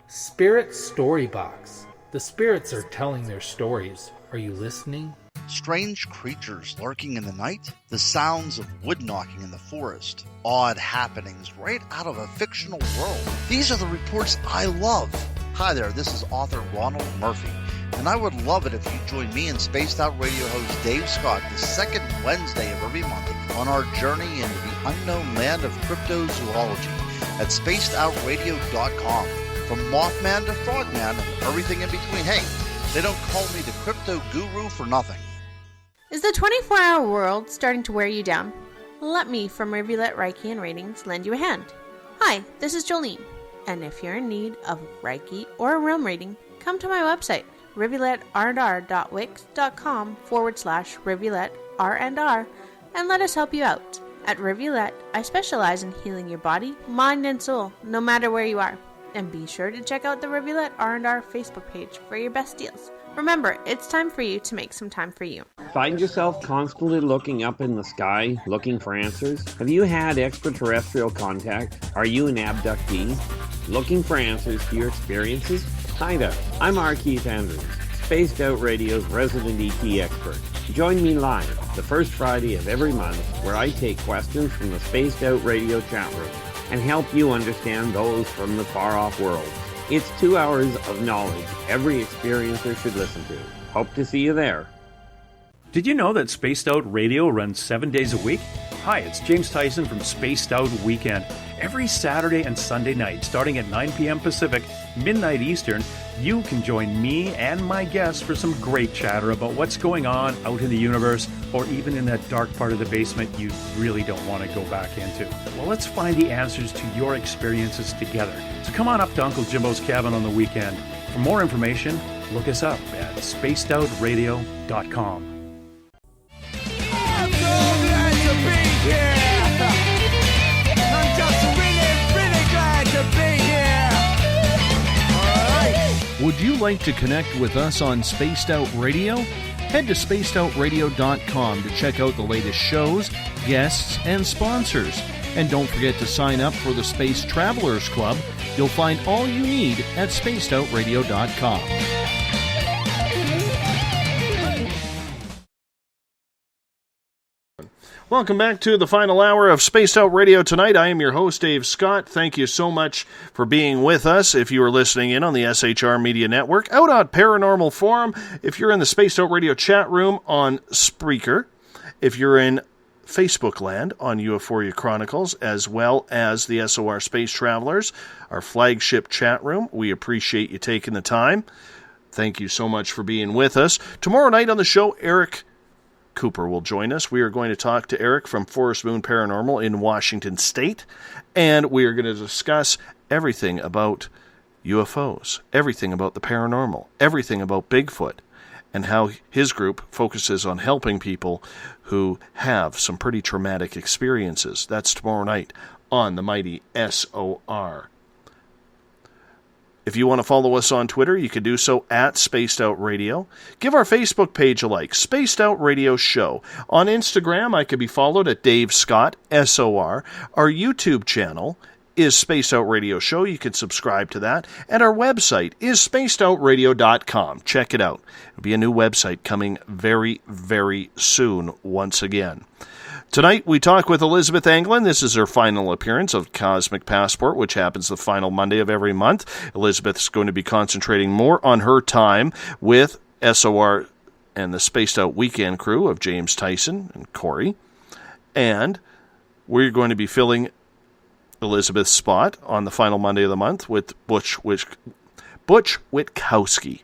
Spirit Storybox. The spirits are telling their stories. Are you listening? Strange creatures lurking in the night, the sounds of wood knocking in the forest, odd happenings right out of a fictional world. These are the reports I love. Hi there, this is author Ronald Murphy, and I would love it if you join me and Spaced Out Radio host Dave Scott the second Wednesday of every month on our journey into the unknown land of cryptozoology at spacedoutradio.com. From Mothman to Frogman and everything in between. Hey, They don't call me the crypto guru for nothing. Is the 24-hour world starting to wear you down? Let me from Rivulet Reiki and Ratings lend you a hand. Hi, this is Jolene, and if you're in need of Reiki or a room reading, come to my website, rivuletrr.wix.com/rivuletrr&r, and let us help you out. At Rivulet, I specialize in healing your body, mind, and soul, no matter where you are. And be sure to check out the Rivulet R&R Facebook page for your best deals. Remember, it's time for you to make some time for you. Find yourself constantly looking up in the sky, looking for answers? Have you had extraterrestrial contact? Are you an abductee? Looking for answers to your experiences? Hi there, I'm R. Keith Andrews, Spaced Out Radio's resident ET expert. Join me live the first Friday of every month where I take questions from the Spaced Out Radio chat room and help you understand those from the far-off world. It's 2 hours of knowledge every experiencer should listen to. Hope to see you there. Did you know that Spaced Out Radio runs 7 days a week? Hi, it's James Tyson from Spaced Out Weekend. Every Saturday and Sunday night, starting at 9 p.m. Pacific, midnight Eastern, you can join me and my guests for some great chatter about what's going on out in the universe, or even in that dark part of the basement you really don't want to go back into. Well, let's find the answers to your experiences together. So come on up to Uncle Jimbo's cabin on the weekend. For more information, look us up at spacedoutradio.com. Would you like to connect with us on Spaced Out Radio? Head to spacedoutradio.com to check out the latest shows, guests, and sponsors. And don't forget to sign up for the Space Travelers Club. You'll find all you need at spacedoutradio.com. Welcome back to the final hour of Spaced Out Radio tonight. I am your host, Dave Scott. Thank you so much for being with us. If you are listening in on the SHR Media Network, out on Paranormal Forum, if you're in the Spaced Out Radio chat room on Spreaker, if you're in Facebook land on Euphoria Chronicles, as well as the SOR Space Travelers, our flagship chat room, we appreciate you taking the time. Thank you so much for being with us. Tomorrow night on the show, Eric Cooper will join us. We are going to talk to Eric from Forest Moon Paranormal in Washington State, and we are going to discuss everything about UFOs, everything about the paranormal, everything about Bigfoot, and how his group focuses on helping people who have some pretty traumatic experiences. That's tomorrow night on the mighty SOR. If you want to follow us on Twitter, you can do so at Spaced Out Radio. Give our Facebook page a like, Spaced Out Radio Show. On Instagram, I can be followed at Dave Scott, SOR. Our YouTube channel is Spaced Out Radio Show. You can subscribe to that. And our website is spacedoutradio.com. Check it out. It'll be a new website coming very, very soon once again. Tonight, we talk with Elizabeth Anglin. This is her final appearance of Cosmic Passport, which happens the final Monday of every month. Elizabeth's going to be concentrating more on her time with SOR and the Spaced Out Weekend crew of James Tyson and Corey. And we're going to be filling Elizabeth's spot on the final Monday of the month with Butch Witkowski.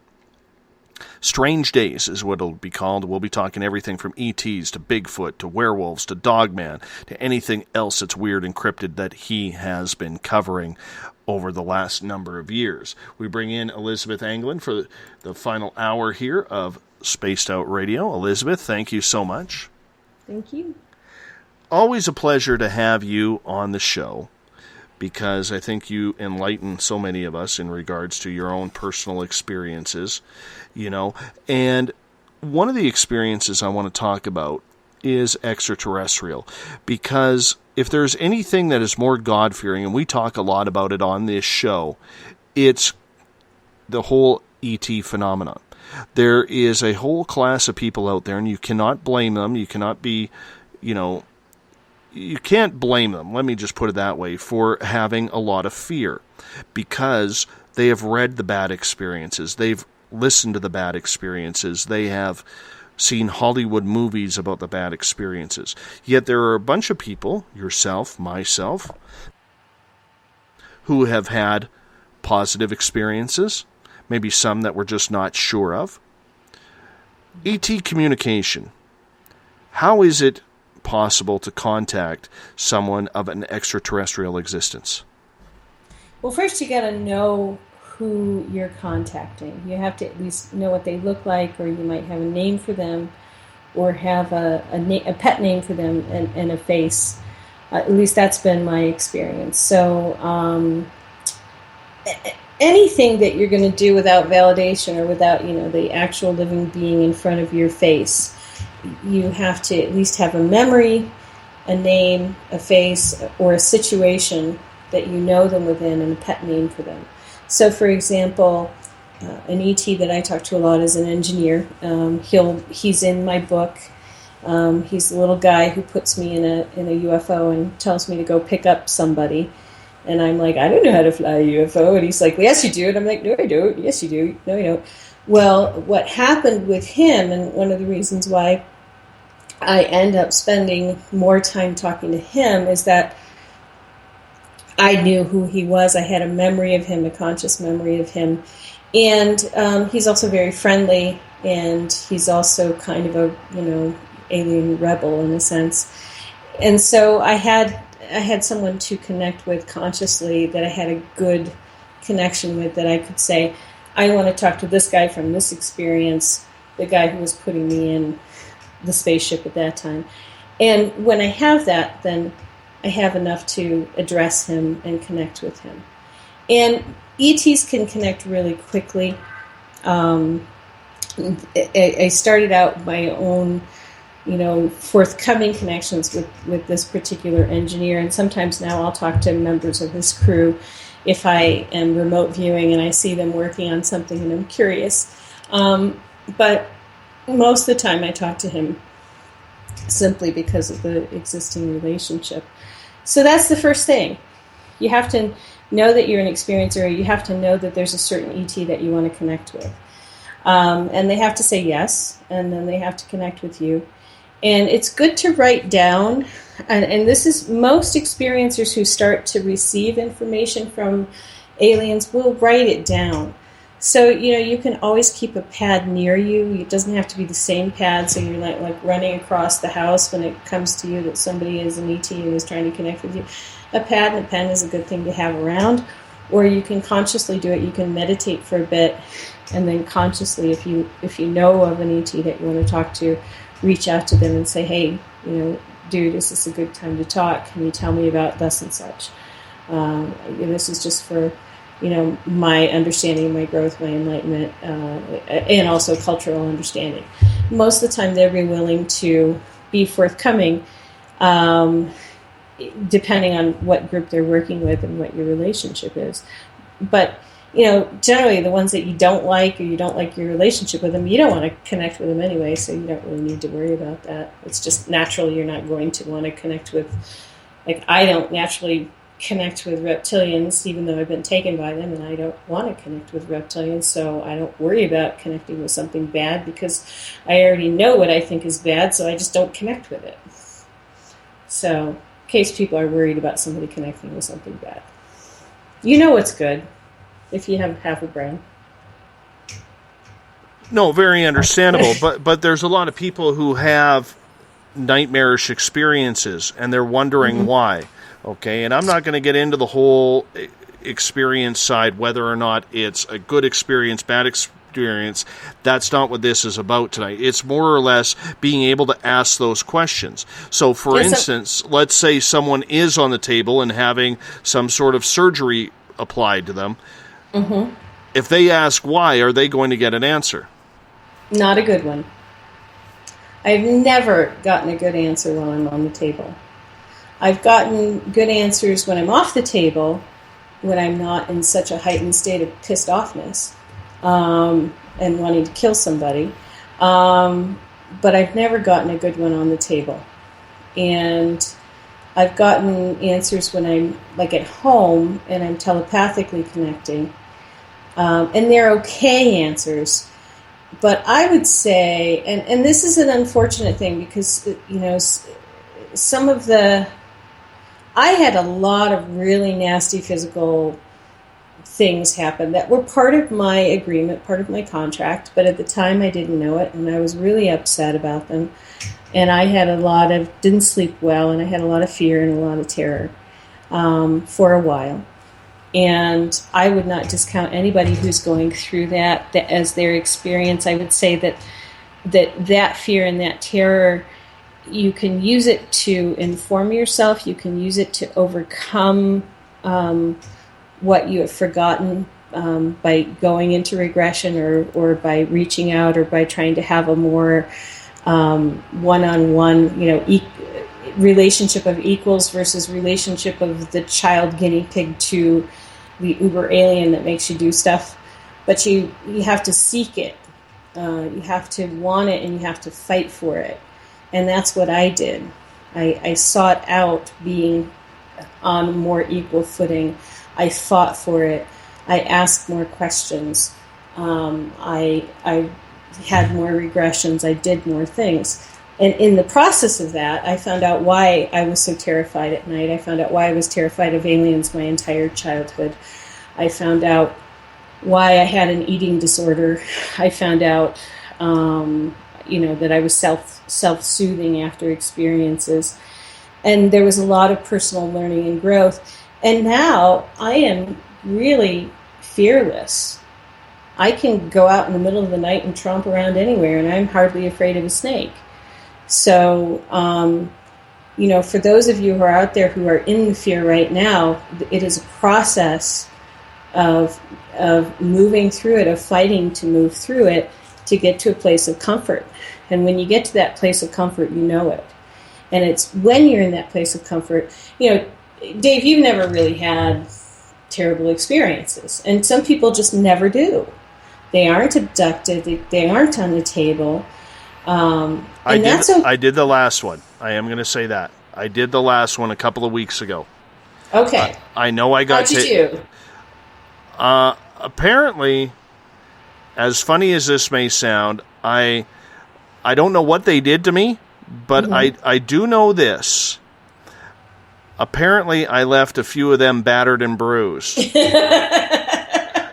Strange Days is what it'll be called. We'll be talking everything from ETs to Bigfoot to werewolves to Dogman to anything else that's weird and cryptid that he has been covering over the last number of years. We bring in Elizabeth Anglin for the final hour here of Spaced Out Radio. Elizabeth, thank you so much. Thank you. Always a pleasure to have you on the show, because I think you enlighten so many of us in regards to your own personal experiences, you know. And one of the experiences I want to talk about is extraterrestrial, because if there's anything that is more God-fearing, and we talk a lot about it on this show, it's the whole ET phenomenon. There is a whole class of people out there, and you cannot blame them. You cannot be, you can't blame them, let me just put it that way, for having a lot of fear, because they have read the bad experiences, they've listened to the bad experiences, they have seen Hollywood movies about the bad experiences. Yet there are a bunch of people, yourself, myself, who have had positive experiences, maybe some that we're just not sure of. ET communication. How is it possible to contact someone of an extraterrestrial existence? Well, first you got to know who you're contacting. You have to at least know what they look like, or you might have a name for them, or have a pet name for them and a face. At least that's been my experience. So anything that you're going to do without validation or without, the actual living being in front of your face, you have to at least have a memory, a name, a face, or a situation that you know them within, and a pet name for them. So, for example, an ET that I talk to a lot is an engineer. He's in my book. He's the little guy who puts me in a UFO and tells me to go pick up somebody. And I'm like, I don't know how to fly a UFO. And he's like, well, yes, you do. And I'm like, no, I don't. Yes, you do. No, you don't. Well, what happened with him, and one of the reasons why I end up spending more time talking to him, is that I knew who he was. I had a memory of him, a conscious memory of him. And he's also very friendly, and he's also kind of a, alien rebel in a sense. And so I had someone to connect with consciously that I had a good connection with, that I could say, I want to talk to this guy from this experience, the guy who was putting me in the spaceship at that time. And when I have that, then I have enough to address him and connect with him. And ETs can connect really quickly. I started out my own, forthcoming connections with this particular engineer, and sometimes now I'll talk to members of his crew if I am remote viewing and I see them working on something and I'm curious. But most of the time I talk to him simply because of the existing relationship. So that's the first thing. You have to know that you're an experiencer. You have to know that there's a certain ET that you want to connect with. And they have to say yes, and then they have to connect with you. And it's good to write down, and this is most experiencers who start to receive information from aliens will write it down. So, you can always keep a pad near you. It doesn't have to be the same pad, so you're not like running across the house when it comes to you that somebody is an ET and is trying to connect with you. A pad and a pen is a good thing to have around, or you can consciously do it. You can meditate for a bit, and then consciously, if you know of an ET that you want to talk to, reach out to them and say, hey, dude, is this a good time to talk? Can you tell me about thus and such? This is just for, my understanding, my growth, my enlightenment, and also cultural understanding. Most of the time, they'll be willing to be forthcoming, depending on what group they're working with and what your relationship is. But generally the ones that you don't like, or you don't like your relationship with them, you don't want to connect with them anyway, so you don't really need to worry about that. It's just natural you're not going to want to connect with, like I don't naturally connect with reptilians, even though I've been taken by them, and I don't want to connect with reptilians, so I don't worry about connecting with something bad because I already know what I think is bad, so I just don't connect with it. So, in case people are worried about somebody connecting with something bad. You know what's good. If you have half a brain. No, very understandable. but there's a lot of people who have nightmarish experiences, and they're wondering why. Okay, and I'm not going to get into the whole experience side, whether or not it's a good experience, bad experience. That's not what this is about tonight. It's more or less being able to ask those questions. So, for instance, let's say someone is on the table and having some sort of surgery applied to them. Mm-hmm. If they ask why, are they going to get an answer? Not a good one. I've never gotten a good answer while I'm on the table. I've gotten good answers when I'm off the table, when I'm not in such a heightened state of pissed offness and wanting to kill somebody. But I've never gotten a good one on the table. And I've gotten answers when I'm like at home and I'm telepathically connecting. And they're okay answers. But I would say, and this is an unfortunate thing because, I had a lot of really nasty physical things happened that were part of my agreement, part of my contract, but at the time I didn't know it, and I was really upset about them. And I had didn't sleep well, and I had a lot of fear and a lot of terror for a while. And I would not discount anybody who's going through that as their experience. I would say that fear and that terror, you can use it to inform yourself. You can use it to overcome what you have forgotten by going into regression or by reaching out or by trying to have a more one-on-one, relationship of equals versus relationship of the child guinea pig to the uber alien that makes you do stuff. But you have to seek it. You have to want it, and you have to fight for it. And that's what I did. I sought out being on a more equal footing. I fought for it. I asked more questions. I had more regressions. I did more things. And in the process of that, I found out why I was so terrified at night. I found out why I was terrified of aliens my entire childhood. I found out why I had an eating disorder. I found out, that I was self-soothing after experiences. And there was a lot of personal learning and growth. And now I am really fearless. I can go out in the middle of the night and tromp around anywhere, and I'm hardly afraid of a snake. So, for those of you who are out there who are in the fear right now, it is a process of moving through it, of fighting to move through it to get to a place of comfort. And when you get to that place of comfort, you know it. And it's when you're in that place of comfort, Dave, you've never really had terrible experiences. And some people just never do. They aren't abducted. They aren't on the table. I did the last one. I am going to say that. I did the last one a couple of weeks ago. Okay. I know I got How'd you do? Apparently, as funny as this may sound, I don't know what they did to me, but I do know this. Apparently, I left a few of them battered and bruised.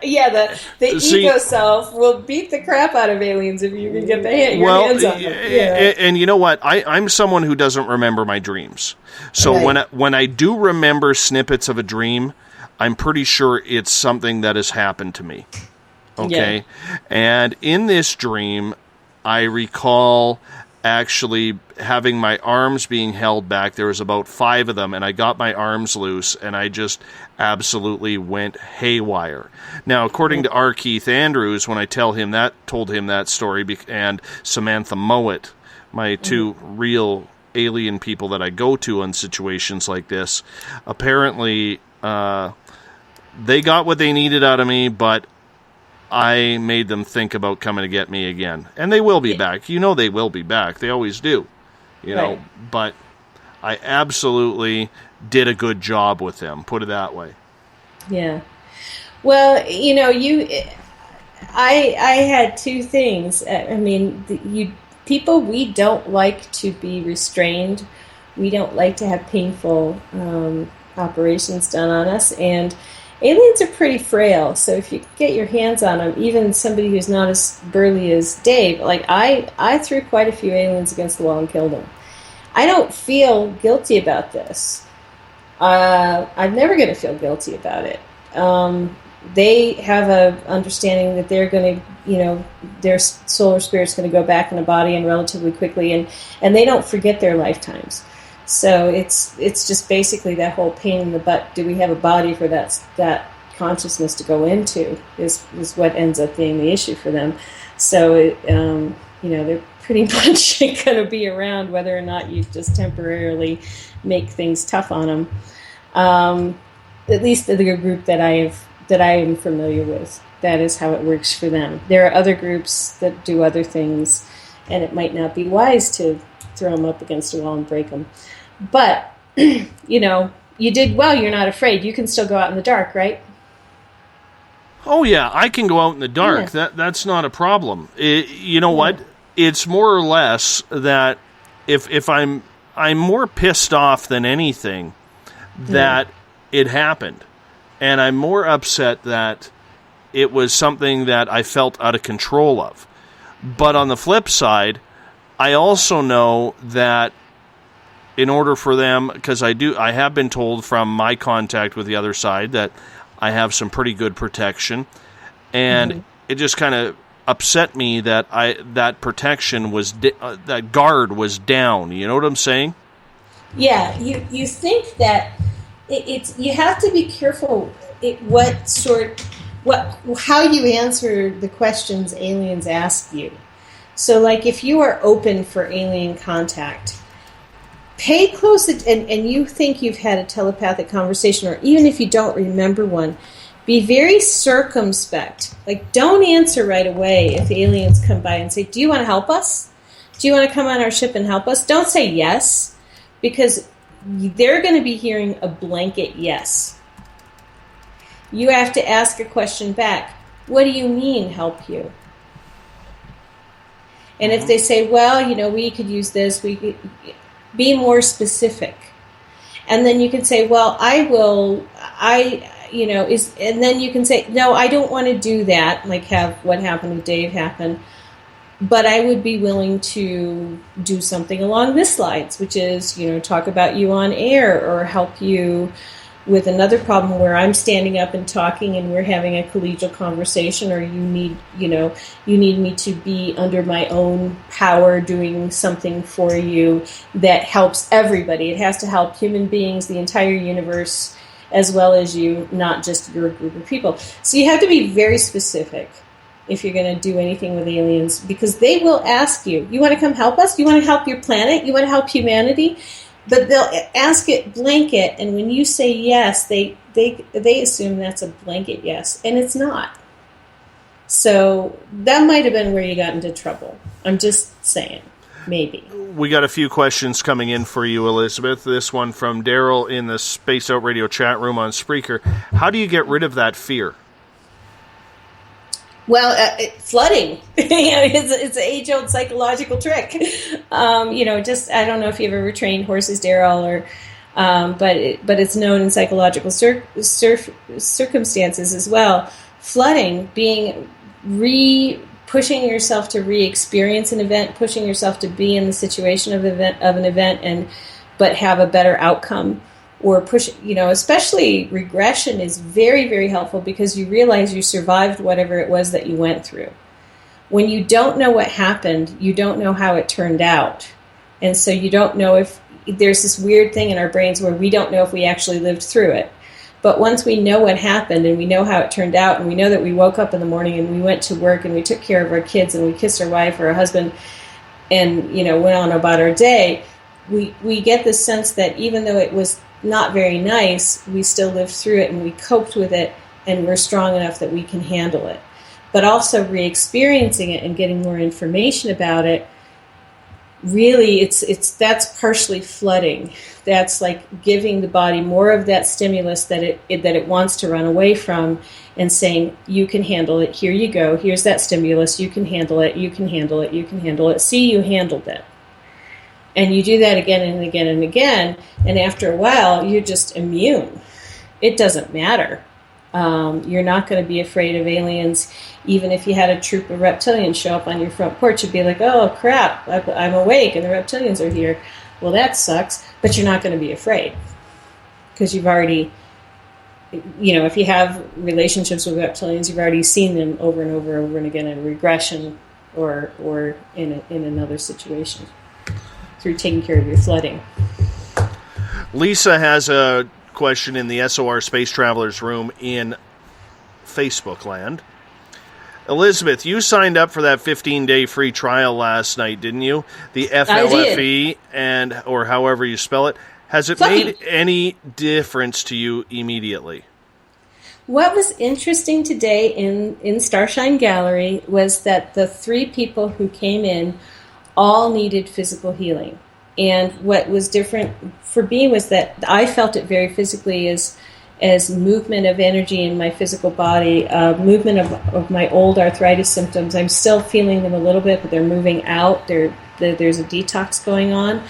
Yeah, the ego self will beat the crap out of aliens if you can get your hands on them. Yeah. And you know what? I'm someone who doesn't remember my dreams. So when I do remember snippets of a dream, I'm pretty sure it's something that has happened to me. Okay? Yeah. And in this dream, I recall actually having my arms being held back. There was about 5 of them, and I got my arms loose, and I just absolutely went haywire. Now, according to R. Keith Andrews, when I told him that story, and Samantha Mowat, my 2 real alien people that I go to on situations like this, apparently they got what they needed out of me, but I made them think about coming to get me again. And they will be back. They will be back. They always do. But I absolutely did a good job with them, put it that way. Yeah. Well, I had 2 things. I mean, people, we don't like to be restrained. We don't like to have painful operations done on us, and aliens are pretty frail, so if you get your hands on them, even somebody who's not as burly as Dave, like I threw quite a few aliens against the wall and killed them. I don't feel guilty about this. I'm never going to feel guilty about it. They have a understanding that they're going to, their soul or spirit's going to go back in a body and relatively quickly, and they don't forget their lifetimes. So it's just basically that whole pain in the butt. Do we have a body for that consciousness to go into? Is what ends up being the issue for them. So they're pretty much going to be around whether or not you just temporarily make things tough on them. At least the group that I am familiar with, that is how it works for them. There are other groups that do other things, and it might not be wise to throw them up against a wall and break them. But, you did well. You're not afraid. You can still go out in the dark, right? Oh, yeah. I can go out in the dark. Yeah. That's not a problem. What? It's more or less that if I'm more pissed off than anything that it happened. and I'm more upset that it was something that I felt out of control of. But on the flip side, I also know that in order for them, because I have been told from my contact with the other side that I have some pretty good protection, and it just kind of upset me that that protection was that guard was down. You know what I'm saying? Yeah, you think that it's you have to be careful how you answer the questions aliens ask you. So, like, if you are open for alien contact, pay close attention, and you think you've had a telepathic conversation, or even if you don't remember one, be very circumspect. Like, don't answer right away if aliens come by and say, do you want to help us? Do you want to come on our ship and help us? Don't say yes, because they're going to be hearing a blanket yes. You have to ask a question back. What do you mean, help you? And if they say, well, we could use this, we could be more specific. And then you can say, well, and then you can say, no, I don't want to do that, like have what happened with Dave happen, but I would be willing to do something along this lines, which is, talk about you on air or help you with another problem where I'm standing up and talking and we're having a collegial conversation, or you need me to be under my own power doing something for you that helps everybody. It has to help human beings, the entire universe, as well as you, not just your group of people. So you have to be very specific if you're going to do anything with aliens, because they will ask you, you want to come help us? You want to help your planet? You want to help humanity? But they'll ask it blanket, and when you say yes, they assume that's a blanket yes, and it's not. So that might have been where you got into trouble. I'm just saying, maybe. We got a few questions coming in for you, Elizabeth. This one from Daryl in the Spaced Out Radio chat room on Spreaker. How do you get rid of that fear? Well, flooding. It's an age-old psychological trick. Just I don't know if you've ever trained horses, Daryl, or but it's known in psychological circumstances as well. Flooding, being pushing yourself to re-experience an event, pushing yourself to be in the situation of an event, but have a better outcome. Or especially regression is very, very helpful, because you realize you survived whatever it was that you went through. When you don't know what happened, you don't know how it turned out. And so you don't know if there's this weird thing in our brains where we don't know if we actually lived through it. But once we know what happened and we know how it turned out, and we know that we woke up in the morning and we went to work and we took care of our kids and we kissed our wife or our husband and, went on about our day, we get this sense that even though it was not very nice, we still lived through it and we coped with it, and we're strong enough that we can handle it. But also re-experiencing it and getting more information about it, really that's partially flooding. That's like giving the body more of that stimulus that it wants to run away from, and saying, you can handle it, here you go, here's that stimulus, you can handle it, you can handle it, you can handle it, see, you handled it. And you do that again and again and again, and after a while, you're just immune. It doesn't matter. You're not going to be afraid of aliens. Even if you had a troop of reptilians show up on your front porch, you'd be like, oh, crap, I'm awake and the reptilians are here. Well, that sucks, but you're not going to be afraid. Because you've already, if you have relationships with reptilians, you've already seen them over and over and over and again in regression or in another situation. Through taking care of your flooding. Lisa has a question in the SOR Space Travelers room in Facebook land. Elizabeth, you signed up for that 15-day free trial last night, didn't you? The FLFE, or however you spell it. Has it made any difference to you immediately? What was interesting today in Starshine Gallery was that the 3 people who came in all needed physical healing. And what was different for me was that I felt it very physically as movement of energy in my physical body, movement of my old arthritis symptoms. I'm still feeling them a little bit, but they're moving out. There's a detox going on.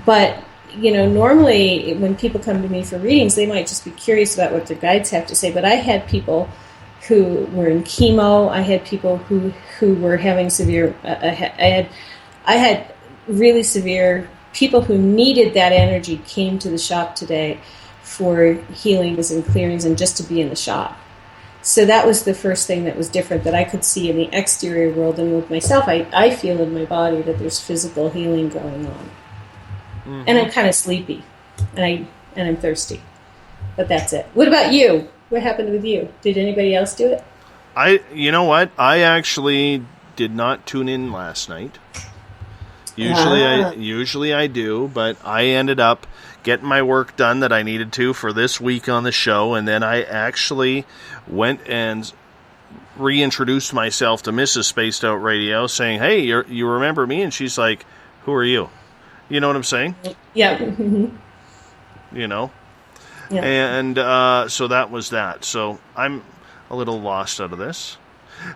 But normally when people come to me for readings, they might just be curious about what their guides have to say. But I had people who were in chemo. I had people who were having severe. I had really severe people who needed that energy came to the shop today for healings and clearings and just to be in the shop. So that was the first thing that was different that I could see in the exterior world, and with myself, I feel in my body that there's physical healing going on. Mm-hmm. And I'm kind of sleepy, and I'm thirsty, but that's it. What about you? What happened with you? Did anybody else do it? You know what? I actually did not tune in last night. Usually I do, but I ended up getting my work done that I needed to for this week on the show, and then I actually went and reintroduced myself to Mrs. Spaced Out Radio, saying, "Hey, you remember me?" And she's like, "Who are you?" You know what I'm saying? Yeah. Mm-hmm. You know? Yeah. And so that was that. So I'm a little lost out of this.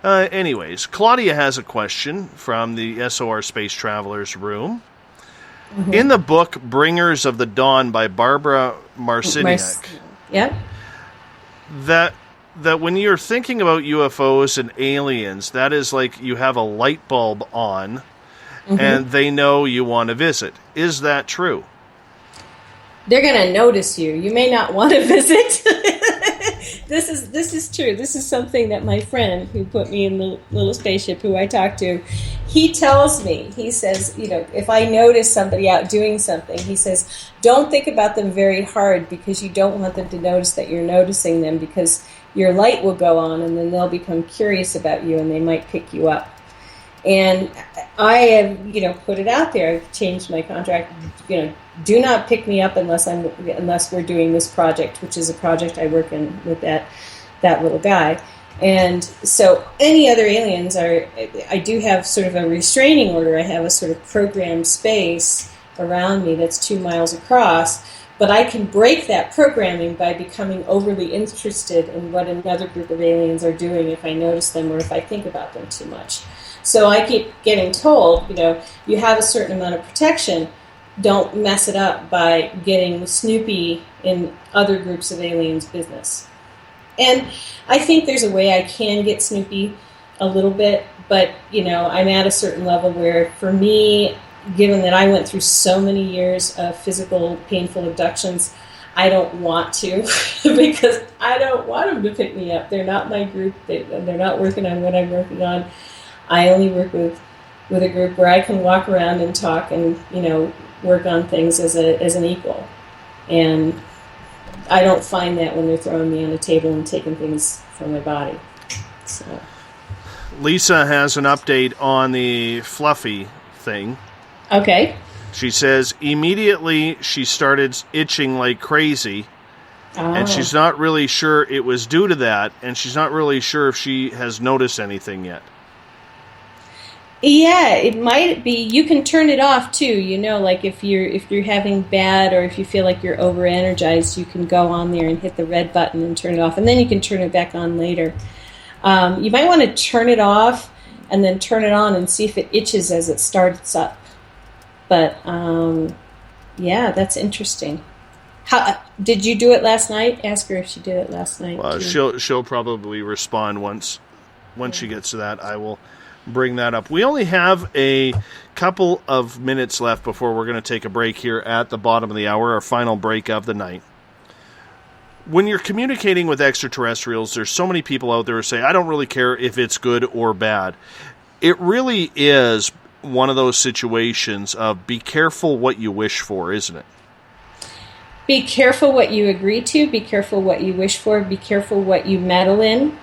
Anyways, Claudia has a question from the SOR Space Travelers room. Mm-hmm. In the book Bringers of the Dawn by Barbara Marciniak, that when you're thinking about UFOs and aliens, that is like you have a light bulb on, mm-hmm. and they know you want to visit. Is that true? They're going to notice you. You may not want to visit. This is true. This is something that my friend who put me in the little spaceship, who I talked to, he tells me. He says, if I notice somebody out doing something, he says, don't think about them very hard because you don't want them to notice that you're noticing them, because your light will go on and then they'll become curious about you and they might pick you up. And I have, put it out there. I've changed my contract. Do not pick me up unless we're doing this project, which is a project I work in with that little guy. And so any other aliens I do have sort of a restraining order. I have a sort of programmed space around me that's 2 miles across, but I can break that programming by becoming overly interested in what another group of aliens are doing if I notice them or if I think about them too much. So I keep getting told, you have a certain amount of protection. Don't mess it up by getting snoopy in other groups of aliens' business. And I think there's a way I can get snoopy a little bit, but, I'm at a certain level where, for me, given that I went through so many years of physical, painful abductions, I don't want to because I don't want them to pick me up. They're not my group. They're not working on what I'm working on. I only work with a group where I can walk around and talk and, work on things as an equal. And I don't find that when they're throwing me on a table and taking things from my body. So Lisa has an update on the Fluffy thing. Okay. She says immediately she started itching like crazy. And she's not really sure it was due to that, and she's not really sure if she has noticed anything yet. Yeah, it might be. You can turn it off too. Like if you're having bad, or if you feel like you're over energized, you can go on there and hit the red button and turn it off, and then you can turn it back on later. You might want to turn it off and then turn it on and see if it itches as it starts up. But yeah, that's interesting. How did you do it last night? Ask her if she did it last night. Well, she'll probably respond once she gets to that. I will bring that up. We only have a couple of minutes left before we're going to take a break here at the bottom of the hour, our final break of the night. When you're communicating with extraterrestrials, there's so many people out there who say, I don't really care if it's good or bad. It really is one of those situations of be careful what you wish for, isn't it? Be careful what you agree to. Be careful what you wish for. Be careful what you meddle in.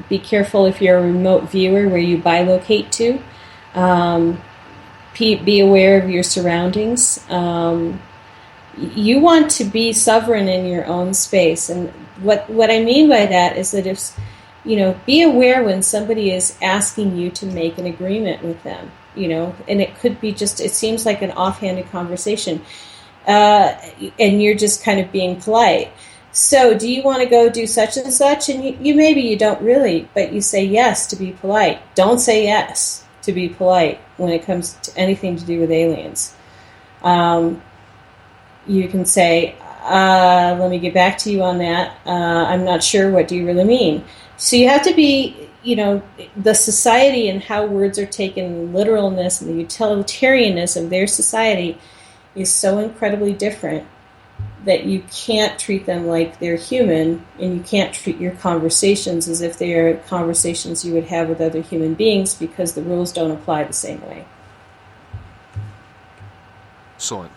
Be careful if you're a remote viewer where you bilocate to. Be aware of your surroundings. You want to be sovereign in your own space. And what I mean by that is that if, be aware when somebody is asking you to make an agreement with them, and it could be just, it seems like an offhanded conversation, and you're just kind of being polite. So do you want to go do such and such? And you maybe you don't really, but you say yes to be polite. Don't say yes to be polite when it comes to anything to do with aliens. you can say, let me get back to you on that. I'm not sure. What do you really mean? So you have to be, the society and how words are taken, literalness and the utilitarianness of their society is so incredibly different that you can't treat them like they're human, and you can't treat your conversations as if they are conversations you would have with other human beings, because the rules don't apply the same way. Excellent.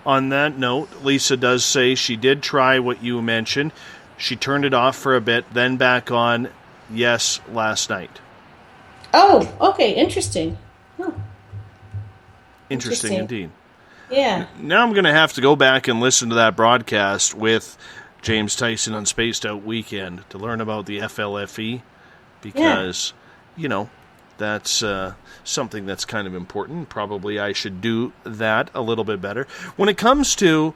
On that note, Lisa does say she did try what you mentioned. She turned it off for a bit, then back on, yes, last night. Oh, okay, interesting. Huh. Interesting indeed. Yeah. Now I'm going to have to go back and listen to that broadcast with James Tyson on Spaced Out Weekend to learn about the FLFE, because, that's something that's kind of important. Probably I should do that a little bit better. When it comes to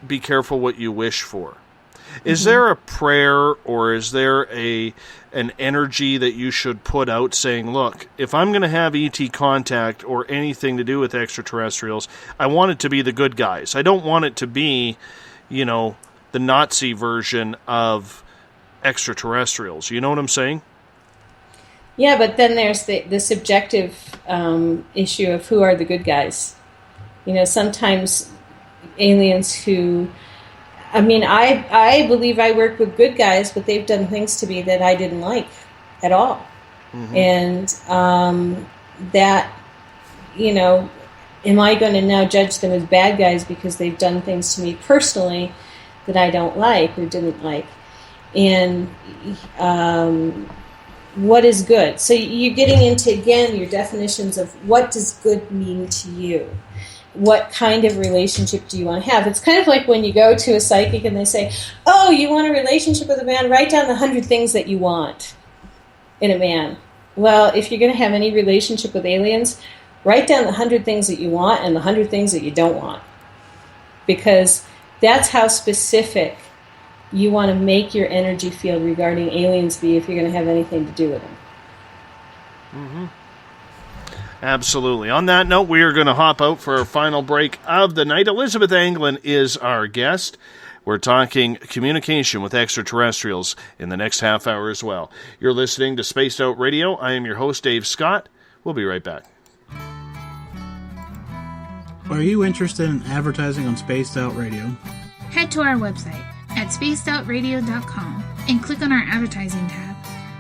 be careful what you wish for, is there a prayer or is there an energy that you should put out saying, look, if I'm going to have ET contact or anything to do with extraterrestrials, I want it to be the good guys. I don't want it to be, the Nazi version of extraterrestrials. You know what I'm saying? Yeah, but then there's the subjective issue of who are the good guys. Sometimes aliens who... I believe I work with good guys, but they've done things to me that I didn't like at all. Mm-hmm. And that, am I going to now judge them as bad guys because they've done things to me personally that I don't like or didn't like? And what is good? So you're getting into, again, your definitions of what does good mean to you? What kind of relationship do you want to have? It's kind of like when you go to a psychic and they say, oh, you want a relationship with a man? Write down the 100 things that you want in a man. Well, if you're going to have any relationship with aliens, write down the 100 things that you want and the 100 things that you don't want. Because that's how specific you want to make your energy field regarding aliens be if you're going to have anything to do with them. Mm-hmm. Absolutely. On that note, we are going to hop out for our final break of the night. Elizabeth Anglin is our guest. We're talking communication with extraterrestrials in the next half hour as well. You're listening to Spaced Out Radio. I am your host, Dave Scott. We'll be right back. Are you interested in advertising on Spaced Out Radio? Head to our website at spacedoutradio.com and click on our advertising tab.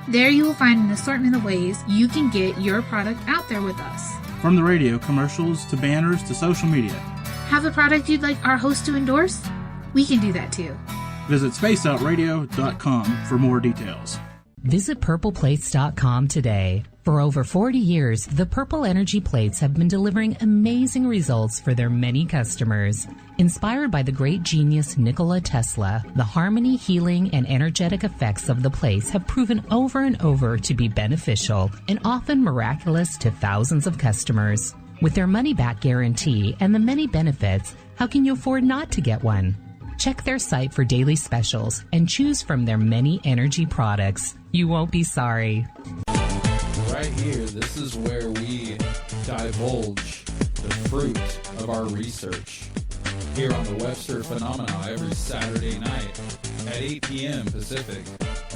There you will find an assortment of ways you can get your product out there with us. From the radio, commercials, to banners, to social media. Have a product you'd like our host to endorse? We can do that too. Visit spacedoutradio.com for more details. Visit purpleplates.com today. For over 40 years, the Purple Energy Plates have been delivering amazing results for their many customers. Inspired by the great genius Nikola Tesla, the harmony, healing, and energetic effects of the plates have proven over and over to be beneficial and often miraculous to thousands of customers. With their money-back guarantee and the many benefits, how can you afford not to get one? Check their site for daily specials and choose from their many energy products. You won't be sorry. Right here, this is where we divulge the fruit of our research. Here on the Webster Phenomena every Saturday night at 8 p.m. Pacific,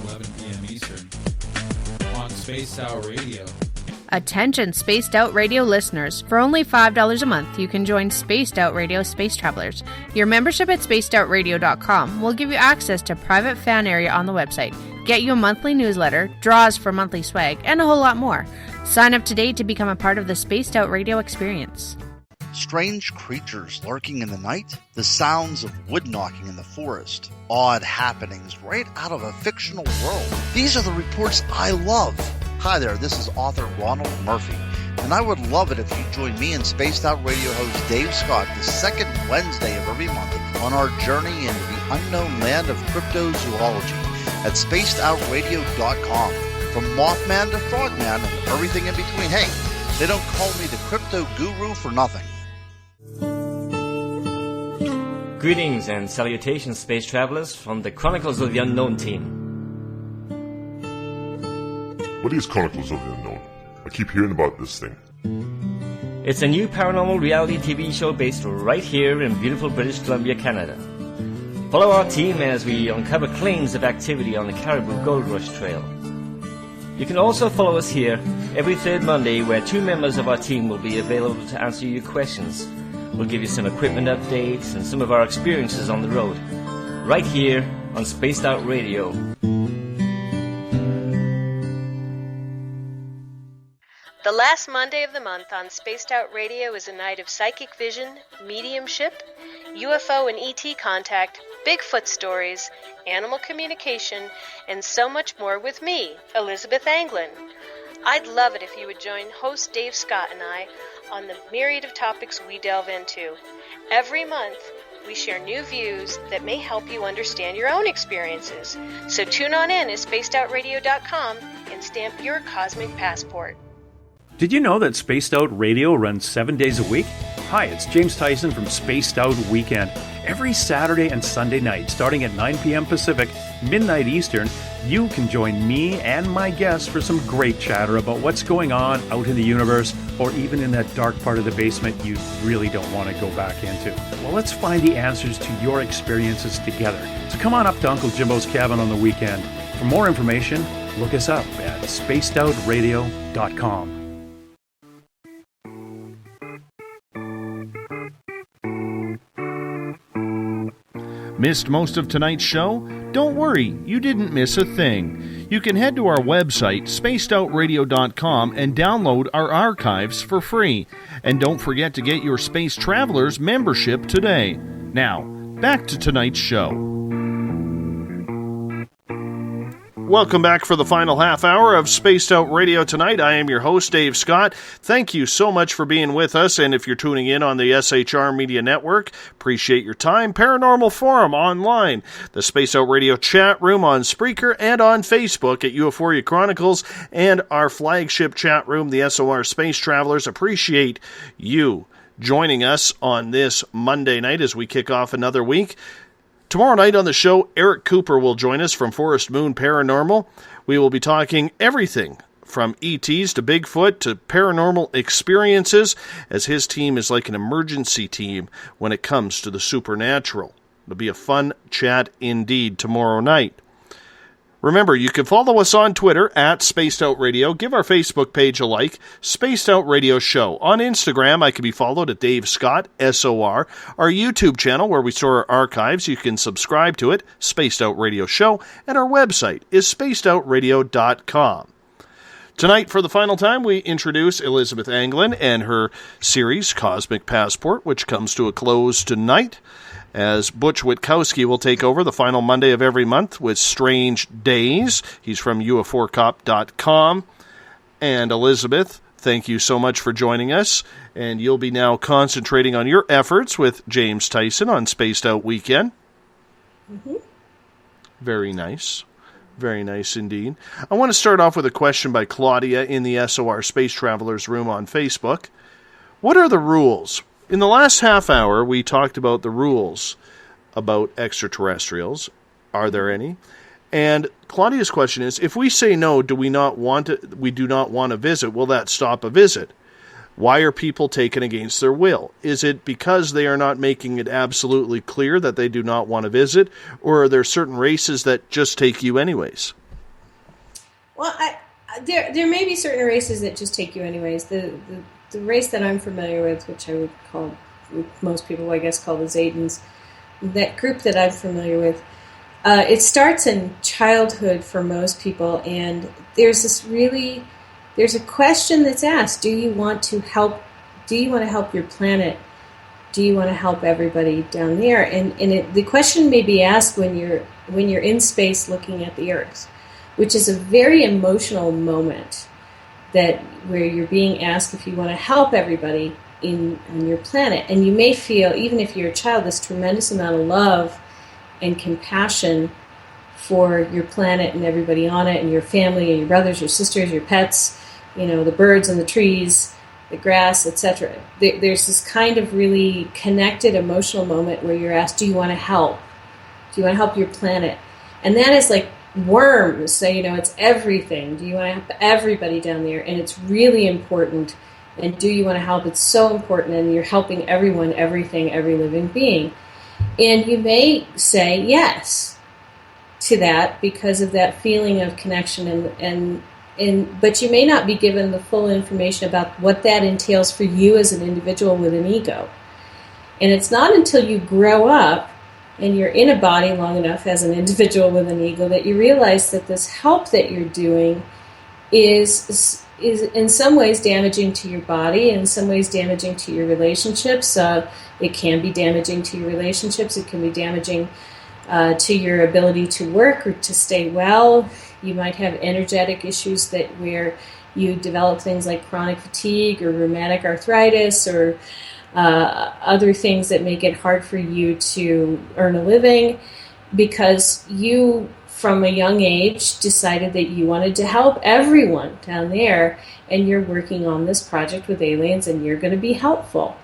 11 p.m. Eastern on Spaced Out Radio. Attention Spaced Out Radio listeners. For only $5 a month, you can join Spaced Out Radio Space Travelers. Your membership at spacedoutradio.com will give you access to private fan area on the website, get you a monthly newsletter, draws for monthly swag, and a whole lot more. Sign up today to become a part of the Spaced Out Radio experience. Strange creatures lurking in the night, the sounds of wood knocking in the forest, odd happenings right out of a fictional world. These are the reports I love. Hi there, this is author Ronald Murphy, and I would love it if you join me and Spaced Out Radio host Dave Scott the second Wednesday of every month on our journey into the unknown land of cryptozoology at spacedoutradio.com. From Mothman to Frogman and everything in between. Hey, they don't call me the crypto guru for nothing. Greetings and salutations, space travelers, from the Chronicles of the Unknown team. What is Chronicles of the Unknown? I keep hearing about this thing. It's a new paranormal reality TV show based right here in beautiful British Columbia, Canada. Follow our team as we uncover claims of activity on the Caribou Gold Rush Trail. You can also follow us here every third Monday, where 2 members of our team will be available to answer your questions. We'll give you some equipment updates and some of our experiences on the road, right here on Spaced Out Radio. The last Monday of the month on Spaced Out Radio is a night of psychic vision, mediumship, UFO and ET contact, Bigfoot stories, animal communication, and so much more with me, Elizabeth Anglin. I'd love it if you would join host Dave Scott and I on the myriad of topics we delve into. Every month, we share new views that may help you understand your own experiences. So tune on in at spacedoutradio.com and stamp your cosmic passport. Did you know that Spaced Out Radio runs 7 days a week? Hi, it's James Tyson from Spaced Out Weekend. Every Saturday and Sunday night, starting at 9 p.m. Pacific, midnight Eastern, you can join me and my guests for some great chatter about what's going on out in the universe, or even in that dark part of the basement you really don't want to go back into. Well, let's find the answers to your experiences together. So come on up to Uncle Jimbo's cabin on the weekend. For more information, look us up at spacedoutradio.com. Missed most of tonight's show? Don't worry, you didn't miss a thing. You can head to our website, spacedoutradio.com, and download our archives for free. And don't forget to get your Space Travelers membership today. Now, back to tonight's show. Welcome back for the final half hour of Spaced Out Radio tonight. I am your host, Dave Scott. Thank you so much for being with us, and if you're tuning in on the SHR Media Network, appreciate your time. Paranormal Forum online, the Spaced Out Radio chat room on Spreaker and on Facebook at Euphoria Chronicles, and our flagship chat room, the SOR Space Travelers. Appreciate you joining us on this Monday night as we kick off another week. Tomorrow night on the show, Eric Cooper will join us from Forest Moon Paranormal. We will be talking everything from ETs to Bigfoot to paranormal experiences, as his team is like an emergency team when it comes to the supernatural. It'll be a fun chat indeed tomorrow night. Remember, you can follow us on Twitter at Spaced Out Radio. Give our Facebook page a like, Spaced Out Radio Show. On Instagram, I can be followed at Dave Scott, SOR. Our YouTube channel, where we store our archives, you can subscribe to it, Spaced Out Radio Show. And our website is spacedoutradio.com. Tonight, for the final time, we introduce Elizabeth Anglin and her series, Cosmic Passport, which comes to a close tonight, as Butch Witkowski will take over the final Monday of every month with Strange Days. He's from UFOcop.com. And Elizabeth, thank you so much for joining us. And you'll be now concentrating on your efforts with James Tyson on Spaced Out Weekend. Mm-hmm. Very nice. Very nice indeed. I want to start off with a question by Claudia in the SOR Space Travelers room on Facebook. What are the rules? In the last half hour, we talked about the rules about extraterrestrials. Are there any? And Claudia's question is, if we say no, we do not want to visit, will that stop a visit? Why are people taken against their will? Is it because they are not making it absolutely clear that they do not want to visit, or are there certain races that just take you anyways? Well, there may be certain races that just take you anyways. The race that I'm familiar with, which I would call, most people I guess call the Zaytans, that group that I'm familiar with, it starts in childhood for most people, and there's a question that's asked: Do you want to help your planet? Do you want to help everybody down there? And the question may be asked when you're in space looking at the Earth, which is a very emotional moment. Where you're being asked if you want to help everybody on your planet. And you may feel, even if you're a child, this tremendous amount of love and compassion for your planet and everybody on it, and your family and your brothers, your sisters, your pets, the birds and the trees, the grass, etc. There's this kind of really connected emotional moment where you're asked, do you want to help? Do you want to help your planet? And that is like worms, so it's everything. Do you want to help everybody down there? And it's really important And do you want to help? It's so important, and you're helping everyone, everything, every living being. And you may say yes to that because of that feeling of connection, but you may not be given the full information about what that entails for you as an individual with an ego. And it's not until you grow up and you're in a body long enough as an individual with an ego that you realize that this help that you're doing is in some ways damaging to your body, in some ways damaging to your relationships. It can be damaging to your relationships. It can be damaging to your ability to work or to stay well. You might have energetic issues where you develop things like chronic fatigue or rheumatic arthritis or other things that make it hard for you to earn a living because you, from a young age, decided that you wanted to help everyone down there, and you're working on this project with aliens and you're going to be helpful.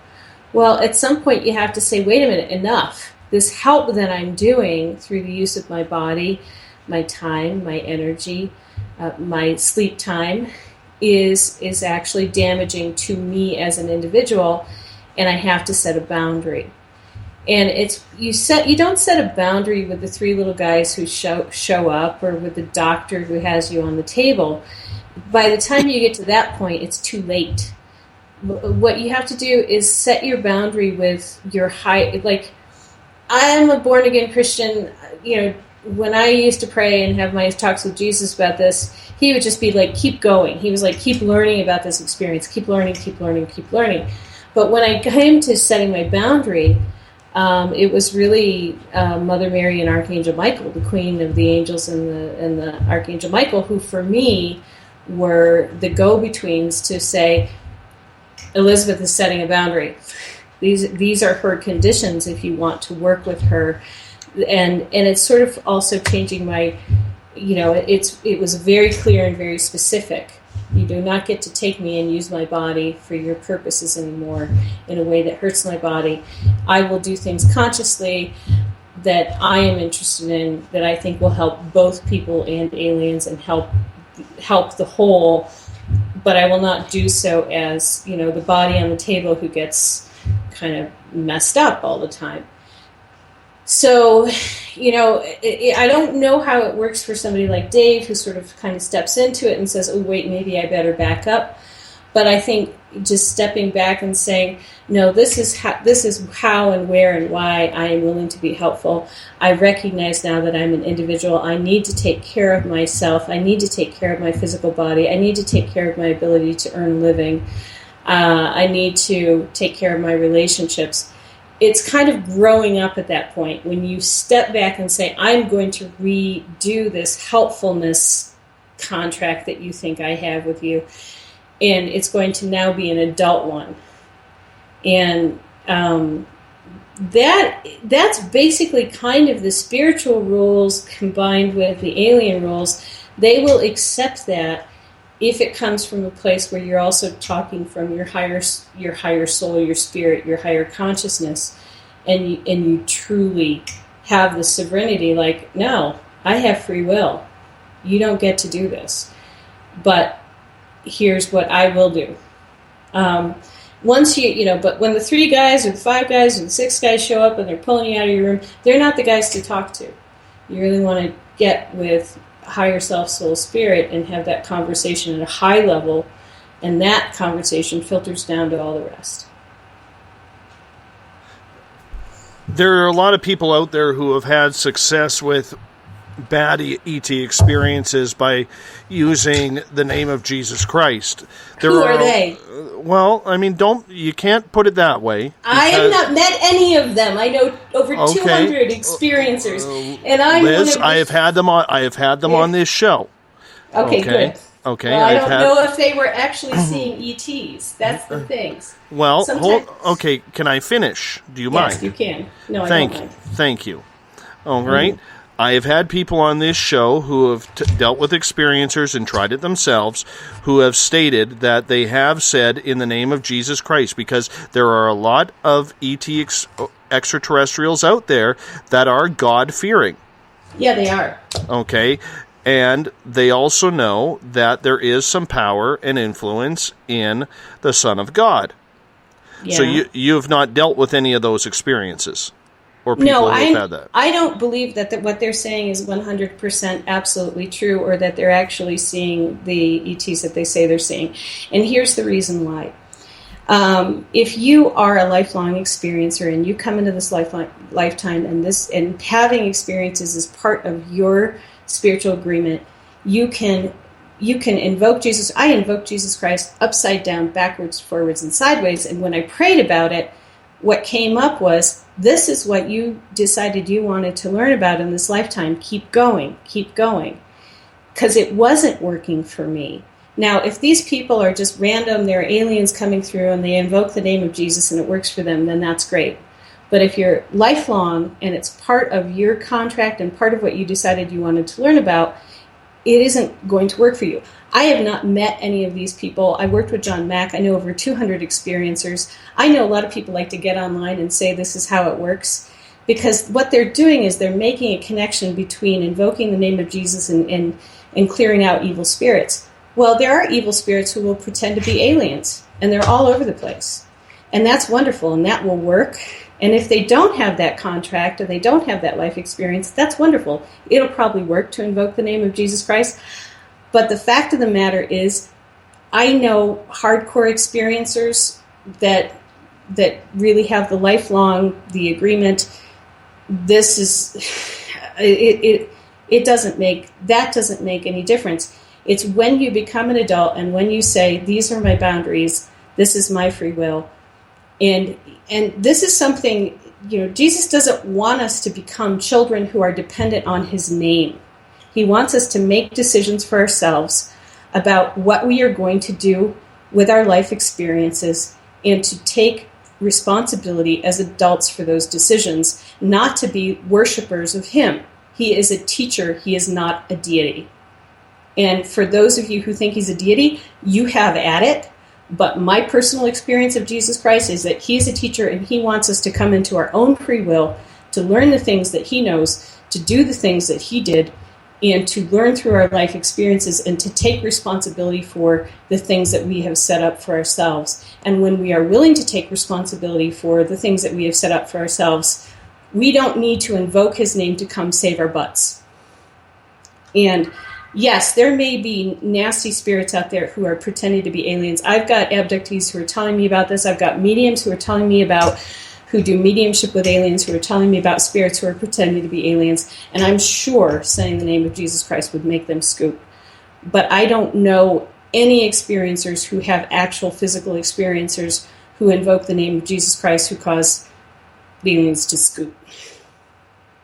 Well, at some point you have to say, wait a minute, enough. This help that I'm doing through the use of my body, my time, my energy, my sleep time is actually damaging to me as an individual, and I have to set a boundary. And you don't set a boundary with the three little guys who show up or with the doctor who has you on the table. By the time you get to that point, it's too late. What you have to do is set your boundary with your like, I am a born again Christian. When I used to pray and have my talks with Jesus about this, he would just be like, keep going. He was like, keep learning about this experience, keep learning, keep learning, keep learning. But when I came to setting my boundary, it was really Mother Mary and Archangel Michael, the queen of the angels and the Archangel Michael, who for me were the go-betweens to say, Elizabeth is setting a boundary. These are her conditions if you want to work with her. And it's sort of also changing my, it was very clear and very specific. You do not get to take me and use my body for your purposes anymore in a way that hurts my body. I will do things consciously that I am interested in, that I think will help both people and aliens and help the whole, but I will not do so as, the body on the table who gets kind of messed up all the time. So, I don't know how it works for somebody like Dave, who sort of kind of steps into it and says, oh, wait, maybe I better back up. But I think just stepping back and saying, no, this is how and where and why I am willing to be helpful. I recognize now that I'm an individual. I need to take care of myself. I need to take care of my physical body. I need to take care of my ability to earn a living. I need to take care of my relationships. It's kind of growing up at that point when you step back and say, I'm going to redo this helpfulness contract that you think I have with you, and it's going to now be an adult one. And that's basically kind of the spiritual rules combined with the alien rules. They will accept that if it comes from a place where you're also talking from your higher soul, your spirit, your higher consciousness, and you truly have the serenity, like, no, I have free will. You don't get to do this. But here's what I will do. Once but when the 3 guys or the 5 guys or the 6 guys show up and they're pulling you out of your room, they're not the guys to talk to. You really want to get with higher self, soul, spirit, and have that conversation at a high level, and that conversation filters down to all the rest. There are a lot of people out there who have had success with bad ET experiences by using the name of Jesus Christ. Who are they? Well, I mean, you can't put it that way. I have not met any of them. I know over 200 experiencers, and I'm Liz, I have had them on this show. Okay, good. Okay, well, I don't know if they were actually seeing ETs. That's the things. Well, okay. Can I finish? Do you mind? Yes, you can. No, I don't mind. Thank you. All right. I have had people on this show who have dealt with experiencers and tried it themselves, who have stated that they have said in the name of Jesus Christ, because there are a lot of ET extraterrestrials out there that are God-fearing. Yeah, they are. Okay. And they also know that there is some power and influence in the Son of God. Yeah. So you have not dealt with any of those experiences, or people who have had that. I don't believe that what they're saying is 100% absolutely true, or that they're actually seeing the ETs that they say they're seeing. And here's the reason why. If you are a lifelong experiencer and you come into this lifetime and having experiences is part of your spiritual agreement, you can invoke Jesus. I invoke Jesus Christ upside down, backwards, forwards, and sideways. And when I prayed about it, what came up was, this is what you decided you wanted to learn about in this lifetime. Keep going, because it wasn't working for me. Now, if these people are just random, they're aliens coming through and they invoke the name of Jesus and it works for them, then that's great. But if you're lifelong and it's part of your contract and part of what you decided you wanted to learn about, it isn't going to work for you. I have not met any of these people. I worked with John Mack. I know over 200 experiencers. I know a lot of people like to get online and say this is how it works, because what they're doing is they're making a connection between invoking the name of Jesus and clearing out evil spirits. Well, there are evil spirits who will pretend to be aliens, and they're all over the place. And that's wonderful, and that will work. And if they don't have that contract or they don't have that life experience, that's wonderful. It'll probably work to invoke the name of Jesus Christ. But the fact of the matter is, I know hardcore experiencers that really have the lifelong, the agreement. This is, it doesn't make any difference. It's when you become an adult and when you say, these are my boundaries, this is my free will. And this is something, Jesus doesn't want us to become children who are dependent on his name. He wants us to make decisions for ourselves about what we are going to do with our life experiences and to take responsibility as adults for those decisions, not to be worshipers of him. He is a teacher. He is not a deity. And for those of you who think he's a deity, you have at it. But my personal experience of Jesus Christ is that he's a teacher and he wants us to come into our own free will, to learn the things that he knows, to do the things that he did, and to learn through our life experiences and to take responsibility for the things that we have set up for ourselves. And when we are willing to take responsibility for the things that we have set up for ourselves, we don't need to invoke his name to come save our butts. And yes, there may be nasty spirits out there who are pretending to be aliens. I've got abductees who are telling me about this. I've got mediums who are telling me about, who do mediumship with aliens, who are telling me about spirits who are pretending to be aliens. And I'm sure saying the name of Jesus Christ would make them scoop. But I don't know any experiencers who have actual physical experiencers who invoke the name of Jesus Christ who cause aliens to scoop.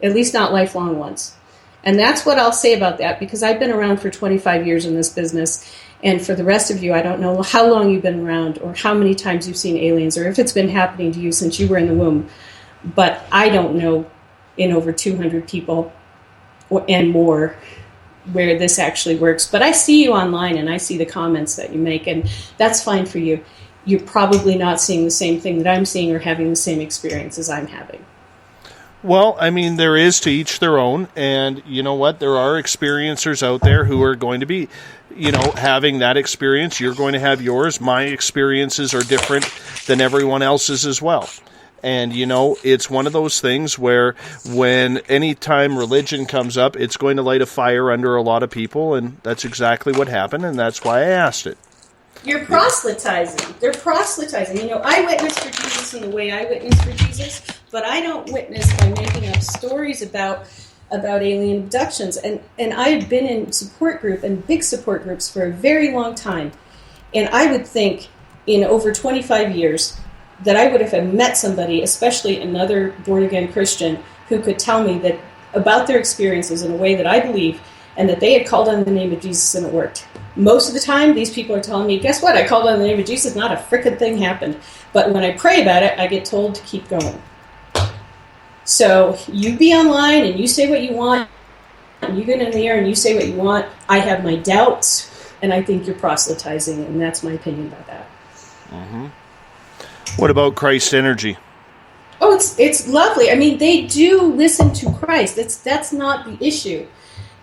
At least not lifelong ones. And that's what I'll say about that, because I've been around for 25 years in this business. And for the rest of you, I don't know how long you've been around or how many times you've seen aliens or if it's been happening to you since you were in the womb. But I don't know in over 200 people and more where this actually works. But I see you online and I see the comments that you make, and that's fine for you. You're probably not seeing the same thing that I'm seeing or having the same experience as I'm having. Well, I mean, there is to each their own, and you know what? There are experiencers out there who are going to be, having that experience. You're going to have yours. My experiences are different than everyone else's as well. And, it's one of those things where any time religion comes up, it's going to light a fire under a lot of people, and that's exactly what happened, and that's why I asked it. You're proselytizing. They're proselytizing. I witness for Jesus in the way I witness for Jesus, but I don't witness by making up stories about alien abductions. And I've been in support group and big support groups for a very long time. And I would think in over 25 years that I would have met somebody, especially another born-again Christian, who could tell me that about their experiences in a way that I believe, and that they had called on the name of Jesus and it worked. Most of the time, these people are telling me, guess what? I called on the name of Jesus, not a frickin' thing happened. But when I pray about it, I get told to keep going. So you be online and you say what you want, and you get in the air and you say what you want. I have my doubts, and I think you're proselytizing, and that's my opinion about that. Mm-hmm. What about Christ energy? Oh, it's lovely. I mean, they do listen to Christ. That's not the issue.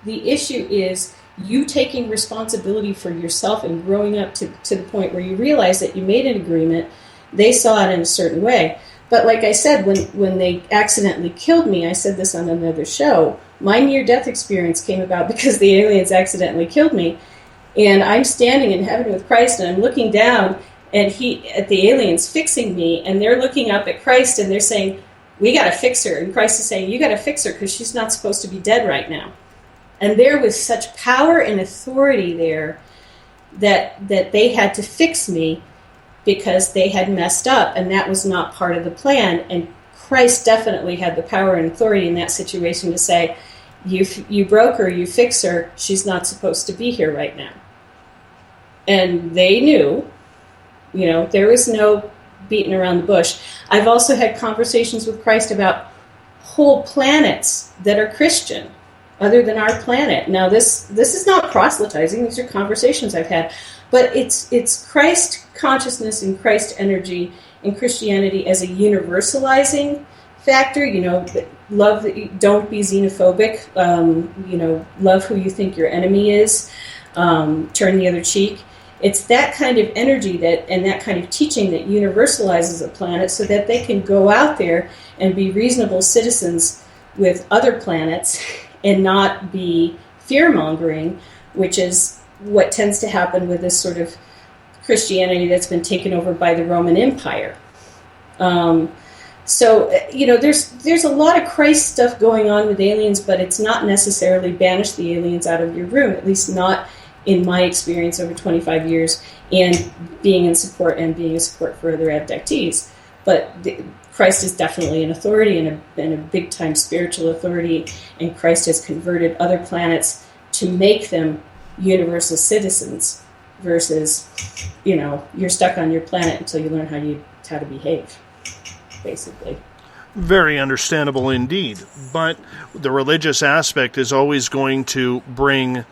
The issue is you taking responsibility for yourself and growing up to the point where you realize that you made an agreement. They saw it in a certain way. But like I said, when they accidentally killed me, I said this on another show, my near-death experience came about because the aliens accidentally killed me. And I'm standing in heaven with Christ, and I'm looking down at the aliens fixing me, and they're looking up at Christ, and they're saying, we got to fix her. And Christ is saying, you got to fix her because she's not supposed to be dead right now. And there was such power and authority there that they had to fix me because they had messed up, and that was not part of the plan. And Christ definitely had the power and authority in that situation to say, you broke her, you fix her, she's not supposed to be here right now. And they knew, there was no beating around the bush. I've also had conversations with Christ about whole planets that are Christian, other than our planet. Now, this is not proselytizing. These are conversations I've had. But it's Christ consciousness and Christ energy in Christianity as a universalizing factor. Love, don't be xenophobic. Love who you think your enemy is. Turn the other cheek. It's that kind of energy and that kind of teaching that universalizes a planet so that they can go out there and be reasonable citizens with other planets and not be fear-mongering, which is what tends to happen with this sort of Christianity that's been taken over by the Roman Empire. There's a lot of Christ stuff going on with aliens, but it's not necessarily banish the aliens out of your room, at least not in my experience over 25 years and being in support and being a support for other abductees. But Christ is definitely an authority and a big-time spiritual authority, and Christ has converted other planets to make them universal citizens versus, you're stuck on your planet until you learn how to behave, basically. Very understandable indeed. But the religious aspect is always going to bring,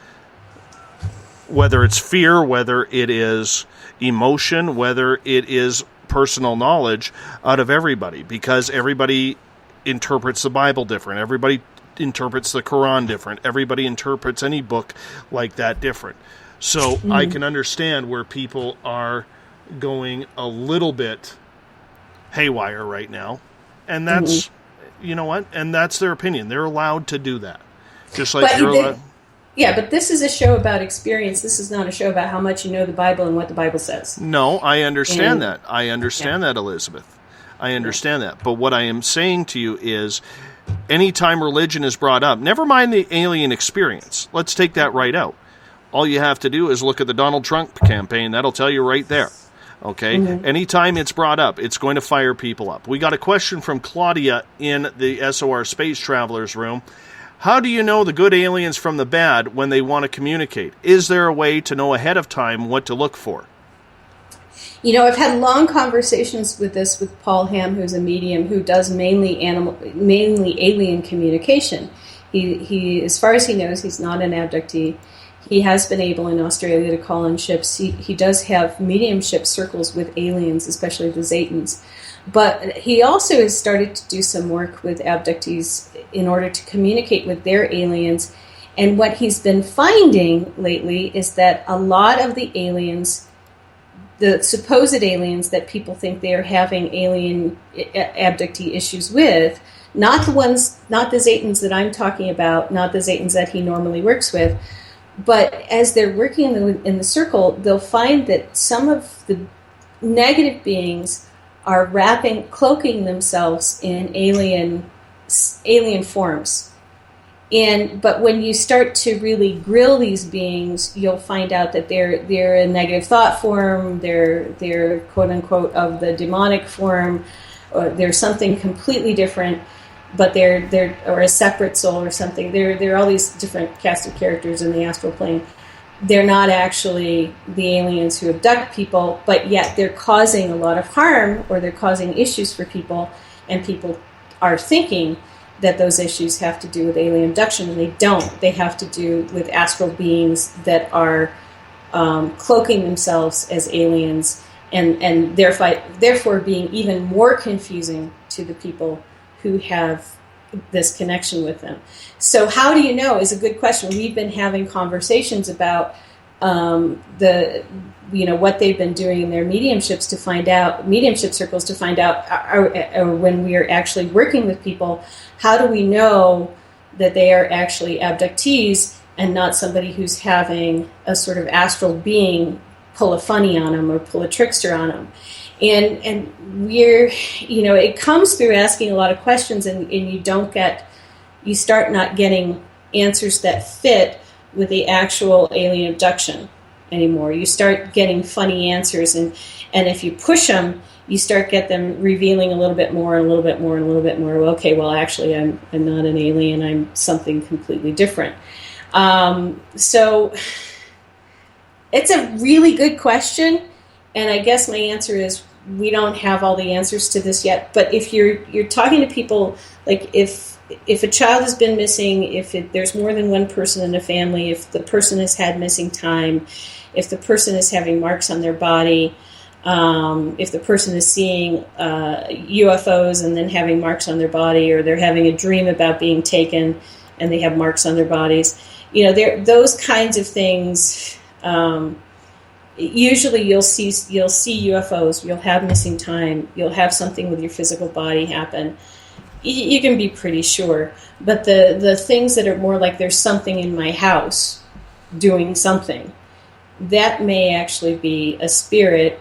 whether it's fear, whether it is emotion, whether it is personal knowledge, out of everybody, because everybody interprets the Bible different. Everybody interprets the Quran different. Everybody interprets any book like that different. So I can understand where people are going a little bit haywire right now. And that's, and that's their opinion. They're allowed to do that. Just like you're allowed. Yeah, but this is a show about experience. This is not a show about how much you know the Bible and what the Bible says. No, I understand that. I understand that, Elizabeth. I understand that. But what I am saying to you is, anytime religion is brought up, never mind the alien experience. Let's take that right out. All you have to do is look at the Donald Trump campaign. That'll tell you right there. Okay? Anytime it's brought up, it's going to fire people up. We got a question from Claudia in the SOR Space Travelers room. How do you know the good aliens from the bad when they want to communicate? Is there a way to know ahead of time what to look for? I've had long conversations with Paul Ham, who's a medium who does mainly alien communication. He, as far as he knows, he's not an abductee. He has been able in Australia to call in ships. He does have mediumship circles with aliens, especially the Zetans. But he also has started to do some work with abductees in order to communicate with their aliens. And what he's been finding lately is that a lot of the aliens, the supposed aliens that people think they are having alien abductee issues with, not the Zetans that I'm talking about, not the Zetans that he normally works with, but as they're working in the circle, they'll find that some of the negative beings are cloaking themselves in alien forms. But when you start to really grill these beings, you'll find out that they're a negative thought form, they're quote unquote of the demonic form, or they're something completely different, but they're or a separate soul or something. There are all these different cast of characters in the astral plane. They're not actually the aliens who abduct people, but yet they're causing a lot of harm, or they're causing issues for people, and people are thinking that those issues have to do with alien abduction, and they don't. They have to do with astral beings that are cloaking themselves as aliens, and therefore being even more confusing to the people who have this connection with them. So how do you know is a good question. We've been having conversations about what they've been doing in their mediumship circles to find out when we are actually working with people, how do we know that they are actually abductees and not somebody who's having a sort of astral being pull a funny on them or pull a trickster on them. And we're, it comes through asking a lot of questions, and you start not getting answers that fit with the actual alien abduction anymore. You start getting funny answers, and if you push them, you start get them revealing a little bit more and a little bit more and a little bit more. Okay, well, actually, I'm not an alien. I'm something completely different. So it's a really good question, and I guess my answer is we don't have all the answers to this yet. But if you're talking to people, like if a child has been missing, there's more than one person in a family, if the person has had missing time, if the person is having marks on their body, if the person is seeing UFOs and then having marks on their body, or they're having a dream about being taken and they have marks on their bodies, those kinds of things. Usually you'll see UFOs, you'll have missing time, you'll have something with your physical body happen. You can be pretty sure. But the things that are more like there's something in my house doing something, that may actually be a spirit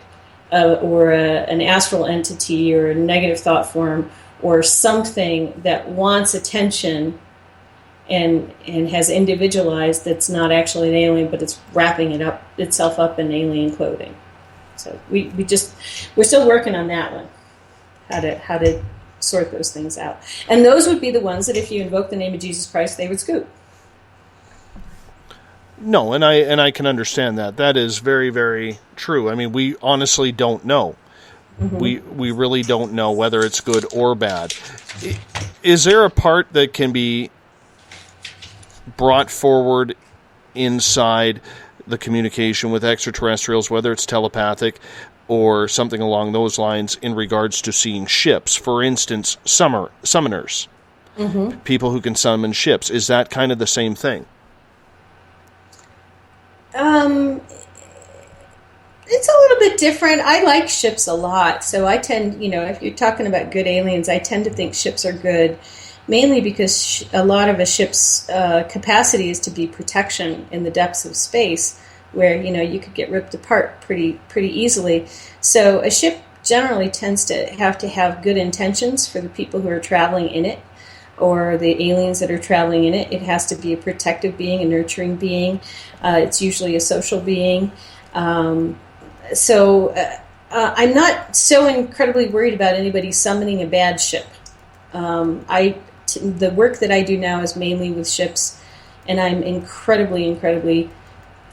or an astral entity or a negative thought form or something that wants attention and has individualized, that's not actually an alien, but it's wrapping itself up in alien clothing. So we're still working on that one, how to sort those things out. And those would be the ones that if you invoke the name of Jesus Christ, they would scoop. No, and I can understand that. That is very, very true. I mean, we honestly don't know. Mm-hmm. We really don't know whether it's good or bad. Is there a part that can be brought forward inside the communication with extraterrestrials, whether it's telepathic or something along those lines, in regards to seeing ships? For instance, summoners, mm-hmm. people who can summon ships. Is that kind of the same thing? It's a little bit different. I like ships a lot, so I tend, if you're talking about good aliens, I tend to think ships are good, mainly because a lot of a ship's capacity is to be protection in the depths of space, where you could get ripped apart pretty easily. So a ship generally tends to have good intentions for the people who are traveling in it, or the aliens that are traveling in it. It has to be a protective being, a nurturing being. It's usually a social being. So I'm not so incredibly worried about anybody summoning a bad ship. The work that I do now is mainly with ships, and I'm incredibly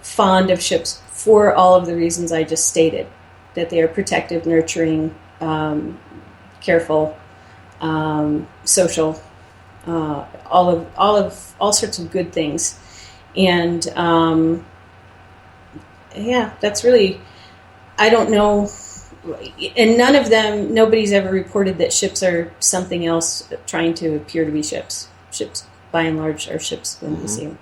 fond of ships for all of the reasons I just stated, that they are protective, nurturing, careful, social, all sorts of good things. And that's really, I don't know, and nobody's ever reported that ships are something else trying to appear to be ships. Ships, by and large, are ships when we see them.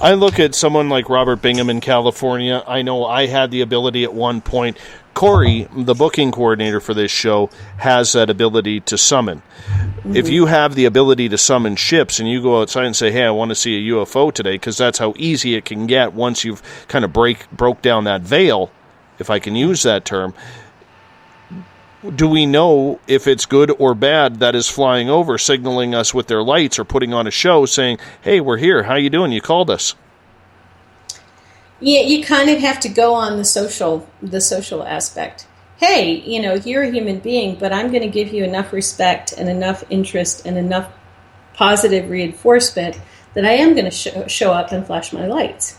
I look at someone like Robert Bingham in California. I know I had the ability at one point. Corey, the booking coordinator for this show, has that ability to summon. Mm-hmm. If you have the ability to summon ships and you go outside and say, hey, I want to see a UFO today, because that's how easy it can get once you've kind of broke down that veil, if I can use that term. Do we know if it's good or bad that is flying over, signaling us with their lights or putting on a show saying, hey, we're here, how you doing, you called us? Yeah, you kind of have to go on the social aspect. Hey, you're a human being, but I'm going to give you enough respect and enough interest and enough positive reinforcement that I am going to show up and flash my lights.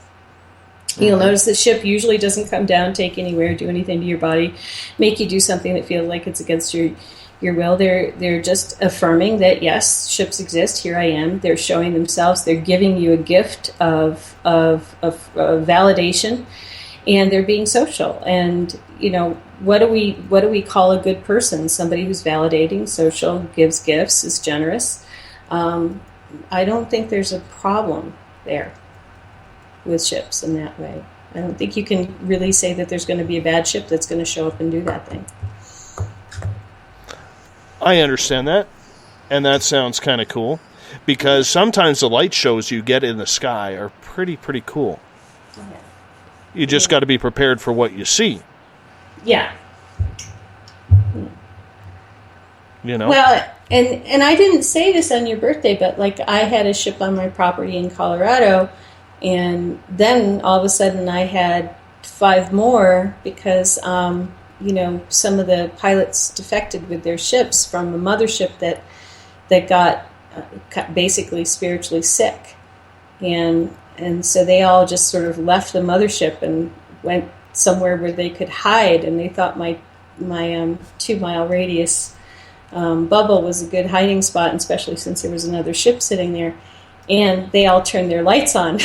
You'll notice the ship usually doesn't come down, take anywhere, do anything to your body, make you do something that feels like it's against your will. They're just affirming that, yes, ships exist, here I am. They're showing themselves. They're giving you a gift of validation, and they're being social. And, what do we call a good person? Somebody who's validating, social, gives gifts, is generous. I don't think there's a problem there with ships in that way. I don't think you can really say that there's going to be a bad ship that's going to show up and do that thing. I understand that, and that sounds kind of cool, because sometimes the light shows you get in the sky are pretty cool. Yeah. You just got to be prepared for what you see. Yeah. You know? Well, and I didn't say this on your birthday, but like I had a ship on my property in Colorado, and then all of a sudden I had 5 more because, some of the pilots defected with their ships from a mothership that got basically spiritually sick. And so they all just sort of left the mothership and went somewhere where they could hide, and they thought my 2-mile radius bubble was a good hiding spot, and especially since there was another ship sitting there. And they all turned their lights on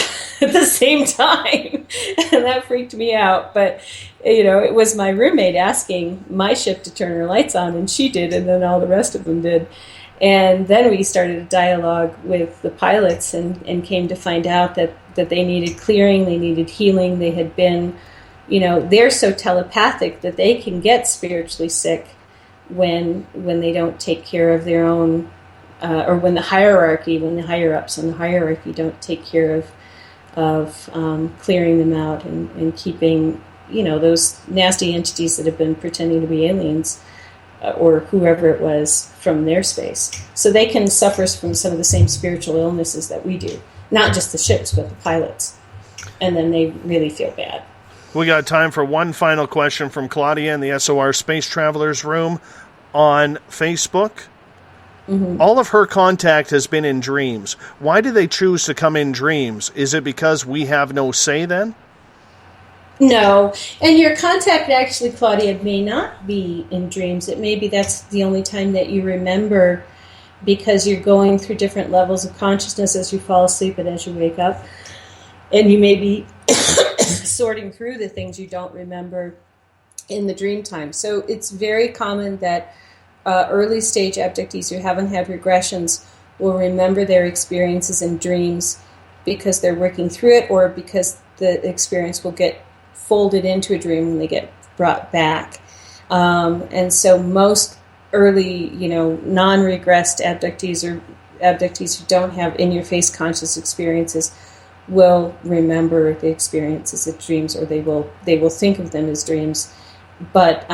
at the same time, and that freaked me out. But it was my roommate asking my ship to turn her lights on, and she did, and then all the rest of them did. And then we started a dialogue with the pilots and came to find out that they needed clearing, they needed healing. They had been, they're so telepathic that they can get spiritually sick when they don't take care of their own, or when the higher-ups in the hierarchy don't take care of clearing them out and keeping, those nasty entities that have been pretending to be aliens or whoever it was from their space. So they can suffer from some of the same spiritual illnesses that we do. Not just the ships, but the pilots. And then they really feel bad. We got time for one final question from Claudia in the SOR Space Travelers room on Facebook. Mm-hmm. All of her contact has been in dreams. Why do they choose to come in dreams? Is it because we have no say then? No. And your contact actually, Claudia, may not be in dreams. It may be that's the only time that you remember, because you're going through different levels of consciousness as you fall asleep and as you wake up. And you may be sorting through the things you don't remember in the dream time. So it's very common that early stage abductees who haven't had regressions will remember their experiences in dreams because they're working through it, or because the experience will get folded into a dream when they get brought back. And so most early, non-regressed abductees or abductees who don't have in-your-face conscious experiences will remember the experiences as dreams, or they will think of them as dreams. But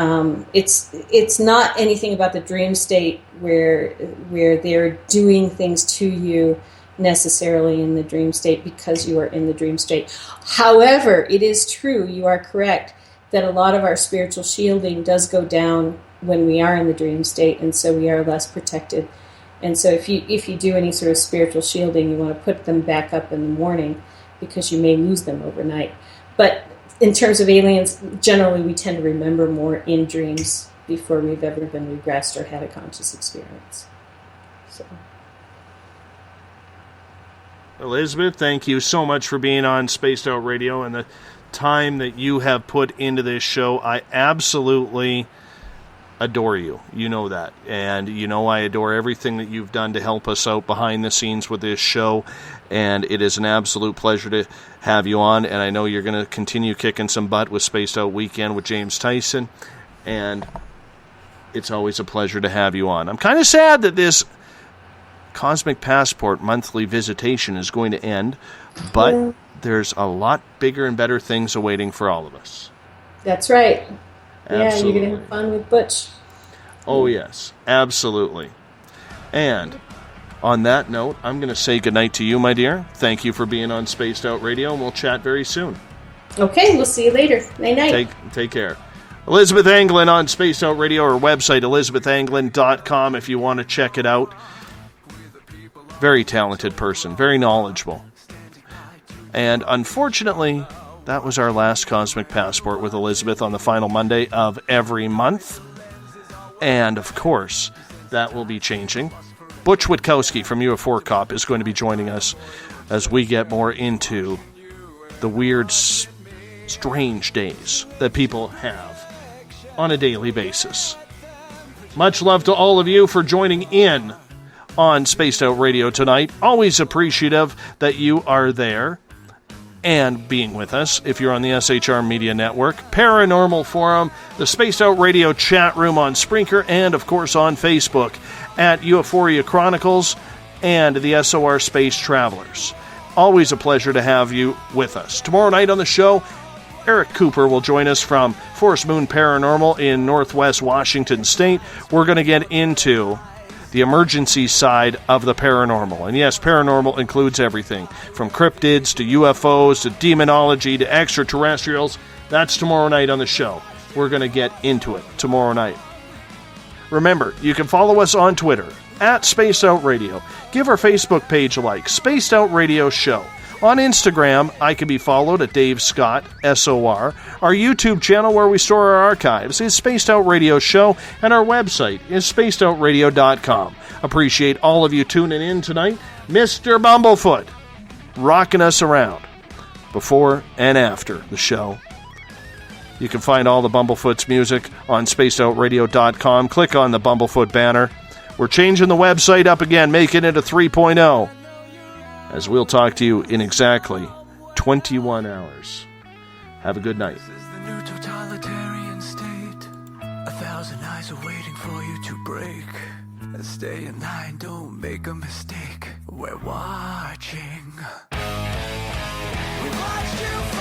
it's not anything about the dream state where they're doing things to you necessarily in the dream state because you are in the dream state. However, it is true, you are correct, that a lot of our spiritual shielding does go down when we are in the dream state, and so we are less protected. And so if you do any sort of spiritual shielding, you want to put them back up in the morning because you may lose them overnight. But in terms of aliens, generally we tend to remember more in dreams before we've ever been regressed or had a conscious experience. So. Elizabeth, thank you so much for being on Spaced Out Radio and the time that you have put into this show. I absolutely adore you. You know that. And I adore everything that you've done to help us out behind the scenes with this show. And it is an absolute pleasure to have you on. And I know you're going to continue kicking some butt with Spaced Out Weekend with James Tyson. And it's always a pleasure to have you on. I'm kind of sad that this Cosmic Passport monthly visitation is going to end, but there's a lot bigger and better things awaiting for all of us. That's right. Absolutely. Yeah, you're going to have fun with Butch. Oh, yes, absolutely. And on that note, I'm going to say goodnight to you, my dear. Thank you for being on Spaced Out Radio, and we'll chat very soon. Okay, we'll see you later. Night-night. Take care. Elizabeth Anglin on Spaced Out Radio, or website, elizabethanglin.com, if you want to check it out. Very talented person, very knowledgeable. And unfortunately, that was our last Cosmic Passport with Elizabeth on the final Monday of every month. And, of course, that will be changing. Butch Witkowski from UF4 Cop is going to be joining us as we get more into the weird, strange days that people have on a daily basis. Much love to all of you for joining in on Spaced Out Radio tonight. Always appreciative that you are there and being with us if you're on the SHR Media Network, Paranormal Forum, the Spaced Out Radio chat room on Spreaker, and of course on Facebook at Euphoria Chronicles and the SOR Space Travelers. Always a pleasure to have you with us. Tomorrow night on the show, Eric Cooper will join us from Forest Moon Paranormal in Northwest Washington State. We're going to get into the emergency side of the paranormal. And yes, paranormal includes everything from cryptids to UFOs to demonology to extraterrestrials. That's tomorrow night on the show. We're going to get into it tomorrow night. Remember, you can follow us on Twitter at Spaced Out Radio. Give our Facebook page a like, Spaced Out Radio Show. On Instagram, I can be followed at Dave Scott, SOR. Our YouTube channel where we store our archives is Spaced Out Radio Show, and our website is spacedoutradio.com. Appreciate all of you tuning in tonight. Mr. Bumblefoot, rocking us around before and after the show. You can find all the Bumblefoot's music on spacedoutradio.com. Click on the Bumblefoot banner. We're changing the website up again, making it a 3.0. As we'll talk to you in exactly 21 hours. Have a good night. This is the new totalitarian state. 1,000 eyes are waiting for you to break. Stay in line, don't make a mistake. We're watching. We watched you.